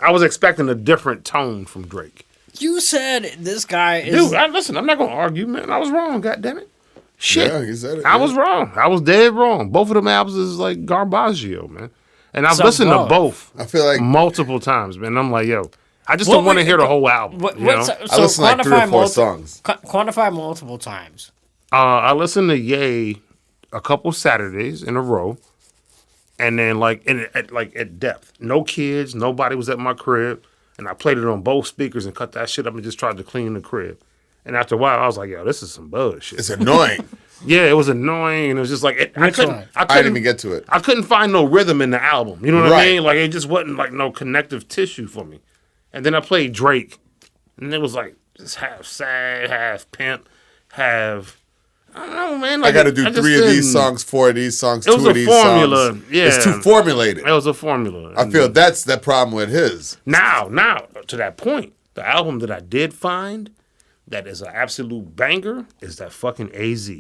Speaker 3: I was expecting a different tone from Drake.
Speaker 2: You said this guy is.
Speaker 3: Dude, listen. I'm not gonna argue, man. I was wrong. God damn it. Shit.
Speaker 4: Yeah, he said it.
Speaker 3: I was wrong. I was dead wrong. Both of them albums is like Garbaggio, man. And I've
Speaker 2: So
Speaker 3: listened to
Speaker 2: both.
Speaker 3: both.
Speaker 4: I feel like
Speaker 3: multiple times, man. I'm like, yo, I just
Speaker 2: What
Speaker 3: don't want to
Speaker 2: were-
Speaker 3: hear the whole album.
Speaker 2: What,
Speaker 3: you know?
Speaker 2: what's,
Speaker 4: I listened to like 3 or 4 songs.
Speaker 2: Quantify multiple times.
Speaker 3: I listened to Ye a couple Saturdays in a row, and then like at depth. No kids, nobody was at my crib, and I played it on both speakers and cut that shit up and just tried to clean the crib. And after a while, I was like, yo, this is some bullshit.
Speaker 4: It's annoying.
Speaker 3: Yeah, it was annoying, and it was just like I
Speaker 2: Which
Speaker 3: couldn't.
Speaker 2: one?
Speaker 3: I
Speaker 4: I
Speaker 3: couldn't
Speaker 4: didn't even get to it.
Speaker 3: I couldn't find no rhythm in the album. You know what I
Speaker 4: Right.
Speaker 3: mean? Like, it just wasn't like no connective tissue for me. And then I played Drake, and it was like just half sad, half pimp, half. I don't know, man. Like,
Speaker 4: I got to do
Speaker 3: just
Speaker 4: 3 of these
Speaker 3: didn't-
Speaker 4: songs, 4 of these songs,
Speaker 3: It
Speaker 4: 2
Speaker 3: was
Speaker 4: of
Speaker 3: a
Speaker 4: these
Speaker 3: formula,
Speaker 4: songs.
Speaker 3: yeah.
Speaker 4: It's too formulated.
Speaker 3: It was a formula.
Speaker 4: I feel that's the problem with his.
Speaker 3: Now, to that point, the album that I did find that is an absolute banger is that fucking AZ.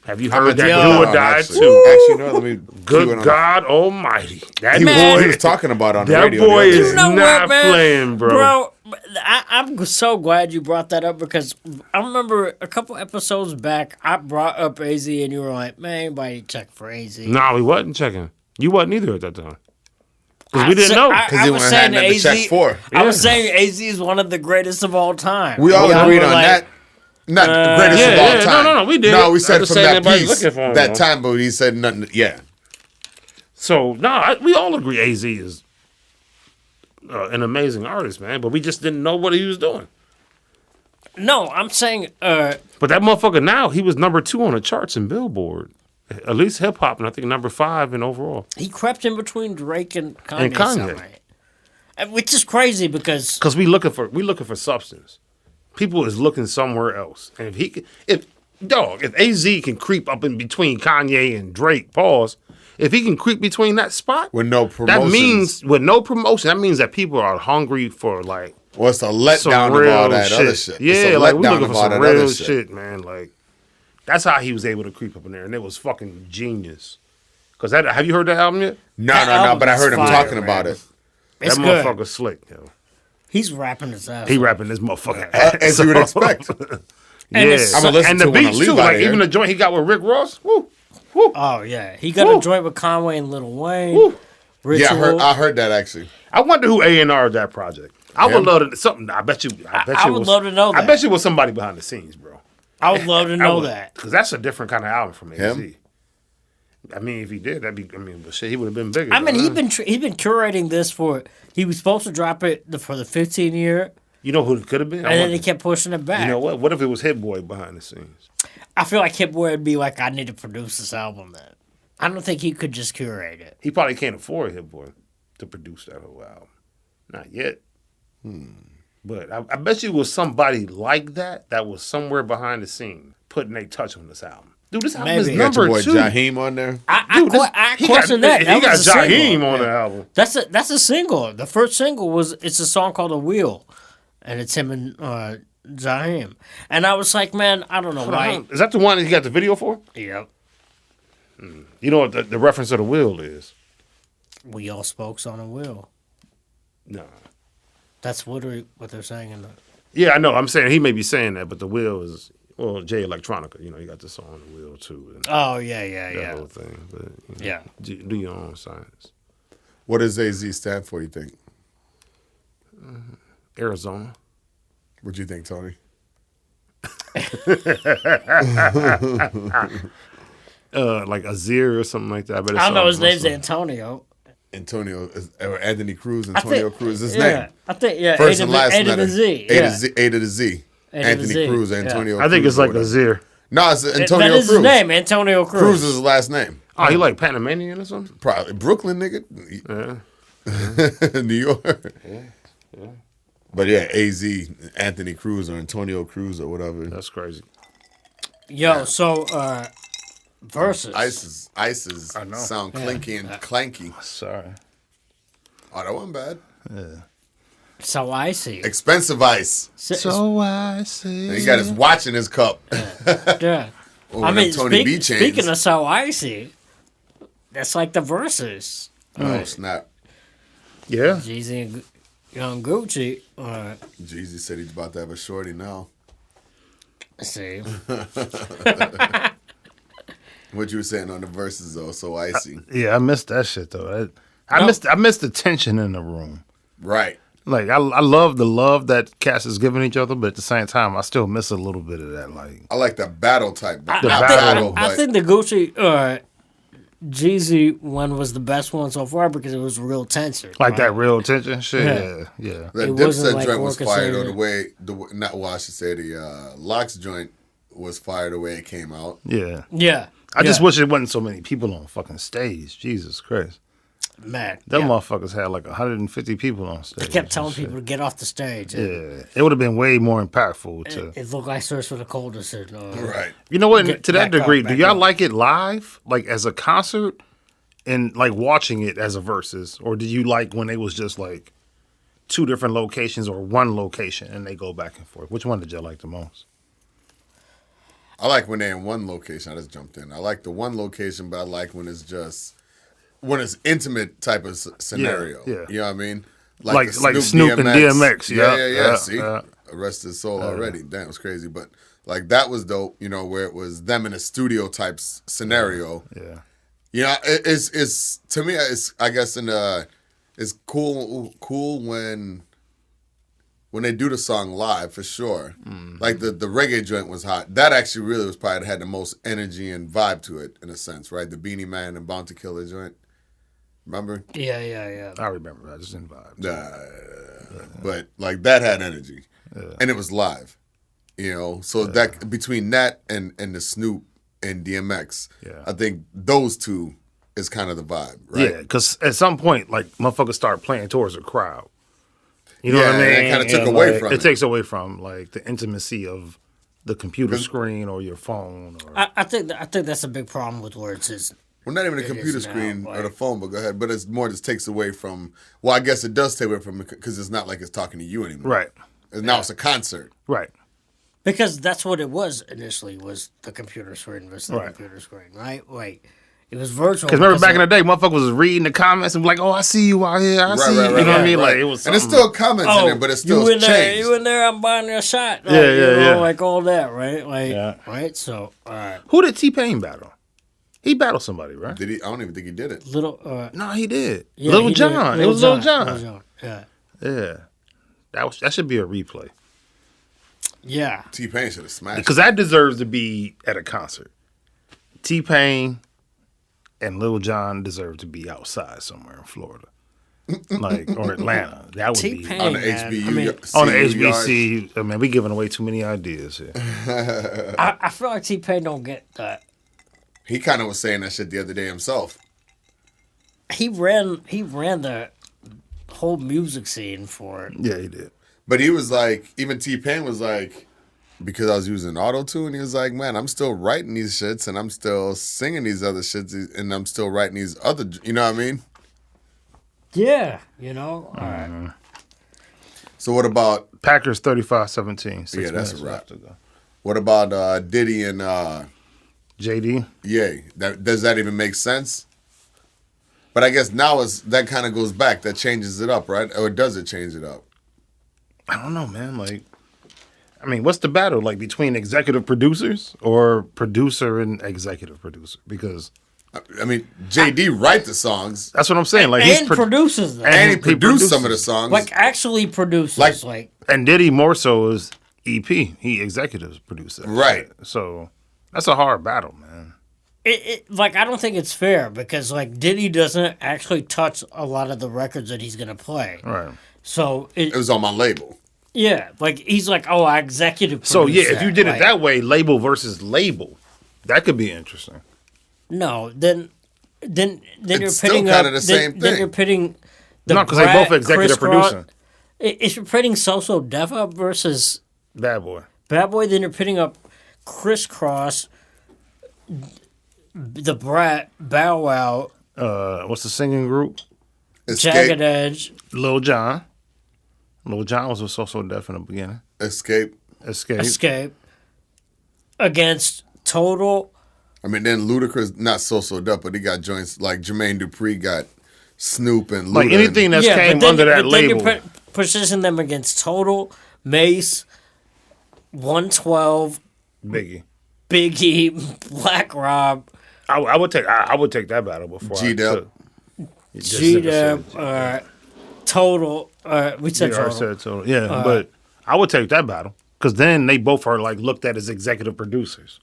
Speaker 3: Have you heard that
Speaker 2: Yo.
Speaker 3: Do or Die
Speaker 4: actually.
Speaker 3: too?
Speaker 4: Actually, no, let me.
Speaker 3: Good God Almighty! That
Speaker 4: He
Speaker 3: boy,
Speaker 4: was talking about it on the
Speaker 3: that
Speaker 4: radio.
Speaker 3: boy
Speaker 4: the other
Speaker 3: is
Speaker 4: day.
Speaker 2: know
Speaker 3: not
Speaker 2: what, man?
Speaker 3: playing, bro.
Speaker 2: I'm so glad you brought that up because I remember a couple episodes back I brought up AZ and you were like, man, anybody check for AZ.
Speaker 3: No, we wasn't checking. You wasn't either at that time. Because we didn't know.
Speaker 4: Because
Speaker 2: I
Speaker 4: he
Speaker 2: was
Speaker 4: wouldn't
Speaker 2: saying
Speaker 4: have nothing to
Speaker 2: AZ.
Speaker 4: check for.
Speaker 2: I was saying AZ is one of the greatest of all time.
Speaker 4: We all
Speaker 2: Y'all
Speaker 4: agreed
Speaker 2: were
Speaker 4: on
Speaker 2: like,
Speaker 4: that. Not the greatest
Speaker 3: Yeah,
Speaker 4: of all
Speaker 3: yeah.
Speaker 4: time.
Speaker 3: No, we did.
Speaker 4: No, we
Speaker 3: I'm
Speaker 4: said
Speaker 3: just
Speaker 4: from
Speaker 3: saying
Speaker 4: that
Speaker 3: everybody's
Speaker 4: piece,
Speaker 3: looking for him,
Speaker 4: that
Speaker 3: though.
Speaker 4: time, but he said nothing. Yeah.
Speaker 3: So, we all agree AZ is an amazing artist, man. But we just didn't know what he was doing.
Speaker 2: No, I'm saying
Speaker 3: But that motherfucker now, he was number 2 on the charts in Billboard. At least hip hop, and I think number 5 in overall.
Speaker 2: he crept in between Drake and Kanye.
Speaker 3: And Kanye.
Speaker 2: somehow. Which is crazy because
Speaker 3: Because we looking for substance. People is looking somewhere else. And if AZ can creep up in between Kanye and Drake, pause. If he can creep between that spot,
Speaker 4: With no
Speaker 3: that
Speaker 4: promotions.
Speaker 3: means with no promotion, that means that people are hungry for like
Speaker 4: Well, it's a
Speaker 3: some
Speaker 4: letdown of
Speaker 3: real
Speaker 4: all that
Speaker 3: shit.
Speaker 4: other shit.
Speaker 3: Yeah,
Speaker 4: It's a
Speaker 3: like we
Speaker 4: letdown
Speaker 3: looking
Speaker 4: of
Speaker 3: for
Speaker 4: all
Speaker 3: some
Speaker 4: that
Speaker 3: real
Speaker 4: other
Speaker 3: shit, man. Like that's how he was able to creep up in there, and it was fucking genius. Cause have you heard that album yet?
Speaker 4: No,
Speaker 2: That
Speaker 4: no, no.
Speaker 2: album
Speaker 4: But I
Speaker 2: is
Speaker 4: heard him
Speaker 2: fire,
Speaker 4: talking
Speaker 2: man.
Speaker 4: about it.
Speaker 2: it's
Speaker 3: that
Speaker 2: good.
Speaker 3: motherfucker slick, yo.
Speaker 2: He's rapping his ass.
Speaker 3: He
Speaker 2: off.
Speaker 3: rapping this motherfucker ass
Speaker 4: As you would expect.
Speaker 2: And
Speaker 3: Yeah,
Speaker 2: it's-
Speaker 4: I'ma listen
Speaker 3: and
Speaker 4: to
Speaker 3: the
Speaker 4: it when I
Speaker 3: beats
Speaker 4: leave
Speaker 3: too.
Speaker 4: out
Speaker 3: Like
Speaker 4: here.
Speaker 3: even the joint he got with Rick Ross. Woo, woo.
Speaker 2: Oh yeah, he got
Speaker 3: Woo.
Speaker 2: a joint with Conway and Lil Wayne.
Speaker 3: Woo.
Speaker 2: Ritual.
Speaker 4: Yeah, I heard that actually.
Speaker 3: I wonder who A&R'd that project. I would
Speaker 4: Him?
Speaker 3: love to something. I bet you.
Speaker 2: I would love to know
Speaker 3: I
Speaker 2: that.
Speaker 3: bet you was somebody behind the scenes, bro.
Speaker 2: I would love to know that.
Speaker 3: because that's a different kind of album from AZ.
Speaker 4: Him?
Speaker 3: I mean, if he did, that'd be. I mean, but shit, he would have been bigger.
Speaker 2: I mean,
Speaker 3: though,
Speaker 2: he's been curating this for. He was supposed to drop it for the 15 year,
Speaker 3: You know who it could have been?
Speaker 2: and then he kept pushing it back.
Speaker 3: You know what? What if it was Hit Boy behind the scenes?
Speaker 2: I feel like Hit Boy would be like, I need to produce this album. Then I don't think he could just curate it.
Speaker 3: He probably can't afford Hit Boy to produce that whole album. Not yet. But I bet you it was somebody like that was somewhere behind the scene putting a touch on this album. Dude, this album
Speaker 2: Maybe.
Speaker 3: is
Speaker 2: You
Speaker 4: Got your
Speaker 3: number
Speaker 4: boy
Speaker 3: 2.
Speaker 4: Jaheim on there.
Speaker 2: I question that.
Speaker 3: He
Speaker 2: That
Speaker 3: got
Speaker 2: was a
Speaker 3: Jaheim
Speaker 2: single.
Speaker 3: on the album.
Speaker 2: That's a single. The first single was it's a song called "A Wheel," and it's him and Jaheim. And I was like, man, I don't know why.
Speaker 3: Is that the one that he got the video for?
Speaker 2: Yep.
Speaker 3: You know what the reference of the wheel is?
Speaker 2: We all spokes on a wheel.
Speaker 3: No.
Speaker 2: That's what they're saying in the.
Speaker 3: Yeah, I know. I'm saying he may be saying that, but the wheel is Jay Electronica. You know, you got the song "The Wheel" too. And
Speaker 2: Oh yeah,
Speaker 3: that
Speaker 2: yeah.
Speaker 3: whole thing. But you know,
Speaker 2: Yeah.
Speaker 3: do your own science.
Speaker 4: What does AZ stand for, you think?
Speaker 3: Arizona.
Speaker 4: What do you think, Tony?
Speaker 3: Like Azir or something like that. But
Speaker 2: I don't know. His name's Antonio.
Speaker 4: Antonio or Anthony Cruz. Antonio Cruz. His
Speaker 2: yeah,
Speaker 4: name.
Speaker 2: I think yeah.
Speaker 4: First
Speaker 2: A
Speaker 4: and
Speaker 2: to
Speaker 4: last
Speaker 2: the
Speaker 4: letter.
Speaker 2: Z.
Speaker 4: A
Speaker 2: Yeah.
Speaker 4: to Z. A to the Z.
Speaker 2: A to the
Speaker 4: Anthony
Speaker 2: Z.
Speaker 4: Cruz.
Speaker 2: Yeah.
Speaker 4: Antonio.
Speaker 3: I think
Speaker 4: Cruz
Speaker 3: it's like
Speaker 4: or whatever.
Speaker 3: Azir.
Speaker 4: No, it's Antonio
Speaker 2: That is
Speaker 4: Cruz.
Speaker 2: his name, Antonio Cruz.
Speaker 4: Cruz is his last name.
Speaker 3: Oh, he like Panamanian or something?
Speaker 4: Probably Brooklyn, nigga. New York.
Speaker 3: Yeah.
Speaker 4: But yeah, AZ, Anthony Cruz or Antonio Cruz or whatever.
Speaker 3: That's crazy.
Speaker 2: Yo, so Verzuz.
Speaker 4: Ices
Speaker 3: I know.
Speaker 4: sound clinky and clanky.
Speaker 3: Sorry.
Speaker 4: Oh, that wasn't bad.
Speaker 2: So icy.
Speaker 4: Expensive ice.
Speaker 3: So I see.
Speaker 4: And he got his watch in his cup.
Speaker 2: Yeah.
Speaker 4: Over
Speaker 2: I mean,
Speaker 4: them Tony B chains.
Speaker 2: speaking of so icy, that's like the Verzuz.
Speaker 4: Oh, snap.
Speaker 3: Yeah.
Speaker 2: Jeezy and Young Gucci.
Speaker 4: Jeezy said he's about to have a shorty now.
Speaker 2: See.
Speaker 4: What you were saying on the verses though, so icy.
Speaker 3: Yeah, I missed that shit though. I missed the tension in the room.
Speaker 4: Right.
Speaker 3: Like I love the love that Cass is giving each other, but at the same time, I still miss a little bit of that. Like
Speaker 4: I like the battle type.
Speaker 2: I
Speaker 4: But
Speaker 2: think the Gucci Jeezy one was the best one so far because it was real tension.
Speaker 3: like
Speaker 2: right?
Speaker 3: that real tension shit.
Speaker 2: Yeah.
Speaker 3: Yeah.
Speaker 4: the
Speaker 2: it wasn't
Speaker 4: Dipset
Speaker 2: like
Speaker 4: joint was fired
Speaker 2: orchestrated.
Speaker 4: the way not well I should say the Locks joint was fired the way it came out.
Speaker 3: Yeah.
Speaker 2: Yeah.
Speaker 3: I just
Speaker 2: yeah.
Speaker 3: wish it wasn't so many people on fucking stage. Jesus Christ.
Speaker 2: Man.
Speaker 3: Them
Speaker 2: yeah.
Speaker 3: motherfuckers had like 150 people on stage.
Speaker 2: They kept
Speaker 3: and
Speaker 2: telling
Speaker 3: shit.
Speaker 2: people to get off the stage.
Speaker 3: Yeah. It would have been way more impactful to
Speaker 2: It looked like Search for the Coldest.
Speaker 4: Right.
Speaker 3: You know what?
Speaker 2: Get
Speaker 3: To that
Speaker 2: back up,
Speaker 3: degree,
Speaker 2: back
Speaker 3: do y'all
Speaker 2: up.
Speaker 3: like it live, like as a concert, and like watching it as a versus, or do you like when it was just like two different locations or one location and they go back and forth? Which one did y'all like the most?
Speaker 4: I like when they're in one location. I just jumped in. I like the one location, but I like when it's intimate type of scenario.
Speaker 3: yeah.
Speaker 4: You know what I mean?
Speaker 3: Like
Speaker 4: the
Speaker 3: Snoop and DMX.
Speaker 4: Yeah. See,
Speaker 3: yeah.
Speaker 4: arrested his soul already. Damn, it was crazy. But like that was dope. You know, where it was them in a studio type scenario.
Speaker 3: Yeah.
Speaker 4: You know, it's to me. It's I guess it's cool when they do the song live for sure.
Speaker 3: Mm-hmm.
Speaker 4: Like the reggae joint was hot. That actually really was probably had the most energy and vibe to it in a sense, right? The Beanie Man and Bounty Killer joint. Remember?
Speaker 2: Yeah.
Speaker 3: I remember. I just didn't vibe.
Speaker 4: But like that had energy, and it was live. You know, so that between that and the Snoop and DMX, I think those two is kind of the vibe, right?
Speaker 3: Yeah, because at some point, like motherfuckers start playing towards a crowd. You know what I mean?
Speaker 4: It kind of took
Speaker 3: And,
Speaker 4: away
Speaker 3: like,
Speaker 4: from
Speaker 3: it.
Speaker 4: it.
Speaker 3: Takes away from like the intimacy of the computer screen or your phone. Or
Speaker 2: I think that's a big problem with where it says.
Speaker 4: Well, not even a
Speaker 2: It
Speaker 4: computer
Speaker 2: is now,
Speaker 4: screen
Speaker 2: like-
Speaker 4: or the phone, but go ahead. But it's more just takes away from. Well, I guess it does take away from it because it's not like it's talking to you anymore.
Speaker 3: right,
Speaker 4: And now it's a concert.
Speaker 3: right.
Speaker 2: Because that's what it was initially, was the computer screen versus the
Speaker 3: Right.
Speaker 2: computer screen, right? Wait, it was virtual.
Speaker 3: Because remember back in the day, motherfuckers was reading the comments and be like, "Oh, I see you out here. I see you." You know what I mean? Like it was.
Speaker 4: And it's
Speaker 3: something-
Speaker 4: still comments in there, but it's still
Speaker 2: you in there?
Speaker 4: changed.
Speaker 2: You in there? I'm buying you a shot. Like,
Speaker 3: Yeah,
Speaker 2: you
Speaker 3: yeah,
Speaker 2: know,
Speaker 3: yeah.
Speaker 2: like all that, right? Like,
Speaker 3: Yeah.
Speaker 2: right. So, all right,
Speaker 3: Who did T Payne battle? He battled somebody, right?
Speaker 4: Did he? I don't even think he did it.
Speaker 2: little.
Speaker 3: No, he did.
Speaker 2: Yeah,
Speaker 3: Little
Speaker 2: he did.
Speaker 3: John. It was Little John.
Speaker 2: Yeah,
Speaker 3: Yeah, that should be a replay
Speaker 2: yeah.
Speaker 4: T Pain should have smashed.
Speaker 3: because that deserves to be at a concert. T Payne and Lil Jon deserve to be outside somewhere in Florida, like or Atlanta. That would be
Speaker 2: T-Pain.
Speaker 4: on the
Speaker 2: man.
Speaker 4: HBU.
Speaker 2: I mean,
Speaker 3: on the
Speaker 4: CU yards.
Speaker 3: HBC. I mean, we giving away too many ideas here.
Speaker 2: I feel like T Pain don't get that.
Speaker 4: He kind of was saying that shit the other day himself.
Speaker 2: He ran the whole music scene for it.
Speaker 3: Yeah, he did.
Speaker 4: But he was like, even T Pain was like, because I was using auto tune, he was like, man, I'm still writing these shits and I'm still singing these other shits and I'm still writing these other, you know what I mean?
Speaker 2: Yeah, you know. All right.
Speaker 4: So what about
Speaker 3: Packers 35-17.
Speaker 4: Yeah, that's a wrap.
Speaker 3: left to go.
Speaker 4: what about Diddy and
Speaker 3: JD.
Speaker 4: Ye? Does that even make sense? But I guess now that kind of goes back. That changes it up, right? Or does it change it up?
Speaker 3: I don't know, man. Like, I mean, what's the battle like between executive producers or producer and executive producer? Because
Speaker 4: I mean, JD write the songs
Speaker 3: that's what I'm saying. Like,
Speaker 2: And produces them.
Speaker 4: and he
Speaker 3: he
Speaker 4: produced
Speaker 3: produces.
Speaker 4: some of the songs.
Speaker 2: Like actually produces.
Speaker 4: Like-
Speaker 2: Like
Speaker 3: and Diddy more so is EP. He executives produced that.
Speaker 4: Right.
Speaker 3: shit. So that's a hard battle, man.
Speaker 2: Like, I don't think it's fair because, like, Diddy doesn't actually touch a lot of the records that he's gonna play.
Speaker 3: Right.
Speaker 2: So
Speaker 4: It was on my label.
Speaker 2: yeah, like he's like, oh, I executive.
Speaker 3: So yeah,
Speaker 2: produced
Speaker 3: if you did
Speaker 2: like,
Speaker 3: it that way, label versus label, that could be interesting.
Speaker 2: no, then you're
Speaker 4: still
Speaker 2: pitting
Speaker 4: kinda
Speaker 2: up
Speaker 4: the same
Speaker 2: Then
Speaker 4: thing.
Speaker 2: you're pitting the
Speaker 3: No, because they
Speaker 2: Brat,
Speaker 3: both executive
Speaker 2: Chris Rock-
Speaker 3: producing.
Speaker 2: If you're pitting So Def versus
Speaker 3: Bad Boy.
Speaker 2: Bad Boy, then you're pitting up Crisscross, the Brat, Bow Wow,
Speaker 3: What's the singing group?
Speaker 2: Jagged Edge.
Speaker 3: Lil Jon. Lil Jon was with So Def in the beginning.
Speaker 4: Escape.
Speaker 2: Escape against Total.
Speaker 4: I mean, then Ludacris, not so Def, but he got joints like Jermaine Dupri got Snoop and Luda.
Speaker 3: Like anything that's came
Speaker 2: but then,
Speaker 3: under that
Speaker 2: but then
Speaker 3: label.
Speaker 2: you're positioning them against Total, Mace, 112,
Speaker 3: Biggie.
Speaker 2: Biggie, Black Rob,
Speaker 3: I would take that battle before
Speaker 4: G-Dep.
Speaker 2: G-Dep, Total. We said
Speaker 3: Yeah, I
Speaker 2: Total.
Speaker 3: said Total. Yeah, but I would take that battle because then they both are like looked at as executive producers.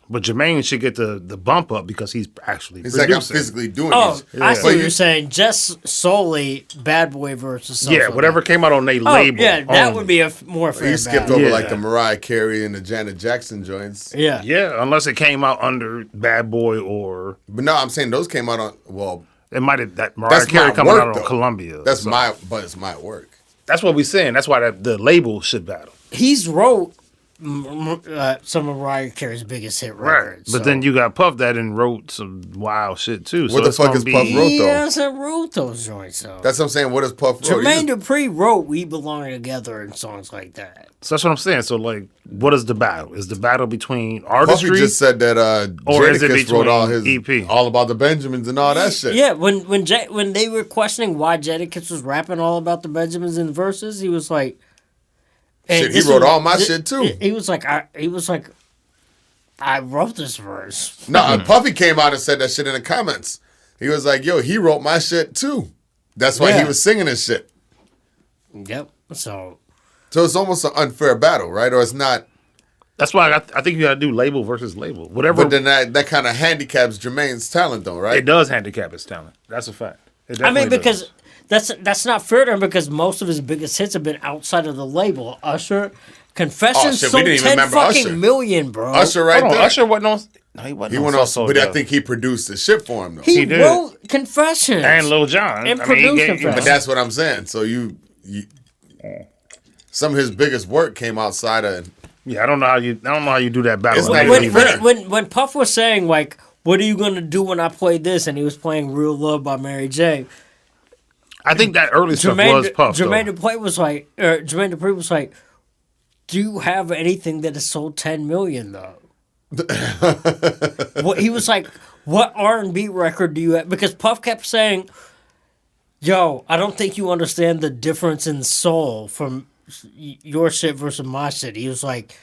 Speaker 3: But Jermaine should get the bump up because he's actually
Speaker 4: He's
Speaker 3: producing.
Speaker 4: like, I'm physically doing
Speaker 2: Oh,
Speaker 4: this.
Speaker 2: I see
Speaker 4: But
Speaker 2: what you're saying. Just solely Bad Boy versus So
Speaker 3: Yeah, whatever came out on their label.
Speaker 2: yeah, that
Speaker 3: only.
Speaker 2: would be a more fair
Speaker 4: You skipped
Speaker 2: battle.
Speaker 4: over
Speaker 3: Yeah.
Speaker 4: like the Mariah Carey and the Janet Jackson joints.
Speaker 2: Yeah.
Speaker 3: Yeah, unless it came out under Bad Boy or
Speaker 4: But no, I'm saying those came out on, well,
Speaker 3: it might have that Mariah
Speaker 4: that's
Speaker 3: Carey
Speaker 4: my
Speaker 3: coming
Speaker 4: work,
Speaker 3: out on
Speaker 4: though.
Speaker 3: Columbia.
Speaker 4: That's
Speaker 3: So
Speaker 4: but it's my work.
Speaker 3: That's what we're saying. That's why the label should battle.
Speaker 2: He's wrote some of Mariah Carey's biggest hit records.
Speaker 3: But then you got Puff that and wrote some wild shit too.
Speaker 4: What the fuck is Puff wrote,
Speaker 2: he
Speaker 4: though?
Speaker 2: hasn't wrote those joints, though.
Speaker 4: That's what I'm saying. What does Puff wrote?
Speaker 2: Jermaine Dupri wrote "We Belong Together" and songs like that.
Speaker 3: So that's what I'm saying. So like, what is the battle? Is the battle between
Speaker 4: Puffy
Speaker 3: artistry?
Speaker 4: just said that
Speaker 3: Or is it
Speaker 4: Jadakiss wrote all his
Speaker 3: between EP?
Speaker 4: all about the Benjamins and all that shit.
Speaker 2: Yeah, when they were questioning why Jadakiss was rapping all about the Benjamins in the verses, he was like, and
Speaker 4: Shit, he
Speaker 2: this
Speaker 4: wrote
Speaker 2: was-
Speaker 4: all my
Speaker 2: thi-
Speaker 4: shit, too.
Speaker 2: He was like, I wrote this verse.
Speaker 4: No, Puffy came out and said that shit in the comments. He was like, "Yo, he wrote my shit too." That's why
Speaker 2: Yeah.
Speaker 4: he was singing this shit.
Speaker 2: Yep. So
Speaker 4: So it's almost an unfair battle, right? Or it's not.
Speaker 3: That's why I think you got to do label versus label. Whatever.
Speaker 4: But then that kind of handicaps Jermaine's talent, though, right?
Speaker 3: it does handicap his talent. That's a fact. It
Speaker 2: I mean,
Speaker 3: definitely
Speaker 2: because
Speaker 3: does.
Speaker 2: that's not fair to him because most of his biggest hits have been outside of the label. Usher, Confession
Speaker 4: Oh, shit, we
Speaker 2: sold
Speaker 4: didn't even
Speaker 2: 10
Speaker 4: remember
Speaker 2: fucking
Speaker 4: Usher.
Speaker 2: million, bro.
Speaker 4: Usher right
Speaker 3: Hold on,
Speaker 4: there.
Speaker 3: Usher wasn't on. No, he wasn't.
Speaker 4: He
Speaker 3: on
Speaker 4: went on,
Speaker 3: So
Speaker 4: but I
Speaker 3: Def.
Speaker 4: think he produced the shit for him, though.
Speaker 2: He
Speaker 3: did.
Speaker 2: wrote Confessions.
Speaker 3: and Lil Jon
Speaker 2: And produced Confessions.
Speaker 4: But that's what I'm saying. So you some of his biggest work came outside of.
Speaker 3: Yeah, I don't know how you do that battle.
Speaker 4: It's
Speaker 3: on
Speaker 4: not
Speaker 3: label.
Speaker 4: even fair.
Speaker 2: when Puff was saying like, "What are you gonna do when I play this?" and he was playing "Real Love" by Mary J.
Speaker 3: I think that early stuff was Puff.
Speaker 2: Jermaine
Speaker 3: though.
Speaker 2: Dupri was like, Jermaine Dupri was like, "Do you have anything that has sold 10 million though?" What he was like, "What R&B record do you have?" Because Puff kept saying, "Yo, I don't think you understand the difference in soul from your shit versus my shit." He was like,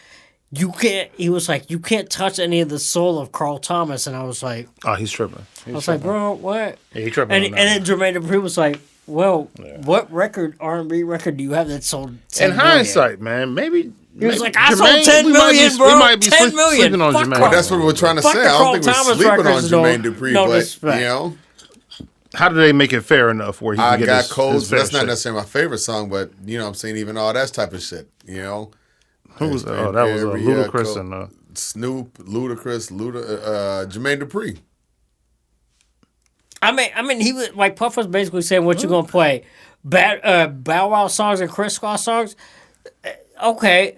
Speaker 2: "You can't." He was like, "You can't touch any of the soul of Carl Thomas," and I was like,
Speaker 3: Oh, he's tripping.
Speaker 2: "I was like, bro, what?"
Speaker 3: Yeah, he tripping.
Speaker 2: And
Speaker 3: on
Speaker 2: and
Speaker 3: that.
Speaker 2: then Jermaine Dupri was like, "Well, what R&B record do you have that sold 10
Speaker 3: In
Speaker 2: million?"
Speaker 3: hindsight, man, maybe
Speaker 2: He was
Speaker 3: maybe
Speaker 2: like, "I sold
Speaker 3: Jermaine-
Speaker 2: 10
Speaker 3: we might be-
Speaker 2: million, bro.
Speaker 3: We might be
Speaker 2: 10 million.
Speaker 3: sleeping on
Speaker 2: Fuck
Speaker 3: Jermaine.
Speaker 2: Carl.
Speaker 4: That's what we're trying to
Speaker 2: Fuck
Speaker 4: say.
Speaker 2: the
Speaker 4: I don't
Speaker 2: Carl
Speaker 4: think we're
Speaker 2: Thomas
Speaker 4: sleeping on
Speaker 2: records, no-
Speaker 4: Jermaine Dupri,
Speaker 2: no
Speaker 4: but
Speaker 2: respect.
Speaker 4: you know,
Speaker 3: How do they make it fair enough where he can
Speaker 4: I
Speaker 3: get
Speaker 4: got
Speaker 3: his,
Speaker 4: codes.
Speaker 3: his fair
Speaker 4: That's not
Speaker 3: share?
Speaker 4: necessarily my favorite song, but you know, what I'm saying even all that type of shit. You know,
Speaker 3: Who was?
Speaker 4: There's
Speaker 3: Oh, that was
Speaker 4: area
Speaker 3: Ludacris
Speaker 4: code.
Speaker 3: and
Speaker 4: Snoop, Ludacris, Jermaine Dupri.
Speaker 2: I mean, he was like Puff was basically saying, "What you gonna play? Bow Wow songs and Crisscross songs?" Okay,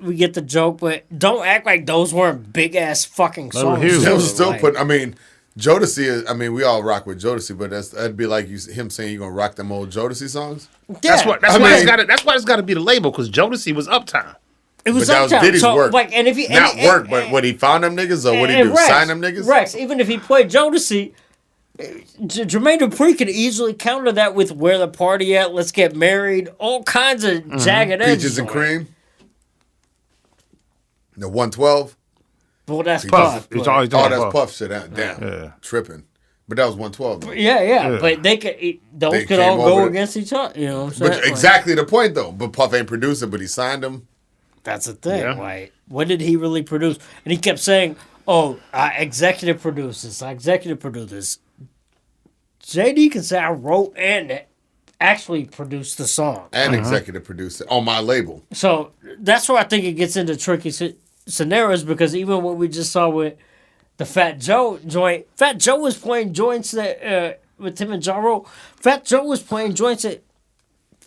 Speaker 2: we get the joke, but don't act like those weren't big ass fucking
Speaker 3: They were
Speaker 2: songs.
Speaker 3: huge.
Speaker 4: That was still
Speaker 2: Like,
Speaker 4: putting. I mean, Jodeci is. I mean, we all rock with Jodeci, but that'd be like him saying you're gonna rock them old Jodeci songs.
Speaker 2: yeah,
Speaker 3: That's why it's got to be the label because Jodeci was Uptown.
Speaker 2: it was
Speaker 4: But that was
Speaker 2: Uptown.
Speaker 4: Diddy's
Speaker 2: So,
Speaker 4: work.
Speaker 2: like, and if he
Speaker 4: Not work, but what he found them niggas or what he
Speaker 2: and
Speaker 4: do?
Speaker 2: Rex,
Speaker 4: Sign them niggas.
Speaker 2: Rex, even if he played Jodeci, Jermaine Dupri could easily counter that with "Where the Party At," "Let's Get Married," all kinds of jagged edge.
Speaker 4: Peaches and
Speaker 2: joints.
Speaker 4: cream. The 112.
Speaker 2: Well, that's
Speaker 3: Puff.
Speaker 2: Puff.
Speaker 3: It's
Speaker 2: but-
Speaker 3: always
Speaker 4: Oh,
Speaker 3: doing
Speaker 4: that's
Speaker 3: Puff.
Speaker 4: Puff shit. Damn.
Speaker 3: Yeah.
Speaker 4: Tripping. But that was 112. Though.
Speaker 2: Yeah. But they could all go against each other. You know what I'm saying?
Speaker 4: But exactly the point, though. But Puff ain't producing, but he signed him.
Speaker 2: That's the thing. Yeah. Like, what did he really produce? And he kept saying, "Oh, I executive produce this. I executive produce this." JD can say I wrote and actually produced the song
Speaker 4: and executive produced it on my label.
Speaker 2: So that's where I think it gets into tricky scenarios because even what we just saw with the Fat Joe joint, Fat Joe was playing joints that with him and Ja Rule. Fat Joe was playing joints that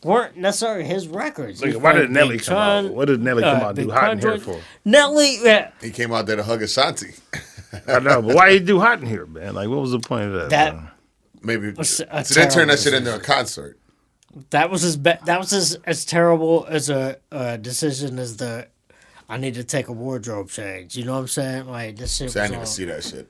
Speaker 2: weren't necessarily his records.
Speaker 3: Like, why did Nelly come out? What did Nelly come out and do Hot in Here for?
Speaker 2: Nelly,
Speaker 4: he came out there to hug Ashanti.
Speaker 3: I know, but why he do Hot in Here, man? Like, what was the point of that?
Speaker 4: Maybe so they turned that shit into a concert.
Speaker 2: That was as terrible as a decision as the I need to take a wardrobe change. You know what I'm saying? Like this shit.
Speaker 4: So I didn't even see that shit.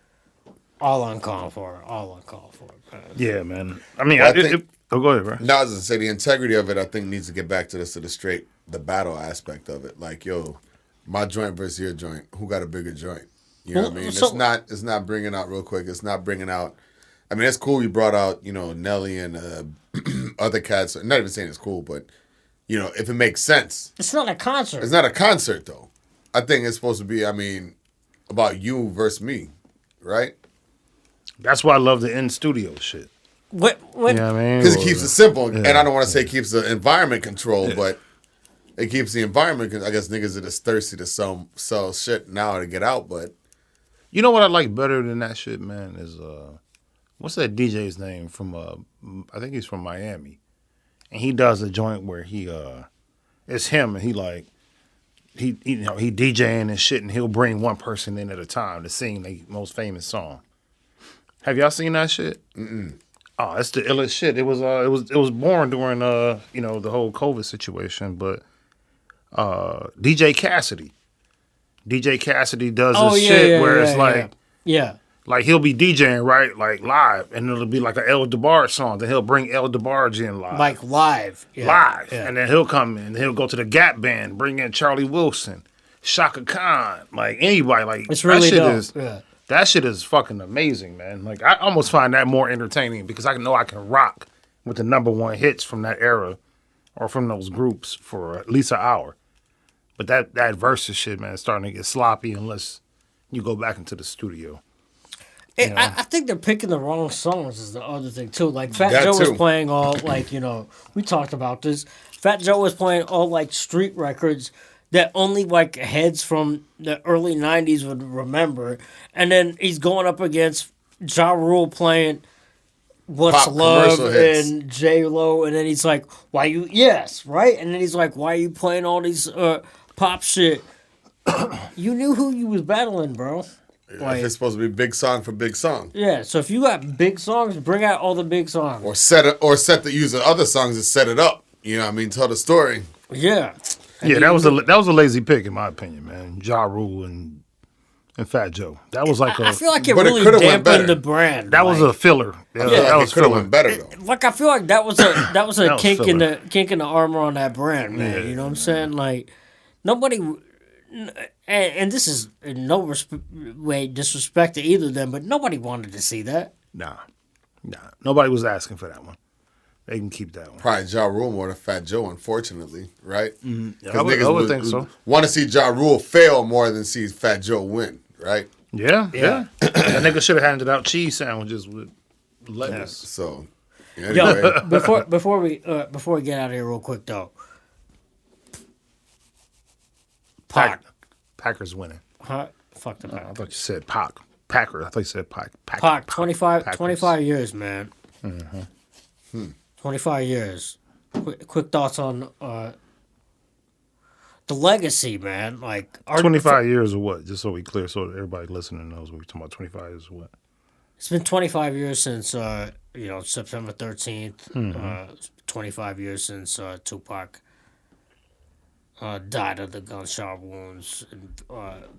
Speaker 2: All uncalled for. Man.
Speaker 3: Yeah, man. I mean, well, go ahead, bro.
Speaker 4: No, I was gonna say the integrity of it. I think needs to get back to the battle aspect of it. Like, yo, my joint versus your joint. Who got a bigger joint? You know what I mean? It's not bringing out real quick. It's not bringing out. I mean, it's cool you brought out, Nelly and other cats. I'm not even saying it's cool, but, if it makes sense.
Speaker 2: It's not a concert.
Speaker 4: It's not a concert, though. I think it's supposed to be, about you versus me, right?
Speaker 3: That's why I love the in-studio shit.
Speaker 2: What?
Speaker 3: You know what I mean?
Speaker 4: Because it keeps it simple. Yeah. And I don't want to say it keeps the environment controlled, but it keeps the environment, I guess niggas are just thirsty to sell shit now to get out, but.
Speaker 3: You know what I like better than that shit, man, is... What's that DJ's name from? I think he's from Miami, and he does a joint where it's him, and he DJing and shit, and he'll bring one person in at a time to sing the most famous song. Have y'all seen that shit?
Speaker 4: Mm-mm.
Speaker 3: Oh, it's the illest shit. It was born during the whole COVID situation, but DJ Cassidy does this shit where it's like. Like, he'll be DJing, right, like, live, and it'll be like an El DeBarge song. Then he'll bring El DeBarge in live.
Speaker 2: Like, live.
Speaker 3: Yeah. Live. Yeah. And then he'll come in. He'll go to the Gap Band, bring in Charlie Wilson, Shaka Khan, like, anybody. Like,
Speaker 2: it's really dope.
Speaker 3: That shit is fucking amazing, man. Like, I almost find that more entertaining because I know I can rock with the number one hits from that era or from those groups for at least an hour. But that Verzuz shit, man, is starting to get sloppy unless you go back into the studio.
Speaker 2: I think they're picking the wrong songs is the other thing, too. Like, Fat Joe was playing all, like, we talked about this. Fat Joe was playing all, like, street records that only, like, heads from the early 90s would remember. And then he's going up against Ja Rule playing What's Pop Love and J-Lo. And then he's like, right? And then he's like, why are you playing all these pop shit? You knew who you was battling, bro.
Speaker 4: Like, if it's supposed to be big song for big song.
Speaker 2: Yeah, so if you got big songs, bring out all the big songs.
Speaker 4: Or set the use of other songs and set it up. You know what I mean? Tell the story.
Speaker 2: Yeah.
Speaker 3: Yeah, that was a lazy pick in my opinion, man. Ja Rule and Fat Joe. That was like
Speaker 2: I feel like it really dampened the brand.
Speaker 3: That was a filler.
Speaker 4: That was could have went better though.
Speaker 2: Like I feel like that was a kink in the armor on that brand, man. Yeah, you know what I'm saying? Like nobody. And this is in no way disrespect to either of them, but nobody wanted to see that.
Speaker 3: Nah. Nobody was asking for that one. They can keep that one.
Speaker 4: Probably Ja Rule more than Fat Joe, unfortunately, right?
Speaker 3: Mm-hmm. Yeah, I would think so.
Speaker 4: Want to see Ja Rule fail more than see Fat Joe win, right?
Speaker 3: Yeah. That nigga should have handed out cheese sandwiches with lettuce.
Speaker 4: Yeah, so, anyway.
Speaker 2: Yo, before we get out of here real quick though.
Speaker 3: Packers winning.
Speaker 2: Huh? Fuck the Packers.
Speaker 3: I thought you said Pack. Packer. I thought you said Pack.
Speaker 2: Pack. 25 years, man.
Speaker 3: Mm-hmm.
Speaker 2: 25 years. Quick thoughts on the legacy, man. Like
Speaker 3: 25 years or what? Just so we clear, so everybody listening knows what we're talking about. 25 years or what?
Speaker 2: It's been 25 years since September 13th.
Speaker 3: Mm-hmm.
Speaker 2: 25 years since Tupac died of the gunshot wounds in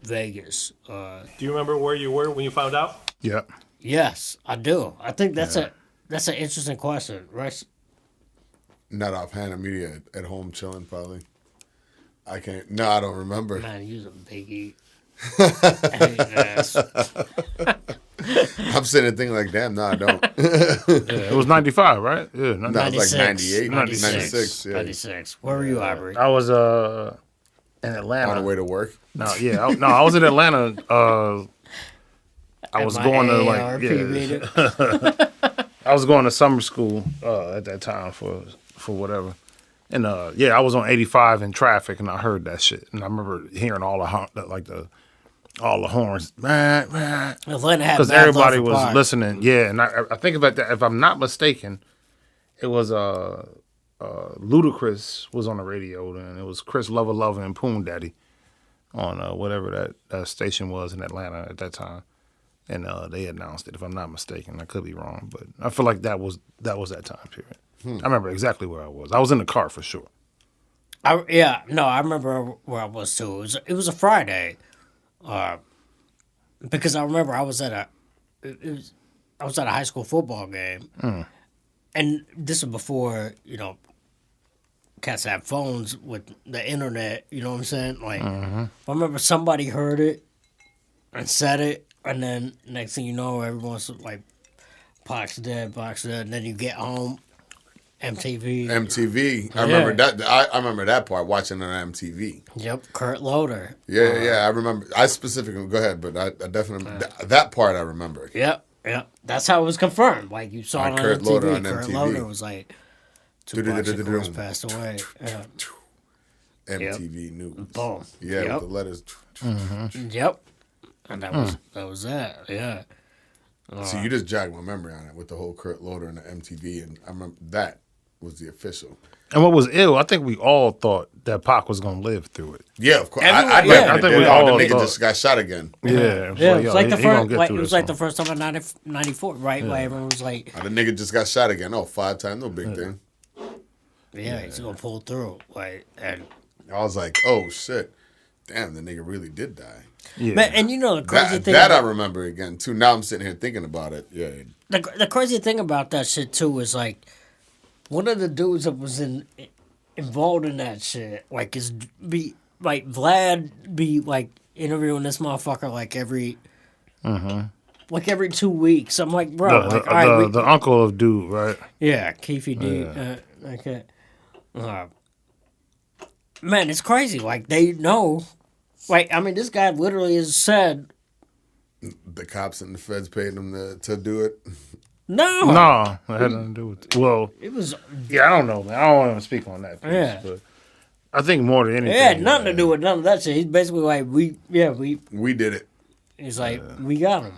Speaker 2: Vegas.
Speaker 5: Do you remember where you were when you found out?
Speaker 3: Yeah.
Speaker 2: Yes, I do. I think that's an interesting question, right?
Speaker 4: Not offhand. I'm at home chilling, probably. I can't. No, I don't remember.
Speaker 2: Man, you was a biggie.
Speaker 4: I'm sitting there thinking like, damn, no, I don't.
Speaker 3: Yeah, it was 95, right? Yeah,
Speaker 4: No, it was like 98,
Speaker 2: 96.
Speaker 4: 96. Yeah.
Speaker 2: 96. Where were you, Aubrey?
Speaker 3: I was in Atlanta.
Speaker 4: On the way to work.
Speaker 3: No, yeah, I was in Atlanta. I was going to like, yeah, I was going to summer school at that time for whatever, and yeah, I was on 85 in traffic, and I heard that shit, and I remember hearing all the horns,
Speaker 2: Atlanta had
Speaker 3: because
Speaker 2: Mad
Speaker 3: everybody
Speaker 2: Love for
Speaker 3: was
Speaker 2: Pac.
Speaker 3: listening. Yeah, and I think about that. If I'm not mistaken, it was Ludacris was on the radio, and it was Chris Lover and Poon Daddy on whatever that station was in Atlanta at that time. And they announced it, if I'm not mistaken. I could be wrong, but I feel like that was that time period. I remember exactly where I was. I was in the car for sure.
Speaker 2: I remember where I was too. It was a Friday, because I remember I was at a high school football game, and this was before cats had phones with the internet. You know what I'm saying? Like, I remember somebody heard it and said it. And then next thing you know, everyone's like, Pac's dead, and then you get home, MTV.
Speaker 4: I remember that. I remember that part, watching on MTV.
Speaker 2: Yep, Kurt Loder.
Speaker 4: Yeah. I remember. I specifically go ahead, but I definitely that part I remember.
Speaker 2: Yep. That's how it was confirmed. Like you saw it on
Speaker 4: Kurt
Speaker 2: MTV.
Speaker 4: Loder on
Speaker 2: Kurt
Speaker 4: MTV.
Speaker 2: Loder was like, Tupac Shakur's passed away. Yeah.
Speaker 4: MTV News.
Speaker 2: Boom.
Speaker 4: Yeah,
Speaker 2: Yep.
Speaker 4: with the letters.
Speaker 2: Yep. And that was that. Yeah.
Speaker 4: So you just jogged my memory on it with the whole Kurt Loder and the MTV, and I remember that was the official.
Speaker 3: And what was ill, I think we all thought that Pac was gonna live through it.
Speaker 4: Yeah, of course.
Speaker 2: Everyone-
Speaker 4: I
Speaker 2: yeah.
Speaker 3: I think we
Speaker 4: the
Speaker 3: all
Speaker 4: nigga
Speaker 3: thought-
Speaker 4: just got shot again.
Speaker 3: Yeah,
Speaker 2: Yeah, it was like the
Speaker 3: he gonna
Speaker 2: first.
Speaker 3: get
Speaker 2: Like,
Speaker 3: through
Speaker 2: it was
Speaker 3: this
Speaker 2: like
Speaker 3: one.
Speaker 2: the first time in 94, right? Where everyone was like,
Speaker 4: The nigga just got shot again. Oh, 5 times, no big thing.
Speaker 2: "Yeah, he's gonna pull through." Like, and
Speaker 4: I was like, oh shit, damn, the nigga really did die.
Speaker 3: Yeah.
Speaker 2: man, and the crazy
Speaker 4: That,
Speaker 2: thing
Speaker 4: that I
Speaker 2: about,
Speaker 4: remember again too. Now I'm sitting here thinking about it. Yeah,
Speaker 2: the crazy thing about that shit too is like one of the dudes that was involved in that shit, like Vlad be like interviewing this motherfucker like every 2 weeks. I'm like, bro,
Speaker 3: the uncle of dude, right?
Speaker 2: yeah, Keefy D. Okay. Man, it's crazy. Like they know. Like, I mean, this guy literally has said,
Speaker 4: the cops and the feds paid him to do it.
Speaker 2: no.
Speaker 3: No, it had nothing to do with it. Well,
Speaker 2: It was,
Speaker 3: yeah, I don't know, man. I don't want to speak on that piece,
Speaker 2: Yeah.
Speaker 3: but I think more than anything,
Speaker 2: it had nothing to do with none of that shit. He's basically like, we
Speaker 4: We did it.
Speaker 2: he's like, we got him.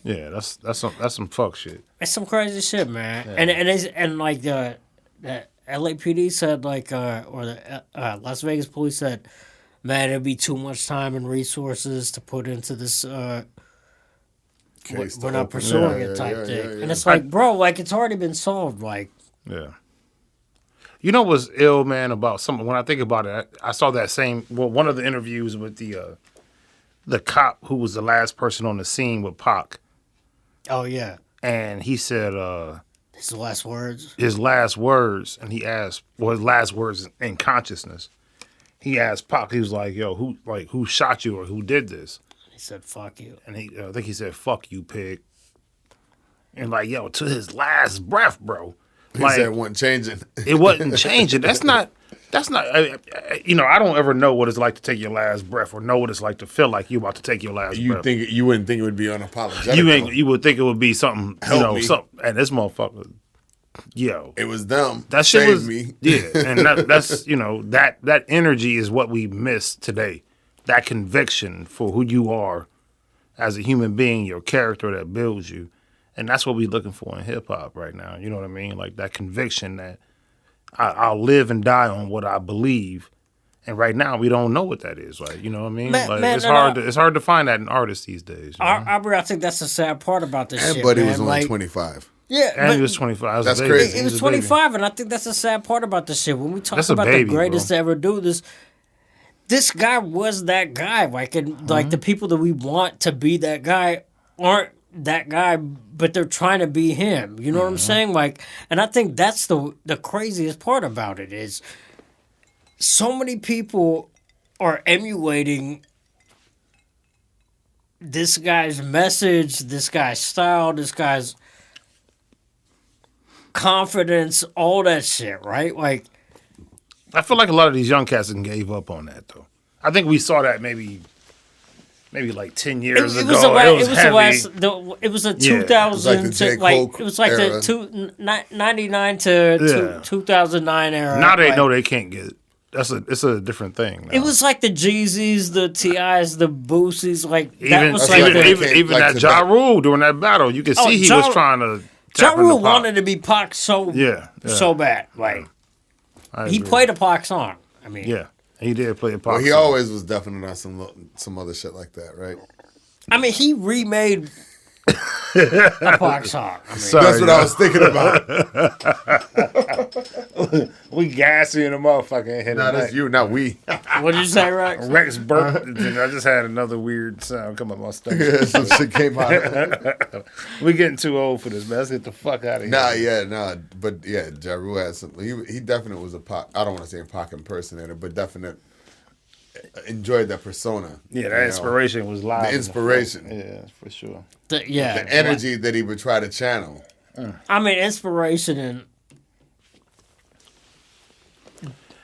Speaker 3: Yeah, that's some fuck shit.
Speaker 2: It's some crazy shit, man. And like the LAPD said, like, or the Las Vegas police said, man, it'd be too much time and resources to put into this.
Speaker 4: Case
Speaker 2: We're
Speaker 4: to
Speaker 2: not
Speaker 4: open.
Speaker 2: pursuing
Speaker 4: Yeah,
Speaker 2: it type
Speaker 4: yeah,
Speaker 2: thing.
Speaker 4: yeah,
Speaker 2: And
Speaker 4: yeah.
Speaker 2: it's like, bro, like it's already been solved. Like,
Speaker 3: Yeah. You know what's ill, man, about some when I think about it, I saw that one of the interviews with the cop who was the last person on the scene with Pac,
Speaker 2: oh yeah,
Speaker 3: and he said
Speaker 2: his last words.
Speaker 3: his last words, and he asked, well, his last words in consciousness. He asked Pac, he was like, "Yo, who shot you or who did this?"
Speaker 2: He said, "Fuck you."
Speaker 3: And I think he said, "Fuck you, pig." And like, yo, to his last breath, bro.
Speaker 4: He
Speaker 3: Like,
Speaker 4: said it wasn't changing.
Speaker 3: it wasn't changing. That's not. I don't ever know what it's like to take your last breath or know what it's like to feel like you're about to take your last breath.
Speaker 4: You wouldn't think it would be unapologetic.
Speaker 3: You would think it would be something,
Speaker 4: Help me.
Speaker 3: something. And this motherfucker, yo,
Speaker 4: It was them.
Speaker 3: that shit
Speaker 4: Saved
Speaker 3: was
Speaker 4: me.
Speaker 3: yeah, and that's that energy is what we miss today. That conviction for who you are as a human being, your character that builds you, and that's what we're looking for in hip hop right now. You know what I mean? Like that conviction that I'll live and die on what I believe. And right now, we don't know what that is. Like, you know what I mean? It's hard to find that in artists these days. You know?
Speaker 2: I think that's the sad part about this shit,
Speaker 4: Buddy
Speaker 2: man.
Speaker 4: was only
Speaker 2: Like,
Speaker 4: 25.
Speaker 2: yeah,
Speaker 3: And
Speaker 2: but
Speaker 3: he was 25.
Speaker 4: That's
Speaker 3: He was a baby.
Speaker 4: crazy.
Speaker 2: He was
Speaker 3: a baby.
Speaker 2: 25, and I think that's the sad part about this shit. When we talk
Speaker 3: That's a
Speaker 2: about
Speaker 3: baby,
Speaker 2: the greatest
Speaker 3: bro.
Speaker 2: to ever do this guy was that guy. Like, and like the people that we want to be that guy aren't that guy, but they're trying to be him. You know what I'm saying? Like, and I think that's the craziest part about it is so many people are emulating this guy's message, this guy's style, this guy's confidence, all that shit, right? Like,
Speaker 3: I feel like a lot of these young cats gave up on that though. I think we saw that maybe like 10 years ago.
Speaker 2: It was a
Speaker 3: Yeah.
Speaker 2: 2000
Speaker 4: It was like the J.
Speaker 2: it was like
Speaker 4: Cole
Speaker 2: the 99 to 2009 era.
Speaker 3: Now they
Speaker 2: like,
Speaker 3: know they can't get it. It's a different thing. Now.
Speaker 2: It was like the Jeezys, the T.I.s, the Boosies, like that
Speaker 3: even
Speaker 2: was like
Speaker 3: even
Speaker 4: like
Speaker 3: that
Speaker 4: to
Speaker 3: Ja
Speaker 4: back-
Speaker 3: Rule during that battle. You could see he
Speaker 2: Ja-
Speaker 3: was trying to.
Speaker 2: Ja
Speaker 3: tap into
Speaker 2: Rule
Speaker 3: Pac.
Speaker 2: wanted to be Pac so bad. Like
Speaker 3: I
Speaker 2: he
Speaker 3: agree.
Speaker 2: played a Pac song. I mean,
Speaker 3: Yeah, he did play a Pac.
Speaker 4: Well, he
Speaker 3: song.
Speaker 4: always was definitely on some other shit like that, right?
Speaker 2: I mean, he remade a Pac song. I mean,
Speaker 3: Sorry,
Speaker 4: That's what I was thinking about.
Speaker 3: We gassy in the motherfucking head.
Speaker 4: Nah, that's you, not we.
Speaker 2: what did you say, Rex?
Speaker 3: Rex burped. And I just had another weird sound come up my stomach.
Speaker 4: Some shit came out.
Speaker 3: We getting too old for this, man. Let's get the fuck out of here.
Speaker 4: But yeah, Ja Rule had some. He definitely was a Pac. I don't want to say a Pac impersonator, but definitely enjoyed that persona.
Speaker 3: Yeah, that inspiration was live.
Speaker 4: The inspiration.
Speaker 3: Yeah, for sure.
Speaker 4: The energy that he would try to channel.
Speaker 2: I mean, inspiration and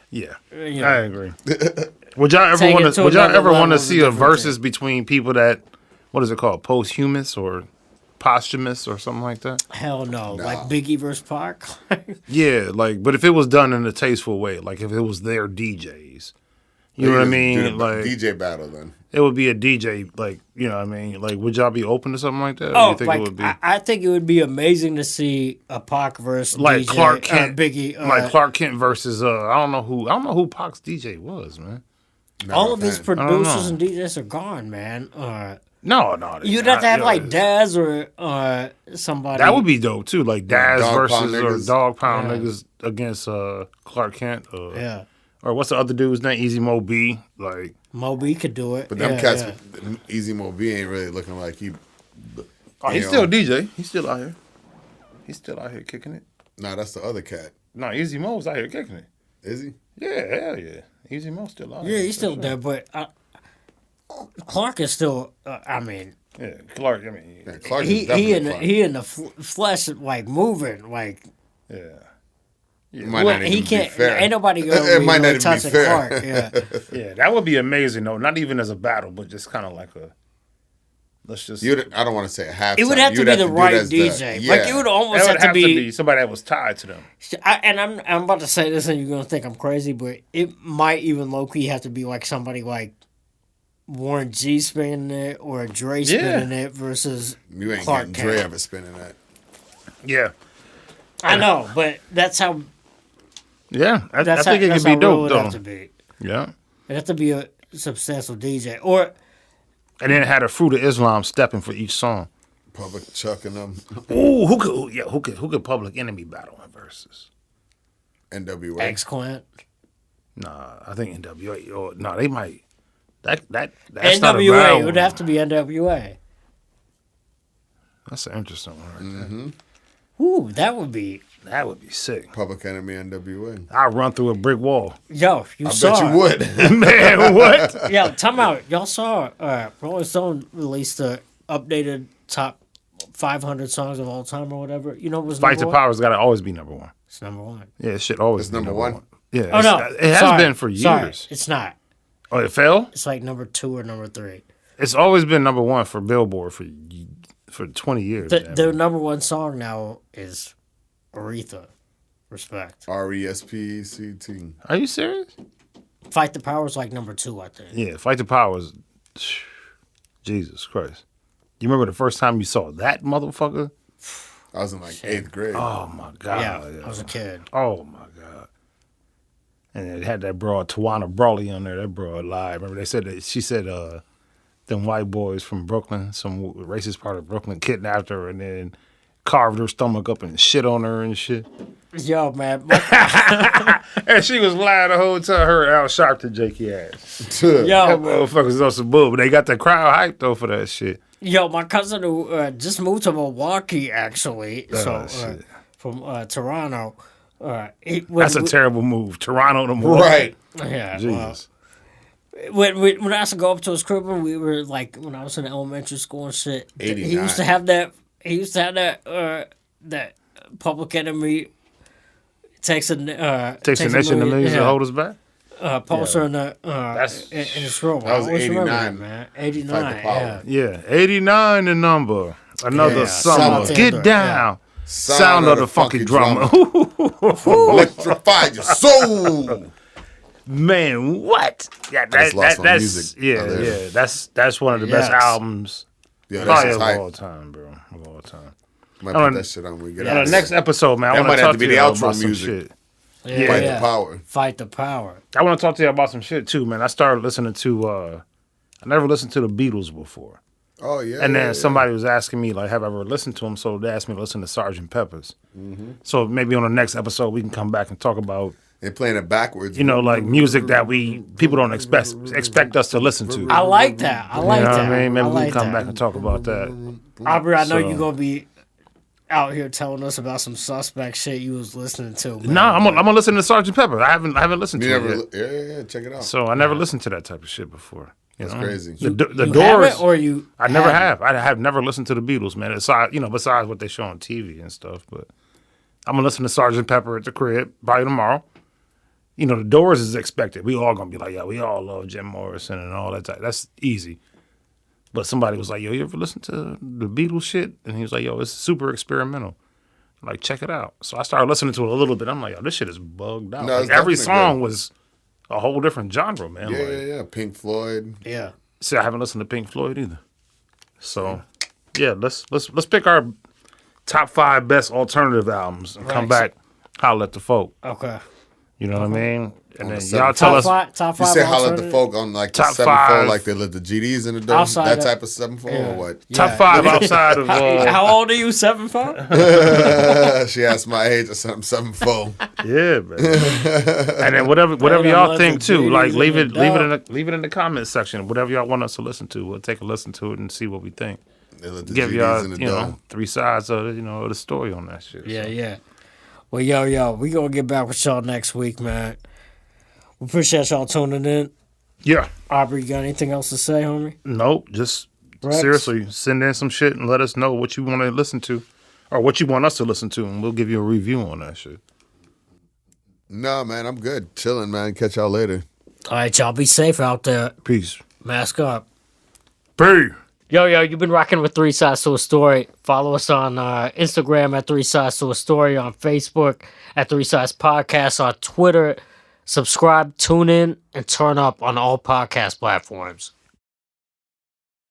Speaker 3: Yeah,
Speaker 2: you know,
Speaker 3: I agree. Would y'all ever
Speaker 2: Take it
Speaker 3: want
Speaker 2: to
Speaker 3: to? Would y'all
Speaker 2: another
Speaker 3: ever want
Speaker 2: level
Speaker 3: to
Speaker 2: is a
Speaker 3: see a
Speaker 2: different
Speaker 3: versus
Speaker 2: thing.
Speaker 3: between people that, what is it called, posthumous or posthumous or something like that?
Speaker 2: hell no, like Biggie versus Pac.
Speaker 3: Yeah, like, but if it was done in a tasteful way, like if it was their DJs, you know what I
Speaker 4: Do
Speaker 3: mean?
Speaker 4: the
Speaker 3: Like
Speaker 4: DJ battle then.
Speaker 3: it would be a DJ, like, you know what I mean? Like, would y'all be open to something like that? Or
Speaker 2: Oh,
Speaker 3: you think
Speaker 2: like
Speaker 3: it would be
Speaker 2: I think it would be amazing to see a Pac versus
Speaker 3: like
Speaker 2: DJ,
Speaker 3: Clark Kent,
Speaker 2: Biggie,
Speaker 3: like Clark Kent versus I don't know who Pac's DJ was, man.
Speaker 4: Not
Speaker 2: all
Speaker 4: a
Speaker 2: of his
Speaker 4: fan.
Speaker 2: producers
Speaker 3: know.
Speaker 2: and DJs are gone, man.
Speaker 3: No,
Speaker 2: You'd have to have
Speaker 3: yo,
Speaker 2: like Daz or somebody.
Speaker 3: that would be dope too, like Daz
Speaker 4: Dog Pound
Speaker 3: versus or
Speaker 4: niggas.
Speaker 3: Dog Pound
Speaker 2: Yeah.
Speaker 3: niggas against Clark Kent.
Speaker 2: Yeah,
Speaker 3: Or what's the other dude's name? Easy Mo B. Like,
Speaker 2: Moby could do it.
Speaker 4: But them
Speaker 2: Yeah,
Speaker 4: cats,
Speaker 2: yeah.
Speaker 4: Easy Mo B ain't really looking like he.
Speaker 3: he's
Speaker 4: You
Speaker 3: still
Speaker 4: know.
Speaker 3: DJ. He's still out here. He's still out here kicking it.
Speaker 4: Nah, that's the other cat.
Speaker 3: No, Easy Mo's out here kicking it.
Speaker 4: Is he?
Speaker 3: Yeah, hell yeah. Easy Mo's still out
Speaker 2: Yeah,
Speaker 3: here.
Speaker 2: he's
Speaker 3: for
Speaker 2: still
Speaker 3: sure.
Speaker 2: there, but Clark is still. I mean,
Speaker 3: Yeah, Clark. I mean,
Speaker 4: Yeah, Clark
Speaker 2: he
Speaker 4: is definitely
Speaker 2: in
Speaker 4: Clark.
Speaker 2: he in the flesh, like moving, like
Speaker 3: yeah.
Speaker 4: It might
Speaker 2: well,
Speaker 4: not
Speaker 2: he
Speaker 4: even
Speaker 2: can't.
Speaker 4: be fair.
Speaker 2: Ain't nobody
Speaker 4: It
Speaker 2: gonna
Speaker 4: might not
Speaker 2: really
Speaker 4: even be
Speaker 2: touching
Speaker 4: fair.
Speaker 2: Clark. Yeah,
Speaker 3: Yeah, that would be amazing though. Not even as a battle, but just kind of like a. Let's just.
Speaker 4: I don't want to say half.
Speaker 2: it would have to be the right DJ. Like it would almost
Speaker 3: That would
Speaker 2: have to be.
Speaker 3: somebody that was tied to them.
Speaker 2: I'm about to say this, and you're gonna think I'm crazy, but it might even low key have to be like somebody like Warren G spinning it or Dre spinning it versus
Speaker 4: You ain't
Speaker 2: Clark
Speaker 4: getting Dre
Speaker 2: Kent.
Speaker 4: ever spinning that.
Speaker 3: Yeah,
Speaker 2: I know, but that's how.
Speaker 3: yeah. I
Speaker 2: That's
Speaker 3: think
Speaker 2: how,
Speaker 3: it
Speaker 2: that's
Speaker 3: could
Speaker 2: how
Speaker 3: be
Speaker 2: real
Speaker 3: dope
Speaker 2: it
Speaker 3: though.
Speaker 2: have to be.
Speaker 3: Yeah,
Speaker 2: It have to be a substantial DJ, or
Speaker 3: and then it had a Fruit of Islam stepping for each song.
Speaker 4: Public chucking them.
Speaker 3: Ooh, who could Public Enemy battle in versus?
Speaker 4: NWA.
Speaker 2: X Quint.
Speaker 3: Nah, I think NWA. Or, no, they might. That's not a
Speaker 2: NWA.
Speaker 3: battle.
Speaker 2: It would have to be NWA.
Speaker 3: That's an interesting one right
Speaker 4: Mm-hmm.
Speaker 2: Ooh, that would be.
Speaker 3: there. That would be sick.
Speaker 4: Public Enemy NWA.
Speaker 3: I'd run through a brick wall.
Speaker 2: Yo, you
Speaker 4: I
Speaker 2: saw
Speaker 4: bet you
Speaker 2: it.
Speaker 4: would.
Speaker 3: Man, what?
Speaker 2: Yo, time out. Y'all saw Rolling Stone released the updated top 500 songs of all time or whatever. You know what was
Speaker 3: Fight
Speaker 2: number
Speaker 3: the
Speaker 2: one?
Speaker 3: Power's got to always be number one.
Speaker 2: It's number one.
Speaker 3: Yeah, it should always
Speaker 4: It's
Speaker 3: be
Speaker 4: number one?
Speaker 3: Yeah,
Speaker 2: Oh no,
Speaker 3: it has
Speaker 2: sorry,
Speaker 3: been for years.
Speaker 2: Sorry, it's not.
Speaker 3: Oh, it fell?
Speaker 2: It's like number 2 or number 3.
Speaker 3: It's always been number one for Billboard for 20 years.
Speaker 2: Their number one song now is Aretha. Respect.
Speaker 4: RESPECT.
Speaker 3: Are you serious?
Speaker 2: Fight the Power's like number 2, I think.
Speaker 3: Yeah, Fight the Power's. Jesus Christ. You remember the first time you saw that motherfucker?
Speaker 4: I was in like 8th grade.
Speaker 3: Oh my God.
Speaker 2: Yeah, I was a kid.
Speaker 3: Oh my God. And it had that broad Tawana Brawley on there. That broad live. Remember they said that she said them white boys from Brooklyn, some racist part of Brooklyn, kidnapped her and then carved her stomach up and shit on her and shit.
Speaker 2: Yo, man.
Speaker 3: And she was lying the whole time. Her Al Sharpton jakey ass.
Speaker 2: Yo,
Speaker 3: That motherfuckers on some bull, but they got the crowd hyped though for that shit.
Speaker 2: Yo, my cousin who just moved to Milwaukee, actually,
Speaker 3: shit.
Speaker 2: from Toronto.
Speaker 3: That's a terrible move. Toronto to Milwaukee.
Speaker 4: Right.
Speaker 2: Yeah,
Speaker 3: Jesus.
Speaker 2: When I used to go up to his crib, when we were like, when I was in elementary school and shit,
Speaker 4: 89.
Speaker 2: he used to have that. He used to have that Public Enemy takes a
Speaker 3: nation to millions to hold us back.
Speaker 2: Poster in his room.
Speaker 4: That was
Speaker 2: I always remember
Speaker 4: 89.
Speaker 2: that, man.
Speaker 4: Fight the
Speaker 2: 89.
Speaker 4: power.
Speaker 2: Yeah.
Speaker 3: 89 the number. Another summer.
Speaker 2: Summer.
Speaker 3: Get down. Sound of the funky drummer.
Speaker 4: Electrify your soul.
Speaker 3: Man, what? Yeah,
Speaker 4: just lost my
Speaker 3: that's
Speaker 4: music.
Speaker 3: yeah. That's one of the best
Speaker 2: Yes.
Speaker 3: albums
Speaker 4: Yeah,
Speaker 3: probably
Speaker 4: that's
Speaker 3: of
Speaker 4: hype.
Speaker 3: all time, bro. Of all time.
Speaker 4: Might
Speaker 3: On-
Speaker 4: put that shit on when we get
Speaker 3: On
Speaker 4: out.
Speaker 3: the next episode, man, I
Speaker 4: That
Speaker 3: want
Speaker 4: might
Speaker 3: to
Speaker 4: have
Speaker 3: talk
Speaker 4: to be
Speaker 3: to
Speaker 4: the
Speaker 3: you
Speaker 4: outro
Speaker 3: about some
Speaker 4: music.
Speaker 3: shit.
Speaker 4: Fight the power.
Speaker 2: Fight the power.
Speaker 3: I want to talk to you about some shit too, man. I started listening to. I never listened to the Beatles before,
Speaker 4: Oh yeah.
Speaker 3: and then
Speaker 4: yeah,
Speaker 3: somebody was asking me like, "Have I ever listened to them?" So they asked me to listen to Sgt. Pepper's. So maybe on the next episode we can come back and talk about
Speaker 4: They're playing it backwards.
Speaker 3: like music that people don't expect us to listen to.
Speaker 2: I like that. I like
Speaker 3: You know
Speaker 2: that.
Speaker 3: what I mean? Maybe
Speaker 2: I
Speaker 3: we
Speaker 2: like
Speaker 3: can come
Speaker 2: that.
Speaker 3: back and talk about that.
Speaker 2: Aubrey, I know
Speaker 3: So-
Speaker 2: you're gonna be out here telling us about some suspect shit you was listening to. Man.
Speaker 3: No, I'm gonna listen to Sgt. Pepper. I haven't listened
Speaker 4: You
Speaker 3: to
Speaker 4: never,
Speaker 3: it yet.
Speaker 4: yeah, check it out.
Speaker 3: So I never listened to that type of shit before. You
Speaker 4: That's
Speaker 3: know?
Speaker 4: crazy.
Speaker 3: The
Speaker 2: You
Speaker 3: Doors.
Speaker 2: haven't, or you?
Speaker 3: I never
Speaker 2: haven't?
Speaker 3: have. I have never listened to the Beatles, man. Besides what they show on TV and stuff. But I'm gonna listen to Sgt. Pepper at the crib probably tomorrow. The Doors is expected. We all gonna be like, yeah, we all love Jim Morrison and all that. That's easy. But somebody was like, yo, you ever listen to the Beatles shit? And he was like, yo, it's super experimental. Like, check it out. So I started listening to it a little bit. I'm like, yo, this shit is bugged out.
Speaker 4: No,
Speaker 3: Like,
Speaker 4: it's
Speaker 3: every
Speaker 4: definitely
Speaker 3: song
Speaker 4: good.
Speaker 3: was a whole different genre, man.
Speaker 4: Yeah,
Speaker 3: Like,
Speaker 4: yeah. Pink Floyd.
Speaker 2: Yeah.
Speaker 3: see, I haven't listened to Pink Floyd either. So, yeah, let's pick our top 5 best alternative albums and come
Speaker 2: Right.
Speaker 3: back, holler at the folk.
Speaker 2: Okay.
Speaker 3: You know what I mean? And then
Speaker 4: the
Speaker 3: y'all
Speaker 4: seven-
Speaker 3: tell us.
Speaker 2: Top
Speaker 4: You
Speaker 2: five.
Speaker 4: say holla at the
Speaker 2: alternative?
Speaker 4: folk on like the
Speaker 3: Top
Speaker 4: 7-4,
Speaker 3: 5.
Speaker 4: like they let the GDs in the door.
Speaker 2: Outside
Speaker 4: That
Speaker 2: of-
Speaker 4: type of 7-4 or
Speaker 2: Yeah.
Speaker 4: what?
Speaker 3: Top
Speaker 2: Yeah.
Speaker 3: 5 outside of.
Speaker 2: How old are you? 7'5"?
Speaker 4: She asked my age or something, 7-4.
Speaker 3: Yeah, man. And then whatever
Speaker 2: Man, I
Speaker 3: y'all
Speaker 2: love
Speaker 3: think
Speaker 2: the
Speaker 3: too, like
Speaker 2: GDs
Speaker 3: leave
Speaker 2: in
Speaker 3: it
Speaker 2: the
Speaker 3: leave it in the comment section. Whatever y'all want us to listen to, we'll take a listen to it and see what we think.
Speaker 4: They let the
Speaker 3: Give
Speaker 4: GDs
Speaker 3: y'all
Speaker 4: in the door.
Speaker 3: 3 sides of of the story on that shit.
Speaker 2: Yeah,
Speaker 3: So.
Speaker 2: yeah. Well, yo, we gonna get back with y'all next week, man. We appreciate y'all tuning in.
Speaker 3: Yeah.
Speaker 2: Aubrey, you got anything else to say, homie?
Speaker 3: Nope. Just
Speaker 2: Rex?
Speaker 3: seriously send in some shit and let us know what you want to listen to, or what you want us to listen to, and we'll give you a review on that shit.
Speaker 4: No, man, I'm good. Chilling, man. Catch y'all later.
Speaker 2: All right, y'all be safe out there.
Speaker 3: Peace.
Speaker 2: Mask up.
Speaker 3: Peace.
Speaker 2: Yo, you've been rocking with 3 Sides to a Story. Follow us on Instagram at 3 Sides to a Story, on Facebook at 3 Sides Podcast, on Twitter. Subscribe, tune in, and turn up on all podcast platforms.